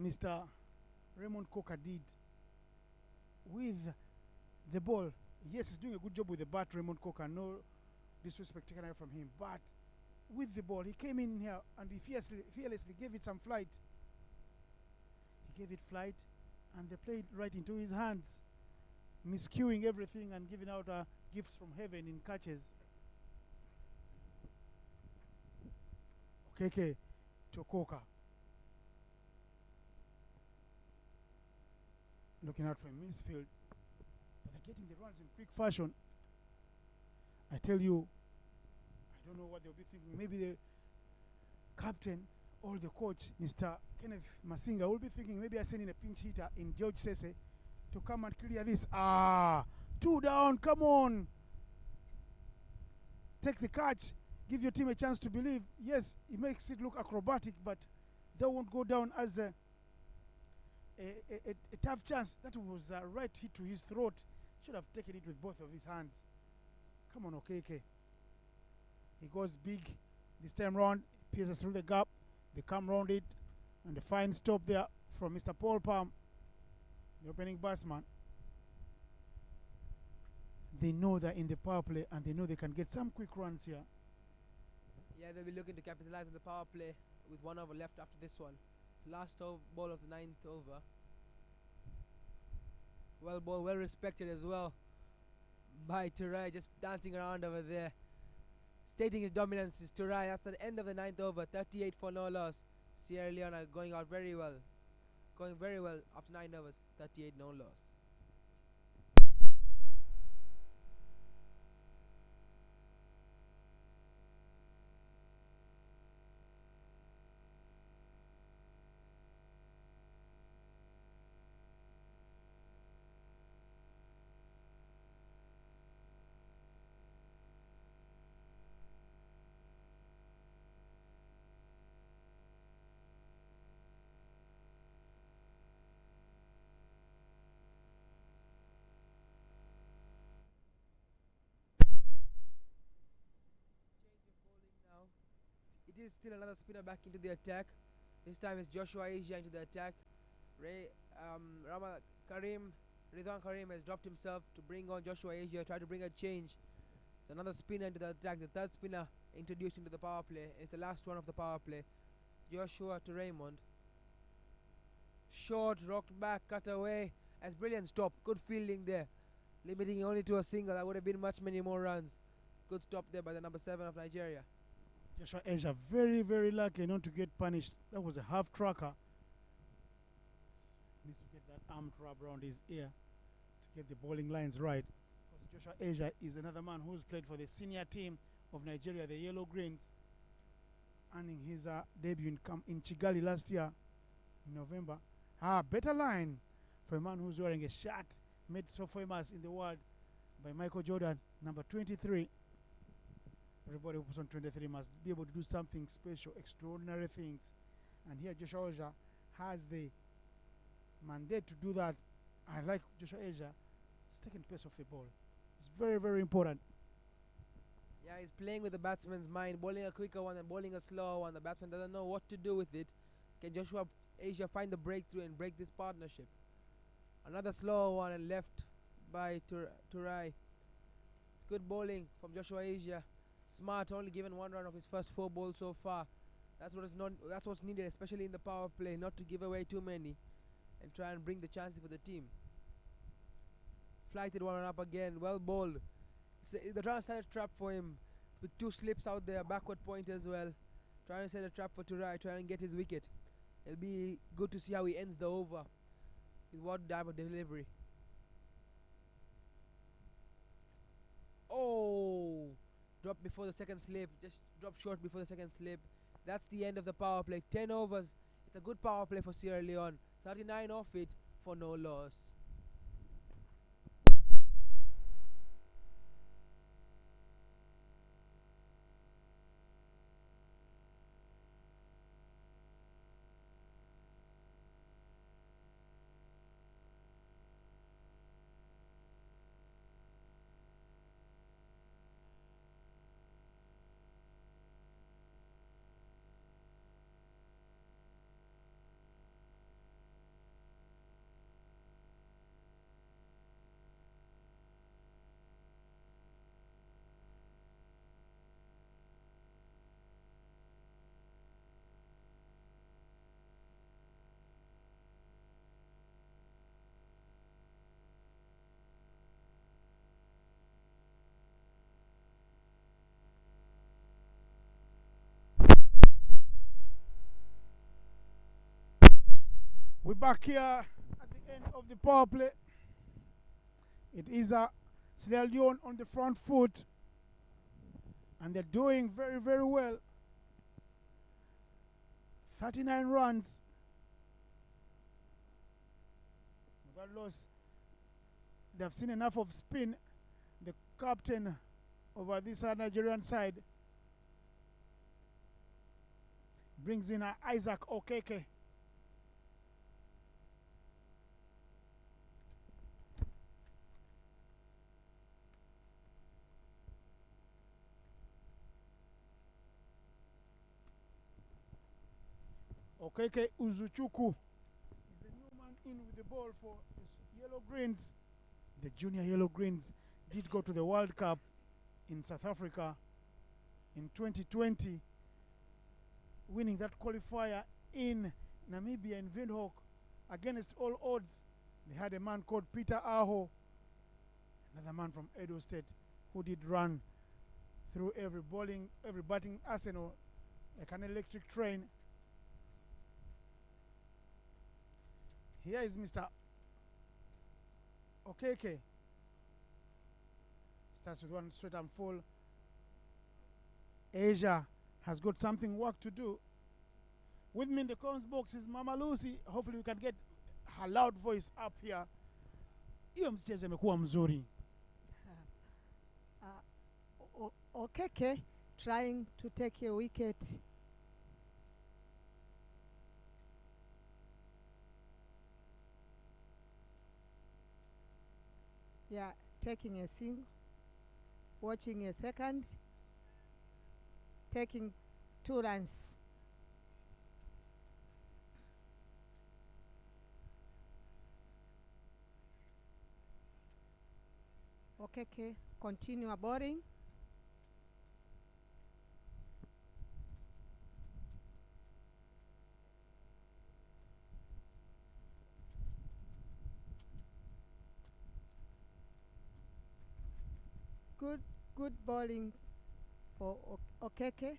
B: Mr. Raymond Coker did with the ball. Yes, he's doing a good job with the bat, Raymond Coker. No disrespect taken away from him. But with the ball, he came in here and he fearlessly gave it some flight. He gave it flight and they played right into his hands, miscuing everything and giving out gifts from heaven in catches. Okay, to Coker. Looking out for a misfield. But they're getting the runs in quick fashion. I tell you, I don't know what they'll be thinking. Maybe the captain or the coach, Mr. Kenneth Masinga, will be thinking maybe I send in a pinch hitter in George Sese to come and clear this. 2 down, come on. Take the catch. Give your team a chance to believe. Yes, it makes it look acrobatic, but they won't go down as a tough chance. That was a right hit to his throat. Should have taken it with both of his hands. Come on, Okeke. He goes big this time round. Pierces through the gap. They come round it. And a fine stop there from Mr. Paul Palm, the opening batsman. They know they're in the power play and they know they can get some quick runs here.
H: Yeah, they'll be looking to capitalize on the power play with 1 over left after this one. It's the last ball of the 9th over. Well ball, well respected as well by Turai, just dancing around over there. Stating his dominance is Turai. That's the end of the 9th over, 38 for no loss. Sierra Leone are going out very well. going very well after 9 overs, 38 no loss. Now, it is still another spinner back into the attack. This time it's Joshua Asia into the attack. Ridwan Karim has dropped himself to bring on Joshua Asia, try to bring a change. It's another spinner into the attack, the third spinner introduced into the power play. It's the last one of the power play. Joshua to Raymond. Short, rocked back, cut away. As brilliant stop. Good fielding there. Limiting only to a single. That would have been many more runs. Good stop there by the number 7 of Nigeria.
B: Joshua Asia very, very lucky not to get punished. That was a half tracker. Needs to get that arm wrap around his ear to get the bowling lines right. Because Joshua Asia is another man who's played for the senior team of Nigeria, the Yellow Greens, earning his debut in Kigali last year in November. Better line for a man who's wearing a shirt made so famous in the world by Michael Jordan, number 23. Everybody who puts on 23 must be able to do something special, extraordinary things. And here Joshua Asia has the mandate to do that. I like Joshua Asia. He's taking pace off the ball. It's very, very important.
H: Yeah, he's playing with the batsman's mind, bowling a quicker one and bowling a slower one. The batsman doesn't know what to do with it. Can Joshua Asia find the breakthrough and break this partnership? Another slower one and left by Turai. It's good bowling from Joshua Asia. Smart, only given 1 run of his first 4 balls so far. That's what's needed, especially in the power play, not to give away too many and try and bring the chances for the team. Flighted one up again, well bowled. They're trying to set a trap for him with 2 slips out there, backward point as well. Trying to set a trap for Turai, trying to get his wicket. It'll be good to see how he ends the over with what type of delivery. Oh! Dropped before the second slip, just dropped short before the second slip. That's the end of the power play. 10 overs. It's a good power play for Sierra Leone. 39 off it for no loss.
B: We're back here at the end of the power play. It is Sierra Leone on the front foot, and they're doing very, very well. 39 runs. Without loss, they've seen enough of spin. The captain over this Nigerian side brings in Isaac Okeke. Okeke Uzuchukwu is the new man in with the ball for the Yellow Greens. The junior Yellow Greens did go to the World Cup in South Africa in 2020, winning that qualifier in Namibia in Windhoek against all odds. They had a man called Peter Aho, another man from Edo State, who did run through every batting arsenal like an electric train. Here is Mr. Okeke. Starts with one straight and full. Asia has got something work to do. With me in the comments box is Mama Lucy. Hopefully we can get her loud voice up here. Hiyo mchezo imekuwa mzuri.
I: Okeke trying to take a wicket. Yeah, taking a single, watching a second, taking 2 runs. Okay, continue boring. Good bowling for Okeke.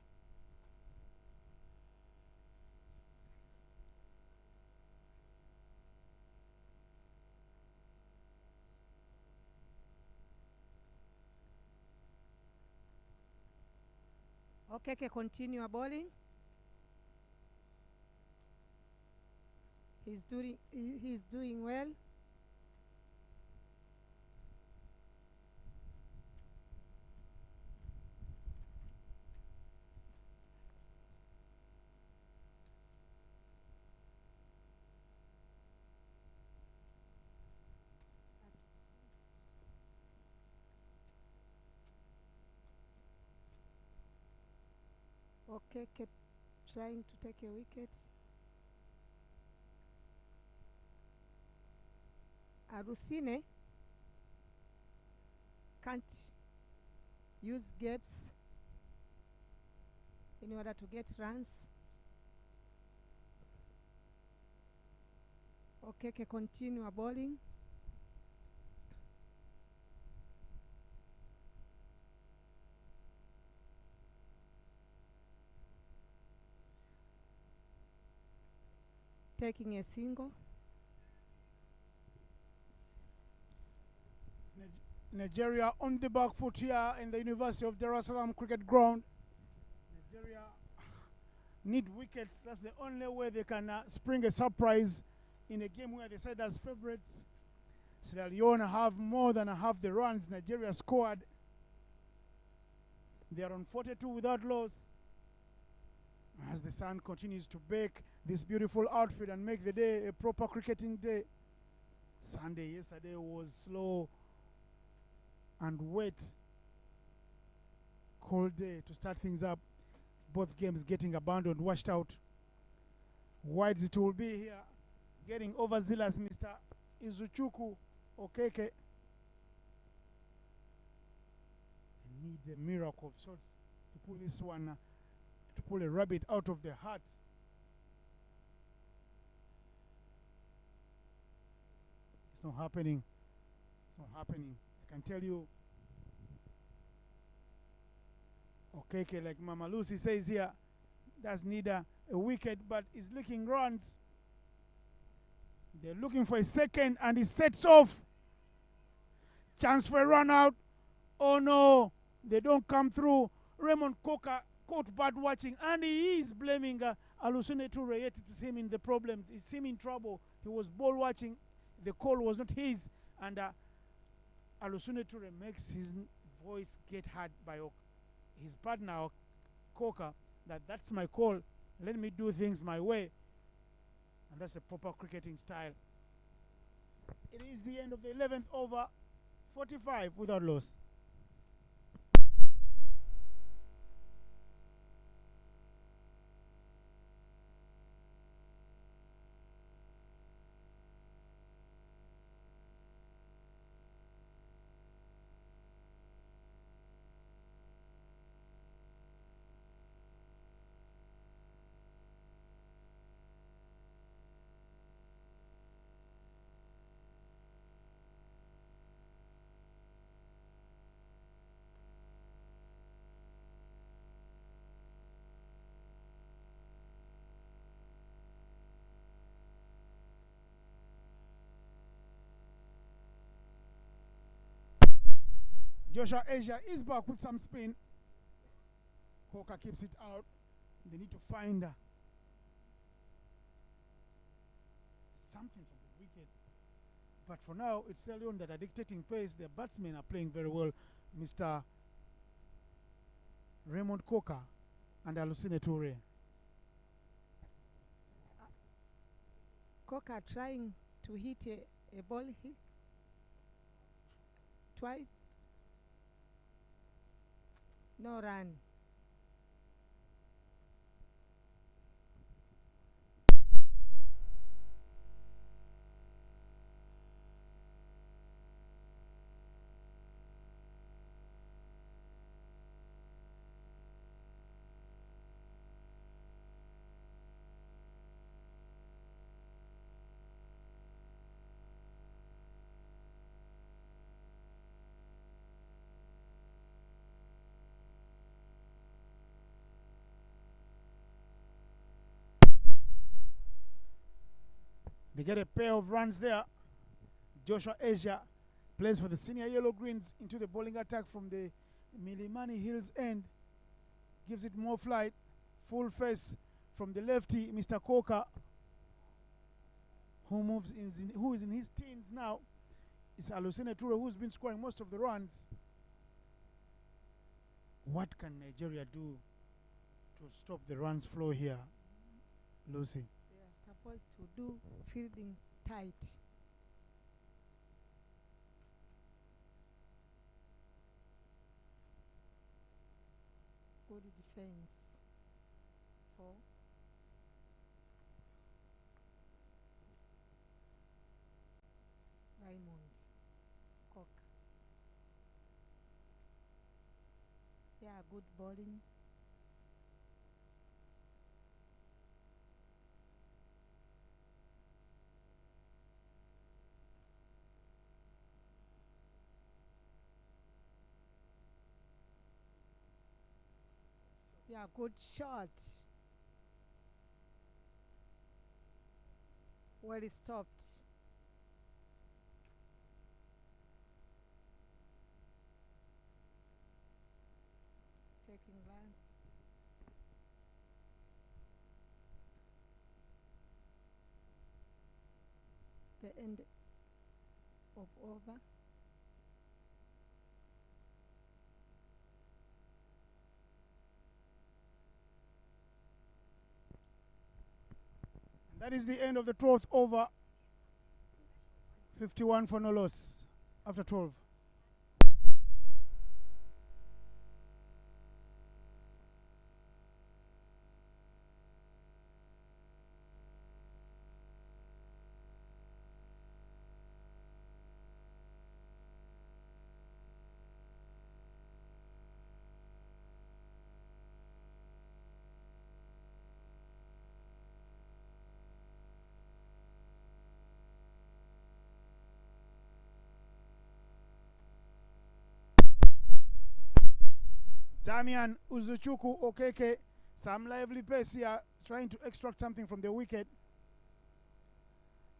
I: Okeke continue bowling. He's doing well. Okeke trying to take a wicket. Arusine can't use gaps in order to get runs. Okeke continue bowling. Taking a single.
B: Nigeria on the back foot here in the University of Dar es Salaam cricket ground. Nigeria need wickets. That's the only way they can spring a surprise in a game where they said as favorites. Sierra Leone have more than half the runs Nigeria scored. They are on 42 without loss. As the sun continues to bake this beautiful outfit and make the day a proper cricketing day. Sunday yesterday was slow and wet. Cold day to start things up. Both games getting abandoned, washed out. Wides it will be here. Getting overzealous, Mr. Izuchuku Okeke. Need a miracle of sorts to pull this one, to pull a rabbit out of the hat. It's not happening. It's not happening. I can tell you. Okeke, like Mama Lucy says here, does need a wicket, but is licking runs. They're looking for a second, and he sets off. Chance for a run out. Oh no, they don't come through. Raymond Coker caught bad watching, and he is blaming Alusune Toure, yet it is him in the problems. It's him in trouble. He was ball watching. The call was not his, and Alusune Toure makes his voice get heard by his partner, Coker, that's my call. Let me do things my way. And that's a proper cricketing style. It is the end of the 11th over, 45 without loss. Joshua Asia is back with some spin. Coca keeps it out. They need to find something from the wicket. But for now, it's Leone that are dictating pace. Their batsmen are playing very well. Mr. Raymond Coca and Alusine Toure.
I: Coca trying to hit a ball hit twice. No run.
B: They get a pair of runs there. Joshua Asia plays for the senior yellow greens into the bowling attack from the Milimani Hills end. Gives it more flight. Full face from the lefty, Mr. Coca, who is in his teens now. It's Alusine Toure who's been scoring most of the runs. What can Nigeria do to stop the runs flow here, Lucy?
I: They are supposed to do fielding tight. Good defense for Raymond Cook. Yeah, good bowling. Yeah, good shot. Well stopped. Taking glance. The end of over.
B: That is the end of the 12th over. 51 for no loss after 12. Damian Uzuchuku Okeke, some lively pace here, trying to extract something from the wicket.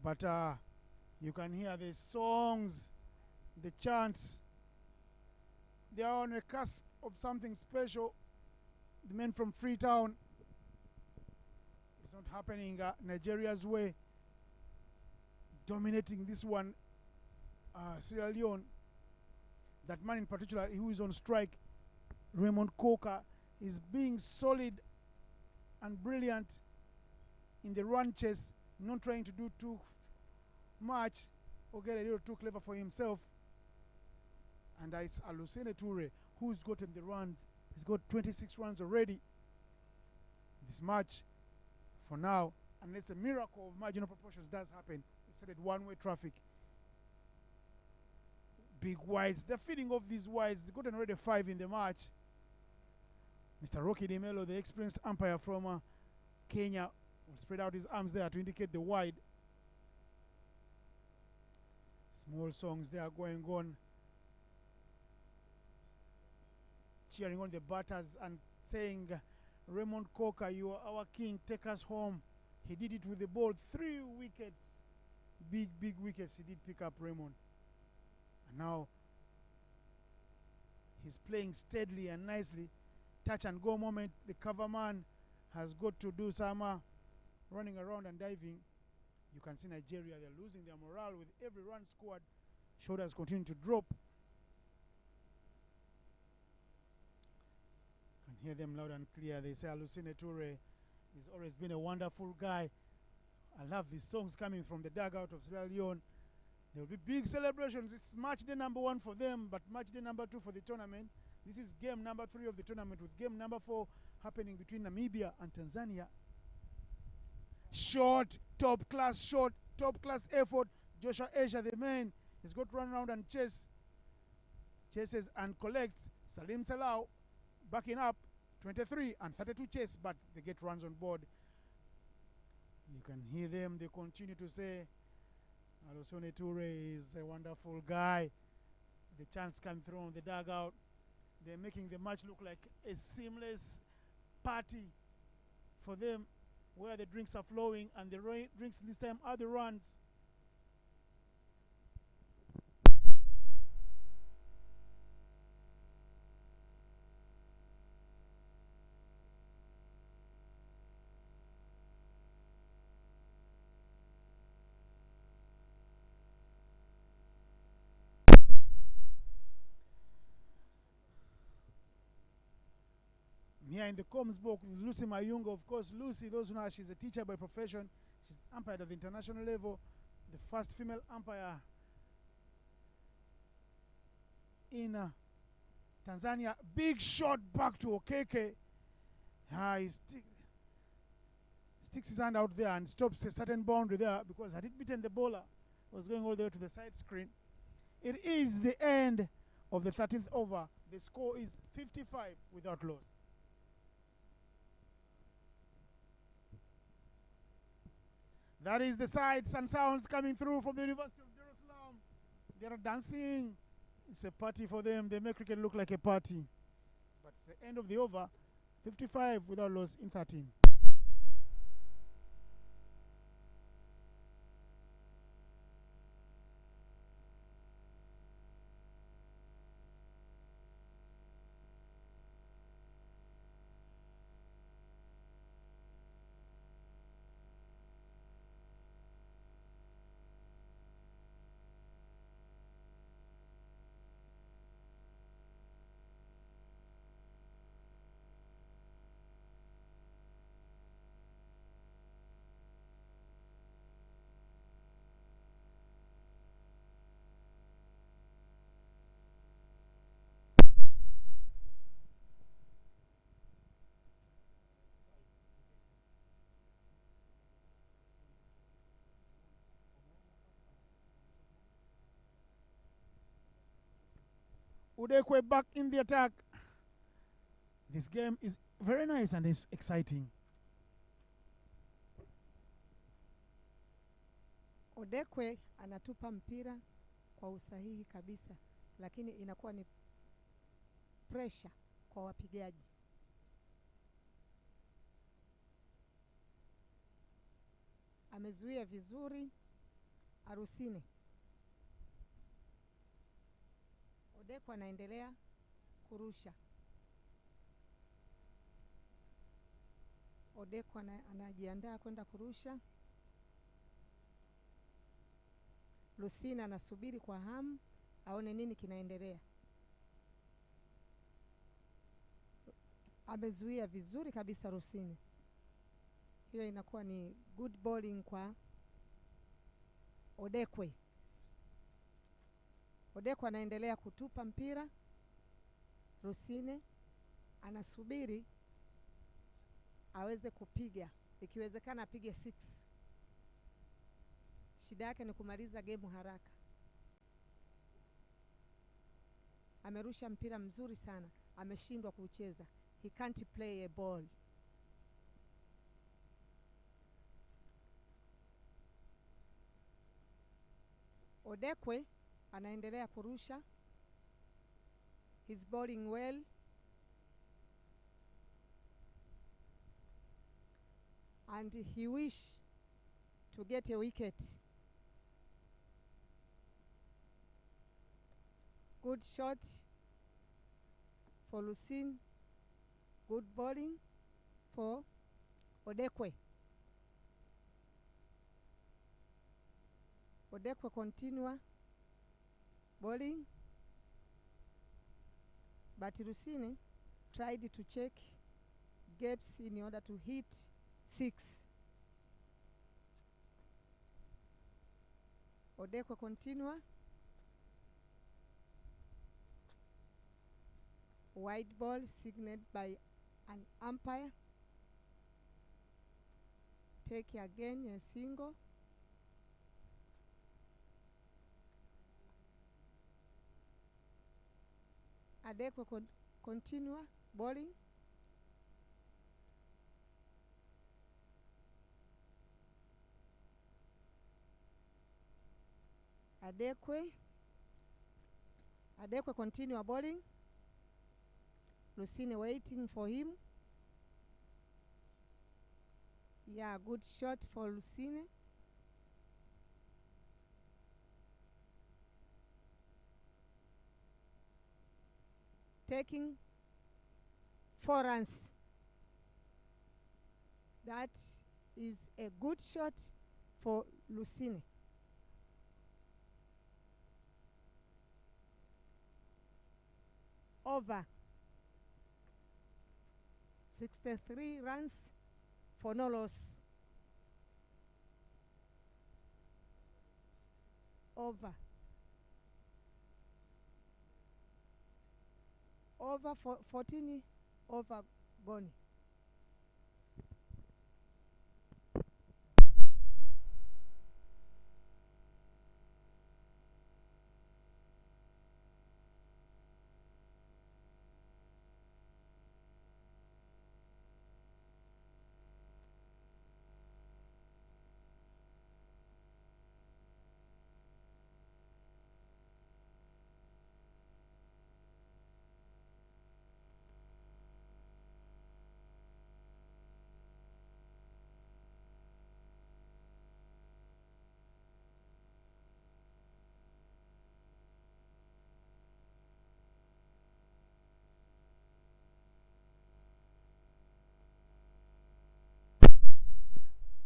B: But you can hear the songs, the chants. They are on a cusp of something special. The men from Freetown. It's not happening Nigeria's way. Dominating this one, Sierra Leone. That man in particular who is on strike, Raymond Coca, is being solid and brilliant in the run chase, not trying to do too much or get a little too clever for himself. And it's Alusine Toure who's gotten the runs. He's got 26 runs already this match for now, unless a miracle of marginal proportions does happen. He said it one-way traffic. Big wides. They're feeding off these wides. They've gotten already 5 in the match. Mr. Rocky DeMelo, the experienced umpire from Kenya, will spread out his arms there to indicate the wide. Small songs they are going on. Cheering on the batters and saying, Raymond Coca, you are our king, take us home. He did it with the ball. 3 wickets. Big wickets he did pick up, Raymond. And now He's playing steadily and nicely. Touch and go moment. The cover man has got to do some running around and diving. You can see Nigeria, they're losing their morale with every run scored. Shoulders continue to drop. Can hear them loud and clear. They say Alusine Toure has always been a wonderful guy. I love these songs coming from the dugout of Sierra Leone. There will be big celebrations. It's match day number 1 for them, but match day number 2 for the tournament. This is game number 3 of the tournament, with game number 4 happening between Namibia and Tanzania. Short, top class effort. Joshua Asia, the man, has got to run around and chases and collects. Salim Salau backing up, 23 and 32 chase, but they get runs on board. You can hear them. They continue to say Alusine Toure is a wonderful guy. The chants come through on the dugout. They're making the match look like a seamless party for them, where the drinks are flowing, and the drinks this time are the runs. Here in the comms book with Lucy Mayungo. Of course, Lucy, those who know her, she's a teacher by profession. She's umpired at the international level, the first female umpire in Tanzania. Big shot back to Okeke. He sticks his hand out there and stops a certain boundary there, because had it beaten the bowler, it was going all the way to the side screen. It is the end of the 13th over. The score is 55 without loss. That is the sights and sounds coming through from the University of Dar es Salaam. They are dancing. It's a party for them. They make cricket look like a party. But it's the end of the over. 55 without loss in 13. Udekwe back in the attack. This game is very nice and it's exciting.
I: Odekwe anatupa mpira kwa usahihi kabisa, lakini inakuwa ni pressure kwa wapigaji. Amezuia vizuri Arusine. Odekwe anaendelea kurusha. Odekwe anajiandaa kwenda kurusha. Lusina anasubiri kwa hamu aone nini kinaendelea. Amezuia vizuri kabisa Rusine. Hiyo inakuwa ni good bowling kwa Odekwe. Odekwe anaendelea kutupa mpira. Rusine anasubiri aweze kupiga, ikiwezekana apige 6. Shida yake ni kumaliza game haraka. Amerusha mpira mzuri sana, ameshindwa kucheza. He can't play a ball. Odekwe anaendelea kurusha. He's bowling well. And he wish to get a wicket. Good shot. for Lucene. Good bowling for Odekwe. Odekwe continue bowling, but Lucene tried to check gaps in order to hit 6. Odekwe continue. Wide ball signaled by an umpire. Take again a single. Adekwe continue bowling. Adekwe continue bowling. Lucene waiting for him. Yeah, good shot for Lucene. Taking 4 runs. That is a good shot for Lucene. Over. 63 runs for no loss. Over. Over 14 over gone.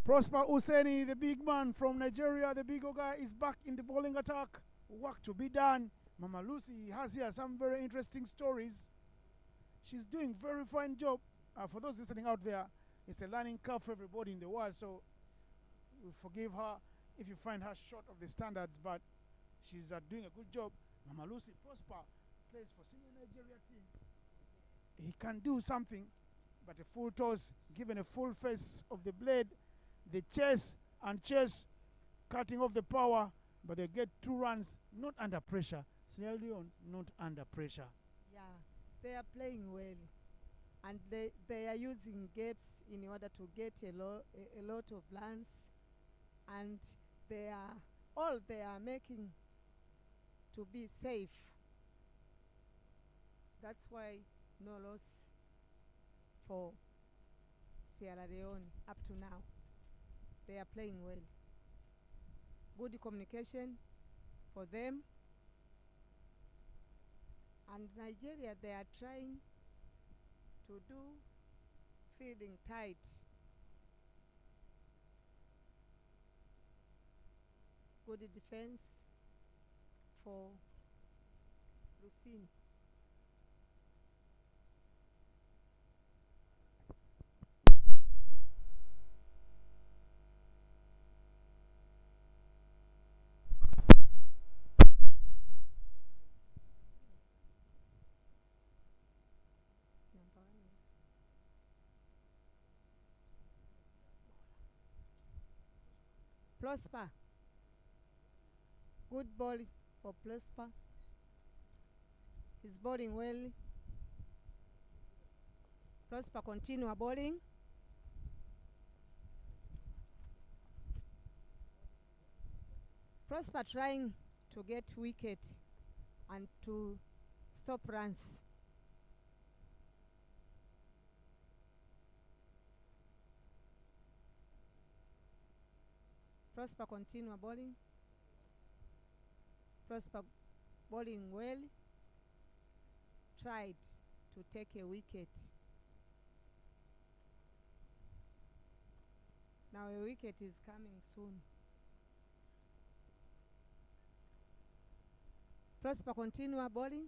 B: Prosper Husseini, the big man from Nigeria, the big guy, is back in the bowling attack. Work to be done. Mama Lucy has here some very interesting stories. She's doing very fine job. For those listening out there, it's a learning curve for everybody in the world, so we forgive her if you find her short of the standards, but she's doing a good job. Mama Lucy Prosper plays for senior Nigeria team. He can do something, but a full toss, given a full face of the blade, the chase, cutting off the power, but they get 2 runs, not under pressure. Sierra Leone, not under pressure.
I: Yeah, they are playing well, and they are using gaps in order to get a lot of runs, and they are making to be safe. That's why no loss for Sierra Leone up to now. They are playing well. Good communication for them. And Nigeria, they are trying to do fielding tight. Good defense for Lucene. Prosper. Good ball for Prosper. He's bowling well. Prosper continue bowling. Prosper trying to get wicket and to stop runs. Prosper continue bowling. Prosper bowling well. Tried to take a wicket. Now a wicket is coming soon. Prosper continua bowling.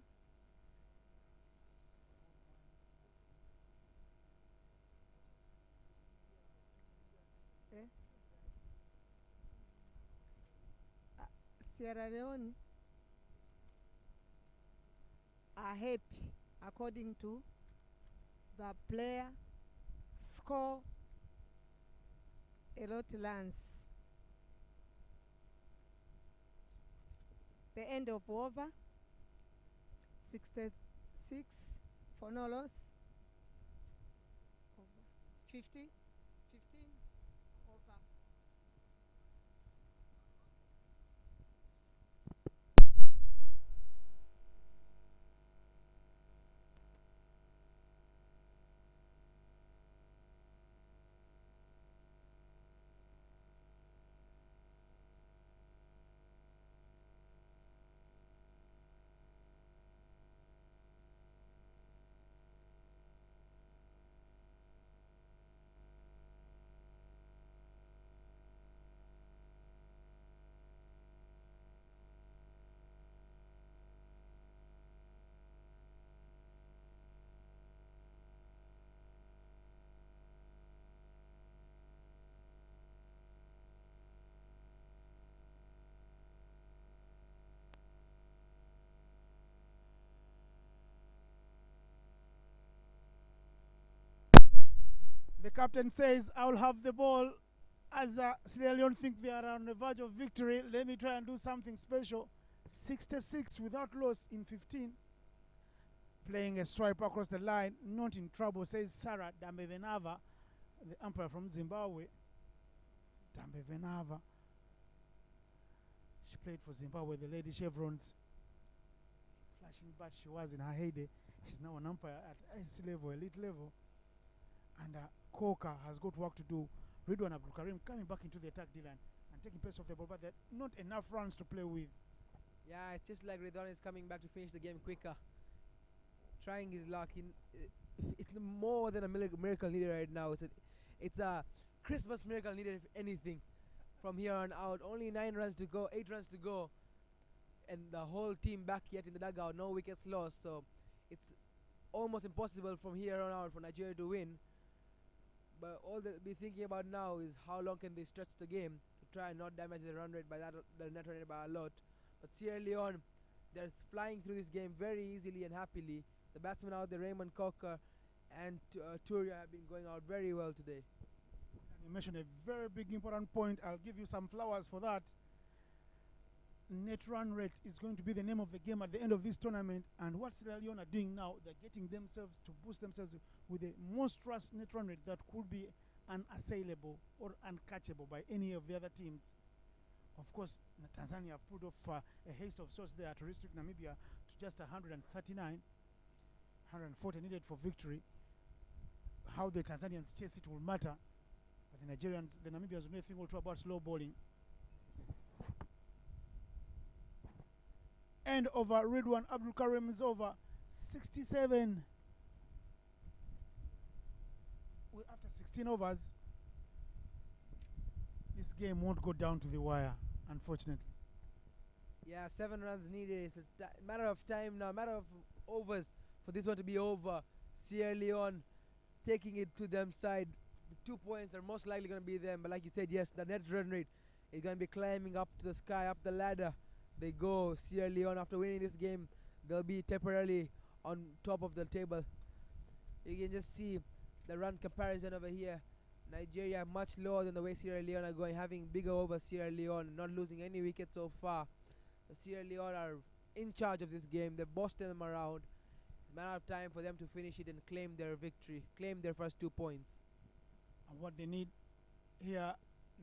I: Sierra Leone are happy according to the player score a lot runs. The end of over 66 for no loss. 15 over.
B: The captain says, I'll have the ball. As Sierra Leone think they are on the verge of victory, let me try and do something special. 66 without loss in 15. Playing a swipe across the line, not in trouble, says Sarah Dambevenava, the umpire from Zimbabwe. Dambevenava. She played for Zimbabwe, the lady chevrons. Flashing bat she was in her heyday. She's now an umpire at IC level, elite level. And Coker has got work to do. Ridwan Abdul Karim coming back into the attack, Dylan, and taking pace off the ball, but there are not enough runs to play with.
H: Yeah, it's just like Ridwan is coming back to finish the game quicker. Trying his luck. It's more than a miracle needed right now. It's a Christmas miracle needed, if anything. From here on out, only 9 runs to go, 8 runs to go, and the whole team back yet in the dugout, no wickets lost. So it's almost impossible from here on out for Nigeria to win. But all they'll be thinking about now is how long can they stretch the game to try and not damage the run rate by the net run rate by a lot. But Sierra Leone, they're flying through this game very easily and happily. The batsmen out there, Raymond Cocker and Turia, have been going out very well today.
B: And you mentioned a very big important point. I'll give you some flowers for that. Net run rate is going to be the name of the game at the end of this tournament, and what Sierra Leone are doing now, they're getting themselves to boost themselves with a monstrous net run rate that could be unassailable or uncatchable by any of the other teams. Of course, Tanzania pulled off a haste of sorts there to restrict Namibia to just 139, 140 needed for victory. How the Tanzanians chase it will matter, but the Nigerians, the Namibians know nothing all about slow bowling. End over. Ridwan Abdul Karim is over. 67. Well, after 16 overs, this game won't go down to the wire, unfortunately.
H: Yeah, 7 runs needed. It's a matter of time now, matter of overs for this one to be over. Sierra Leone taking it to them side. The 2 points are most likely going to be them. But like you said, yes, the net run rate is going to be climbing up to the sky, up the ladder. They go. Sierra Leone, after winning this game, they'll be temporarily on top of the table. You can just see the run comparison over here. Nigeria much lower than the way Sierra Leone are going, having bigger over Sierra Leone, not losing any wickets so far. The Sierra Leone are in charge of this game. They bossed them around. It's a matter of time for them to finish it and claim their victory, claim their first 2 points.
B: And what they need here,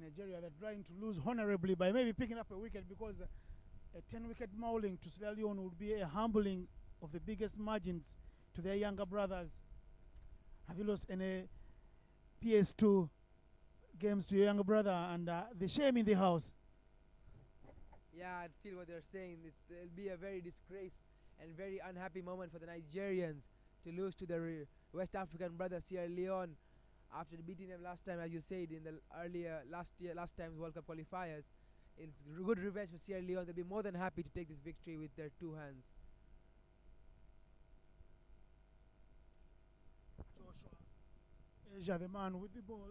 B: Nigeria, they're trying to lose honorably by maybe picking up a wicket, because a 10-wicket mauling to Sierra Leone would be a humbling of the biggest margins to their younger brothers. Have you lost any PS2 games to your younger brother, and the shame in the house?
H: Yeah, I feel what they're saying. It'll be a very disgrace and very unhappy moment for the Nigerians to lose to their West African brother Sierra Leone after beating them last time, as you said, in the last time's World Cup qualifiers. It's good revenge for Sierra Leone. They'll be more than happy to take this victory with their two hands.
B: Joshua Asia, the man with the ball.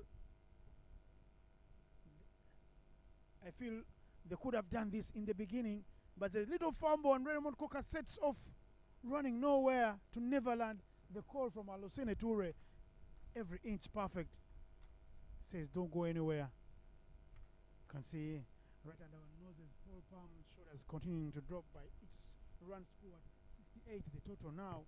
B: I feel they could have done this in the beginning, but the little fumble and Raymond Coca sets off running nowhere to Neverland. The call from Alusene Toure, every inch perfect, says don't go anywhere. You can see right under our noses, Paul Palm's shoulders continuing to drop by each run scored. 68 the total now.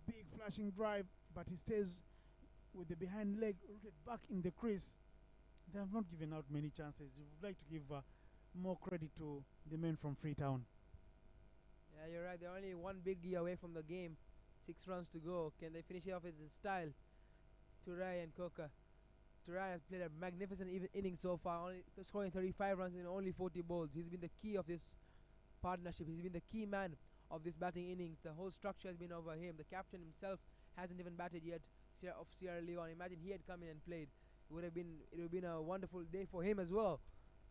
B: Big flashing drive, but he stays with the behind leg rooted back in the crease. They have not given out many chances. You would like to give more credit to the men from Freetown.
H: Yeah, you're right. They're only one biggie away from the game. 6 runs to go. Can they finish it off with the style? Turai and Coca. Turai has played a magnificent inning so far, only scoring 35 runs in only 40 balls. He's been the key of this partnership. He's been the key man of this batting innings. The whole structure has been over him. The captain himself hasn't even batted yet of Sierra Leone. Imagine he had come in and played. It would have been a wonderful day for him as well.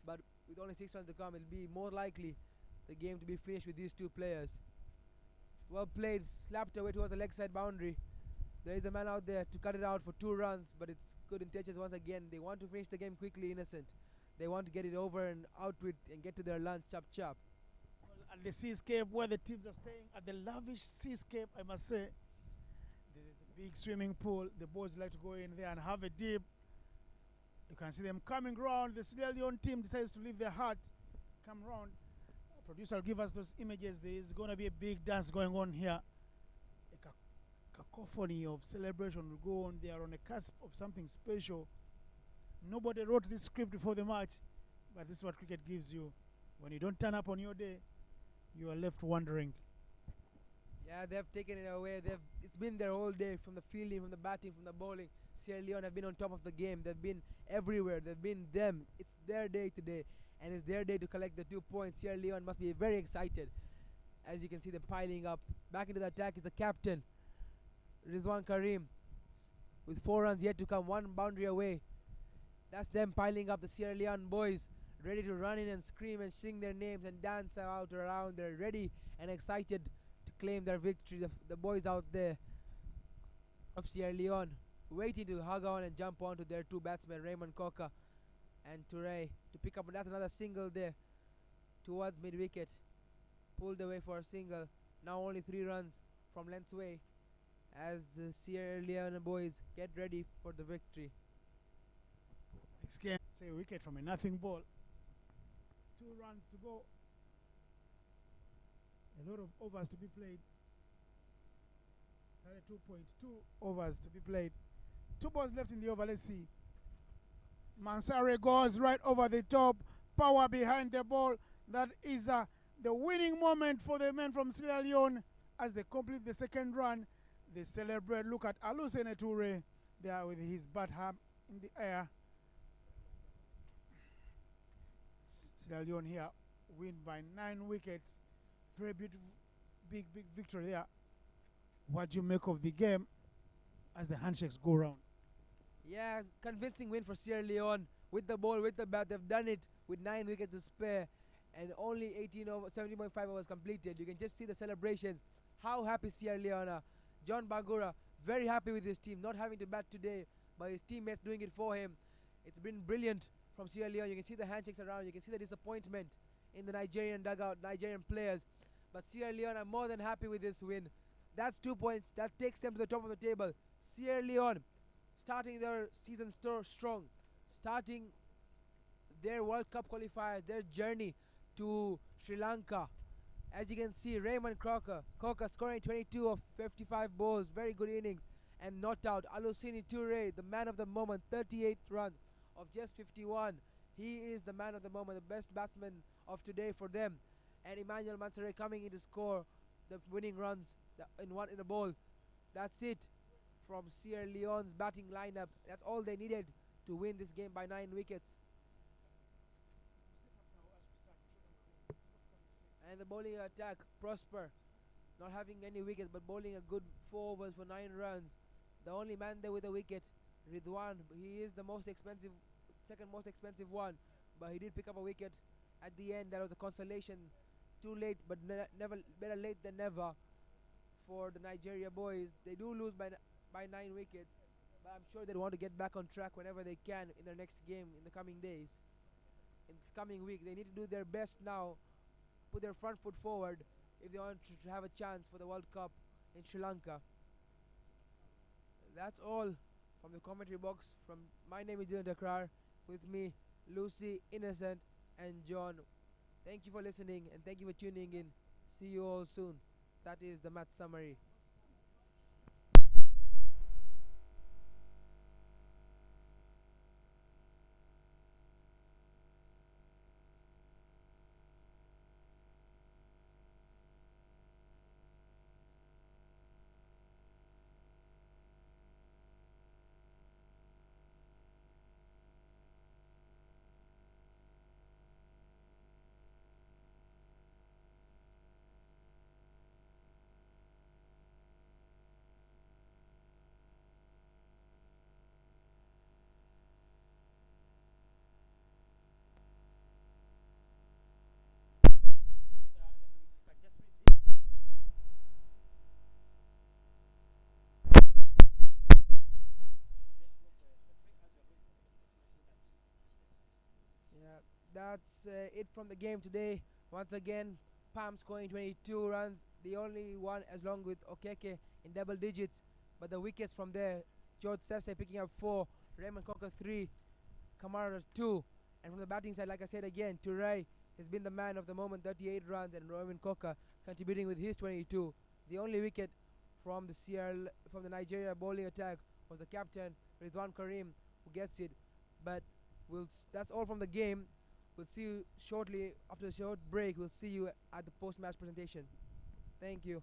H: But with only 6 runs to come, it'll be more likely the game to be finished with these two players. Well played, slapped away towards the leg side boundary. There is a man out there to cut it out for 2 runs, but it's good intentions once again. They want to finish the game quickly, Innocent. They want to get it over and out with and get to their lunch, chop chop.
B: Well, at the seascape where the teams are staying, at the lavish seascape, I must say, there's a big swimming pool. The boys like to go in there and have a dip. You can see them coming round. The Sierra Leone team decides to leave their hut, come round. Producer will give us those images. There is going to be a big dance going on here. A cacophony of celebration will go on. They are on the cusp of something special. Nobody wrote this script before the match, but this is what cricket gives you. When you don't turn up on your day, you are left wondering.
H: Yeah, they've taken it away. It's been their whole day, from the fielding, from the batting, from the bowling. Sierra Leone have been on top of the game. They've been everywhere. They've been them. It's their day today, and it's their day to collect the 2 points. Sierra Leone must be very excited. As you can see them piling up. Back into the attack is the captain, Rizwan Karim, with 4 runs yet to come, 1 boundary away. That's them piling up, the Sierra Leone boys, ready to run in and scream and sing their names and dance out around. They're ready and excited to claim their victory. The boys out there of Sierra Leone waiting to hug on and jump onto their 2 batsmen, Raymond Coca and Toure, to pick up. That's another single there towards mid-wicket. Pulled away for a single. Now only 3 runs from length away as the Sierra Leone boys get ready for the victory.
B: Next game, say a wicket from a nothing ball. 2 runs to go. A lot of overs to be played. 2.2 overs to be played. 2 balls left in the over. Let's see. Mansare goes right over the top. Power behind the ball. That is the winning moment for the men from Sierra Leone as they complete the 2nd run. They celebrate. Look at Alusene Toure there with his bat ham in the air. Sierra Leone here win by 9 wickets. Very beautiful, big victory there. What do you make of the game as the handshakes go round?
H: Yeah, convincing win for Sierra Leone. With the ball, with the bat, they've done it with 9 wickets to spare and only 17.5 hours completed. You can just see the celebrations. How happy Sierra Leone are. John Bangura, very happy with his team, not having to bat today, but his teammates doing it for him. It's been brilliant from Sierra Leone. You can see the handshakes around. You can see the disappointment in the Nigerian dugout, Nigerian players. But Sierra Leone are more than happy with this win. That's 2 points. That takes them to the top of the table. Sierra Leone starting their season strong, starting their World Cup qualifier, their journey to Sri Lanka. As you can see, Raymond Coca scoring 22 of 55 balls, very good innings, and not out. Alusene Toure, the man of the moment, 38 runs of just 51. He is the man of the moment, the best batsman of today for them. And Emmanuel Mansare coming in to score the winning runs in a ball. That's it from Sierra Leone's batting lineup. That's all they needed to win this game by 9 wickets. And the bowling attack, Prosper not having any wickets but bowling a good 4 overs for 9 runs. The only man there with a wicket, Ridwan. He is the most expensive, second most expensive one, but he did pick up a wicket at the end. That was a consolation. Too late, but never better late than never for the Nigeria boys. They do lose by 9 wickets, but I'm sure they want to get back on track whenever they can in their next game in the coming days. In this coming week, they need to do their best now, put their front foot forward if they want to have a chance for the World Cup in Sri Lanka. That's all from the commentary box. From my name is Dylan Dakrar, with me Lucy, Innocent, and John. Thank you for listening and thank you for tuning in. See you all soon. That is the match summary. Yeah, that's it from the game today. Once again, Palm scoring 22 runs, the only one as long with Okeke in double digits. But the wickets from there, George Sese picking up 4, Raymond Cocker 3, Kamara 2. And from the batting side, like I said again, Turai has been the man of the moment, 38 runs, and Raymond Cocker contributing with his 22. The only wicket from the Nigeria bowling attack was the captain, Ridwan Karim, who gets it. But that's all from the game. We'll see you shortly after a short break. We'll see you at the post-match presentation. Thank you.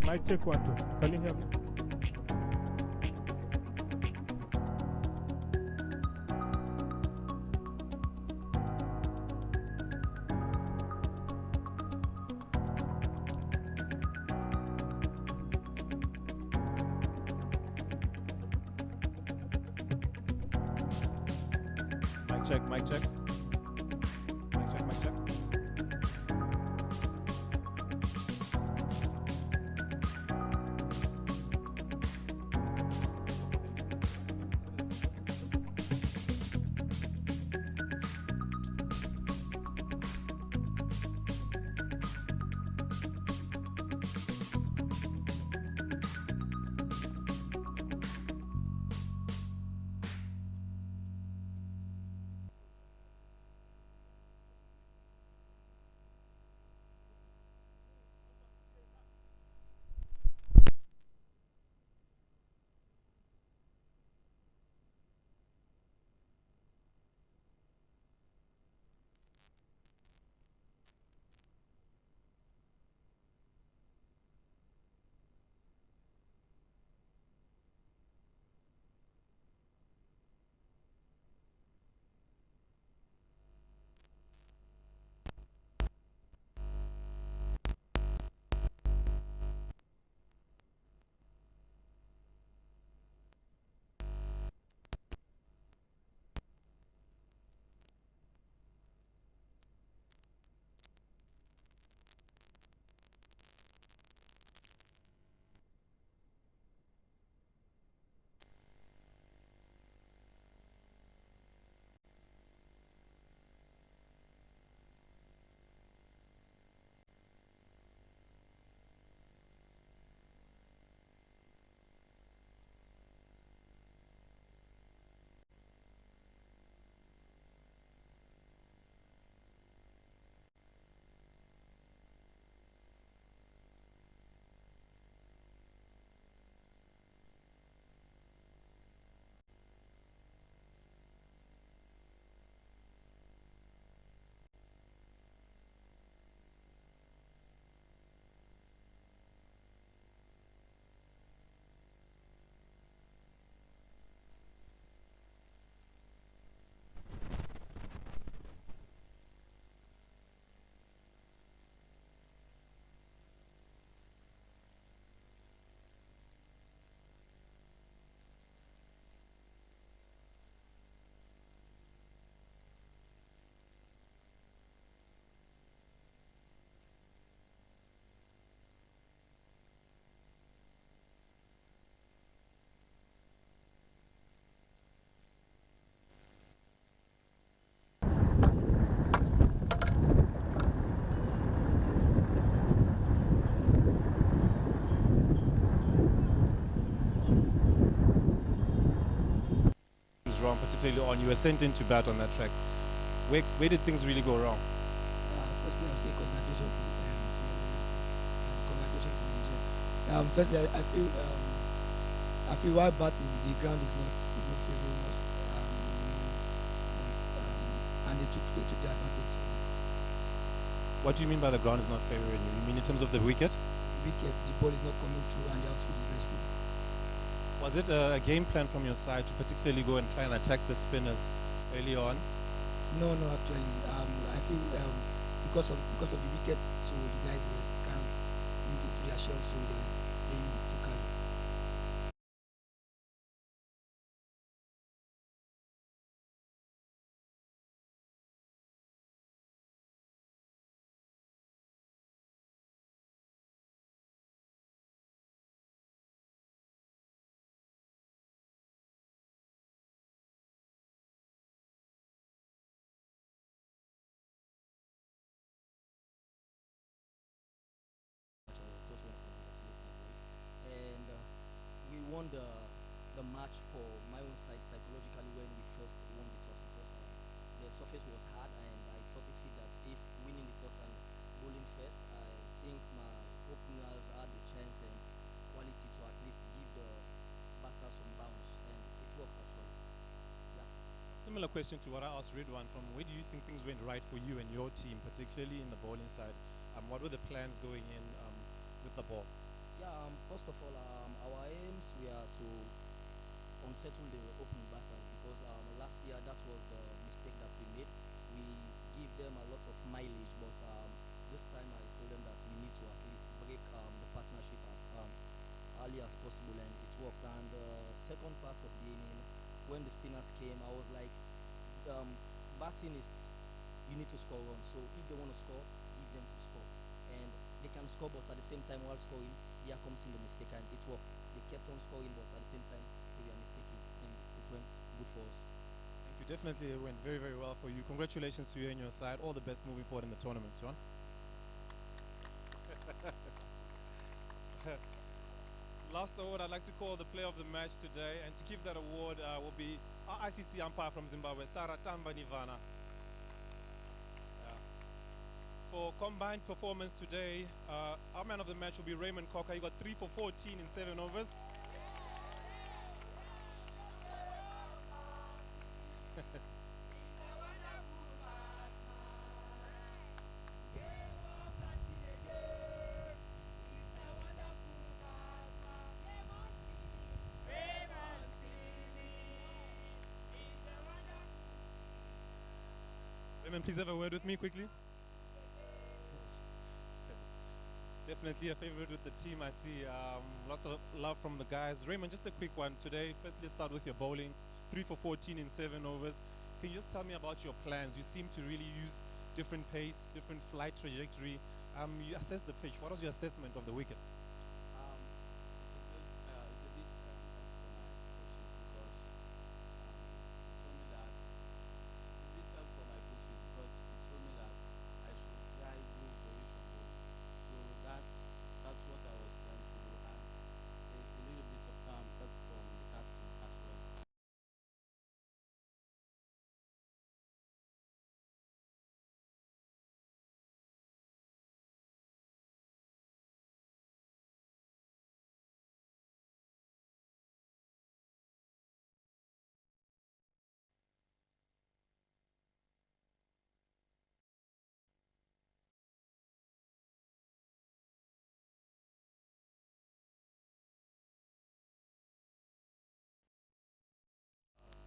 J: Mic check 1 2. Can you hear me?
A: Mic check, mic check. Mic check, mic check. Wrong, particularly on you were sent in to bat on that track. Where did things really go wrong?
D: Firstly, I'll say congratulations to Somaliland and congratulations to Nigeria. Firstly, I feel while batting, the ground is not favoring us, and they took the advantage of it.
A: What do you mean by the ground is not favoring you? You mean in terms of the wicket?
D: The wicket, the ball is not coming through, and the outfield is very slow.
A: Was it a game plan from your side to particularly go and try and attack the spinners early on?
D: No, actually, I feel because of the wicket, so the guys were kind of into their shell, so they were playing too casual.
C: And we won the match for my own side psychologically when we first won the toss because the surface was hard and I thought it fit that if winning the toss and bowling first, I think my openers had the chance and quality to at least give the batter some bounce, and it worked actually. Yeah.
A: Similar question to what I asked Ridwan, from where do you think things went right for you and your team, particularly in the bowling side? What were the plans going in with the ball?
C: Yeah, first of all, our aims were to unsettle the open batters because last year that was the mistake that we made. We give them a lot of mileage, but this time I told them that we need to at least break the partnership as early as possible, and it worked. And the second part of the inning, when the spinners came, I was like, batting is you need to score runs. So if they want to score, give them to score, and they can score, but at the same time while scoring, here comes in the mistake, and it worked. They kept on scoring, but at the same time they were mistaken, and it went good for us.
K: Thank you. Definitely it went very, very well for you. Congratulations to you and your side. All the best moving forward in the tournament, John. Last award I'd like to call the player of the match today, and to give that award will be our ICC umpire from Zimbabwe, Sarah Tambanivana. For combined performance today, our man of the match will be Raymond Cocker. He got 3 for 14 in 7 overs. Raymond, please have a word with me quickly. Definitely a favorite with the team. I see lots of love from the guys. Raymond, just a quick one today. First, let's start with your bowling. 3 for 14 in 7 overs. Can you just tell me about your plans? You seem to really use different pace, different flight trajectory. You assess the pitch. What was your assessment of the wicket?
L: It's a bit hard for my coaches because he told me that it's a bit hard for my coaches because he told me that I should try new variation bowling. So that's what I was trying to do, and a little bit of help from the captain as well.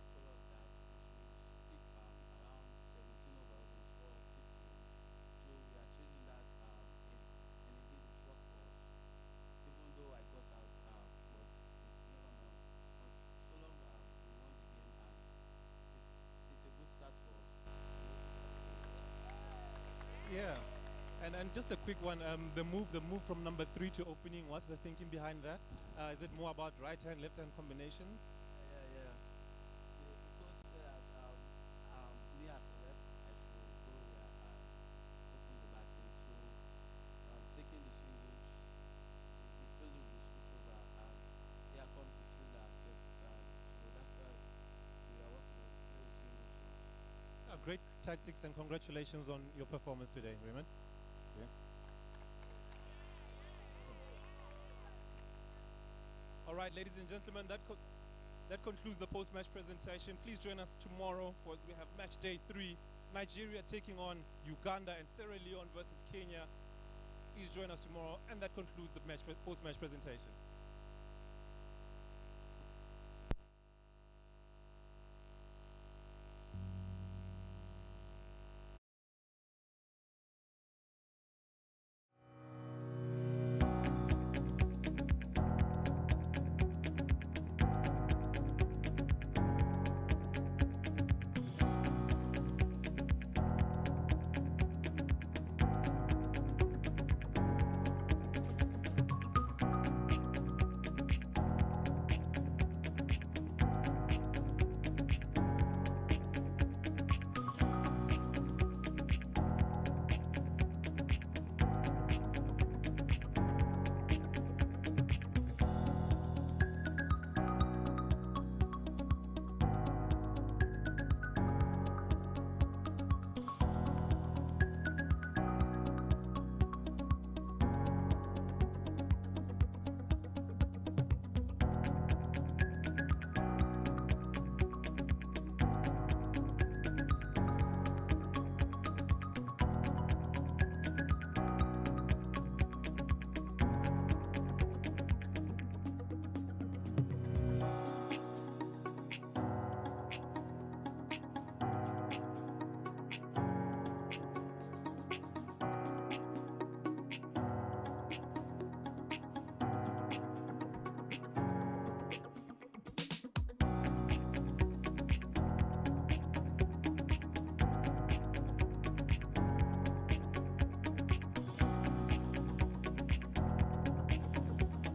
L: Told us that we should stick around 17 overs and score 50 runs. So we are chasing that and indeed it worked for us. Even though I got out, but it's never known. But so long we won the game, and it's a good start for us.
K: Yeah. And just a quick one, the move from number 3 to opening, what's the thinking behind that? Is it more about right hand, left hand combinations?
L: Yeah. The coach said that me as a left, I should go there and open the batting. So taking the singles, the fielding will switch over, and here comes the fielder gets tired. So that's why we are working on play the singles runs.
K: Great tactics, and congratulations on your performance today, Raymond. All right, ladies and gentlemen, that concludes the post-match presentation. Please join us tomorrow for we have match day 3. Nigeria taking on Uganda and Sierra Leone versus Kenya. Please join us tomorrow, and that concludes the post-match presentation.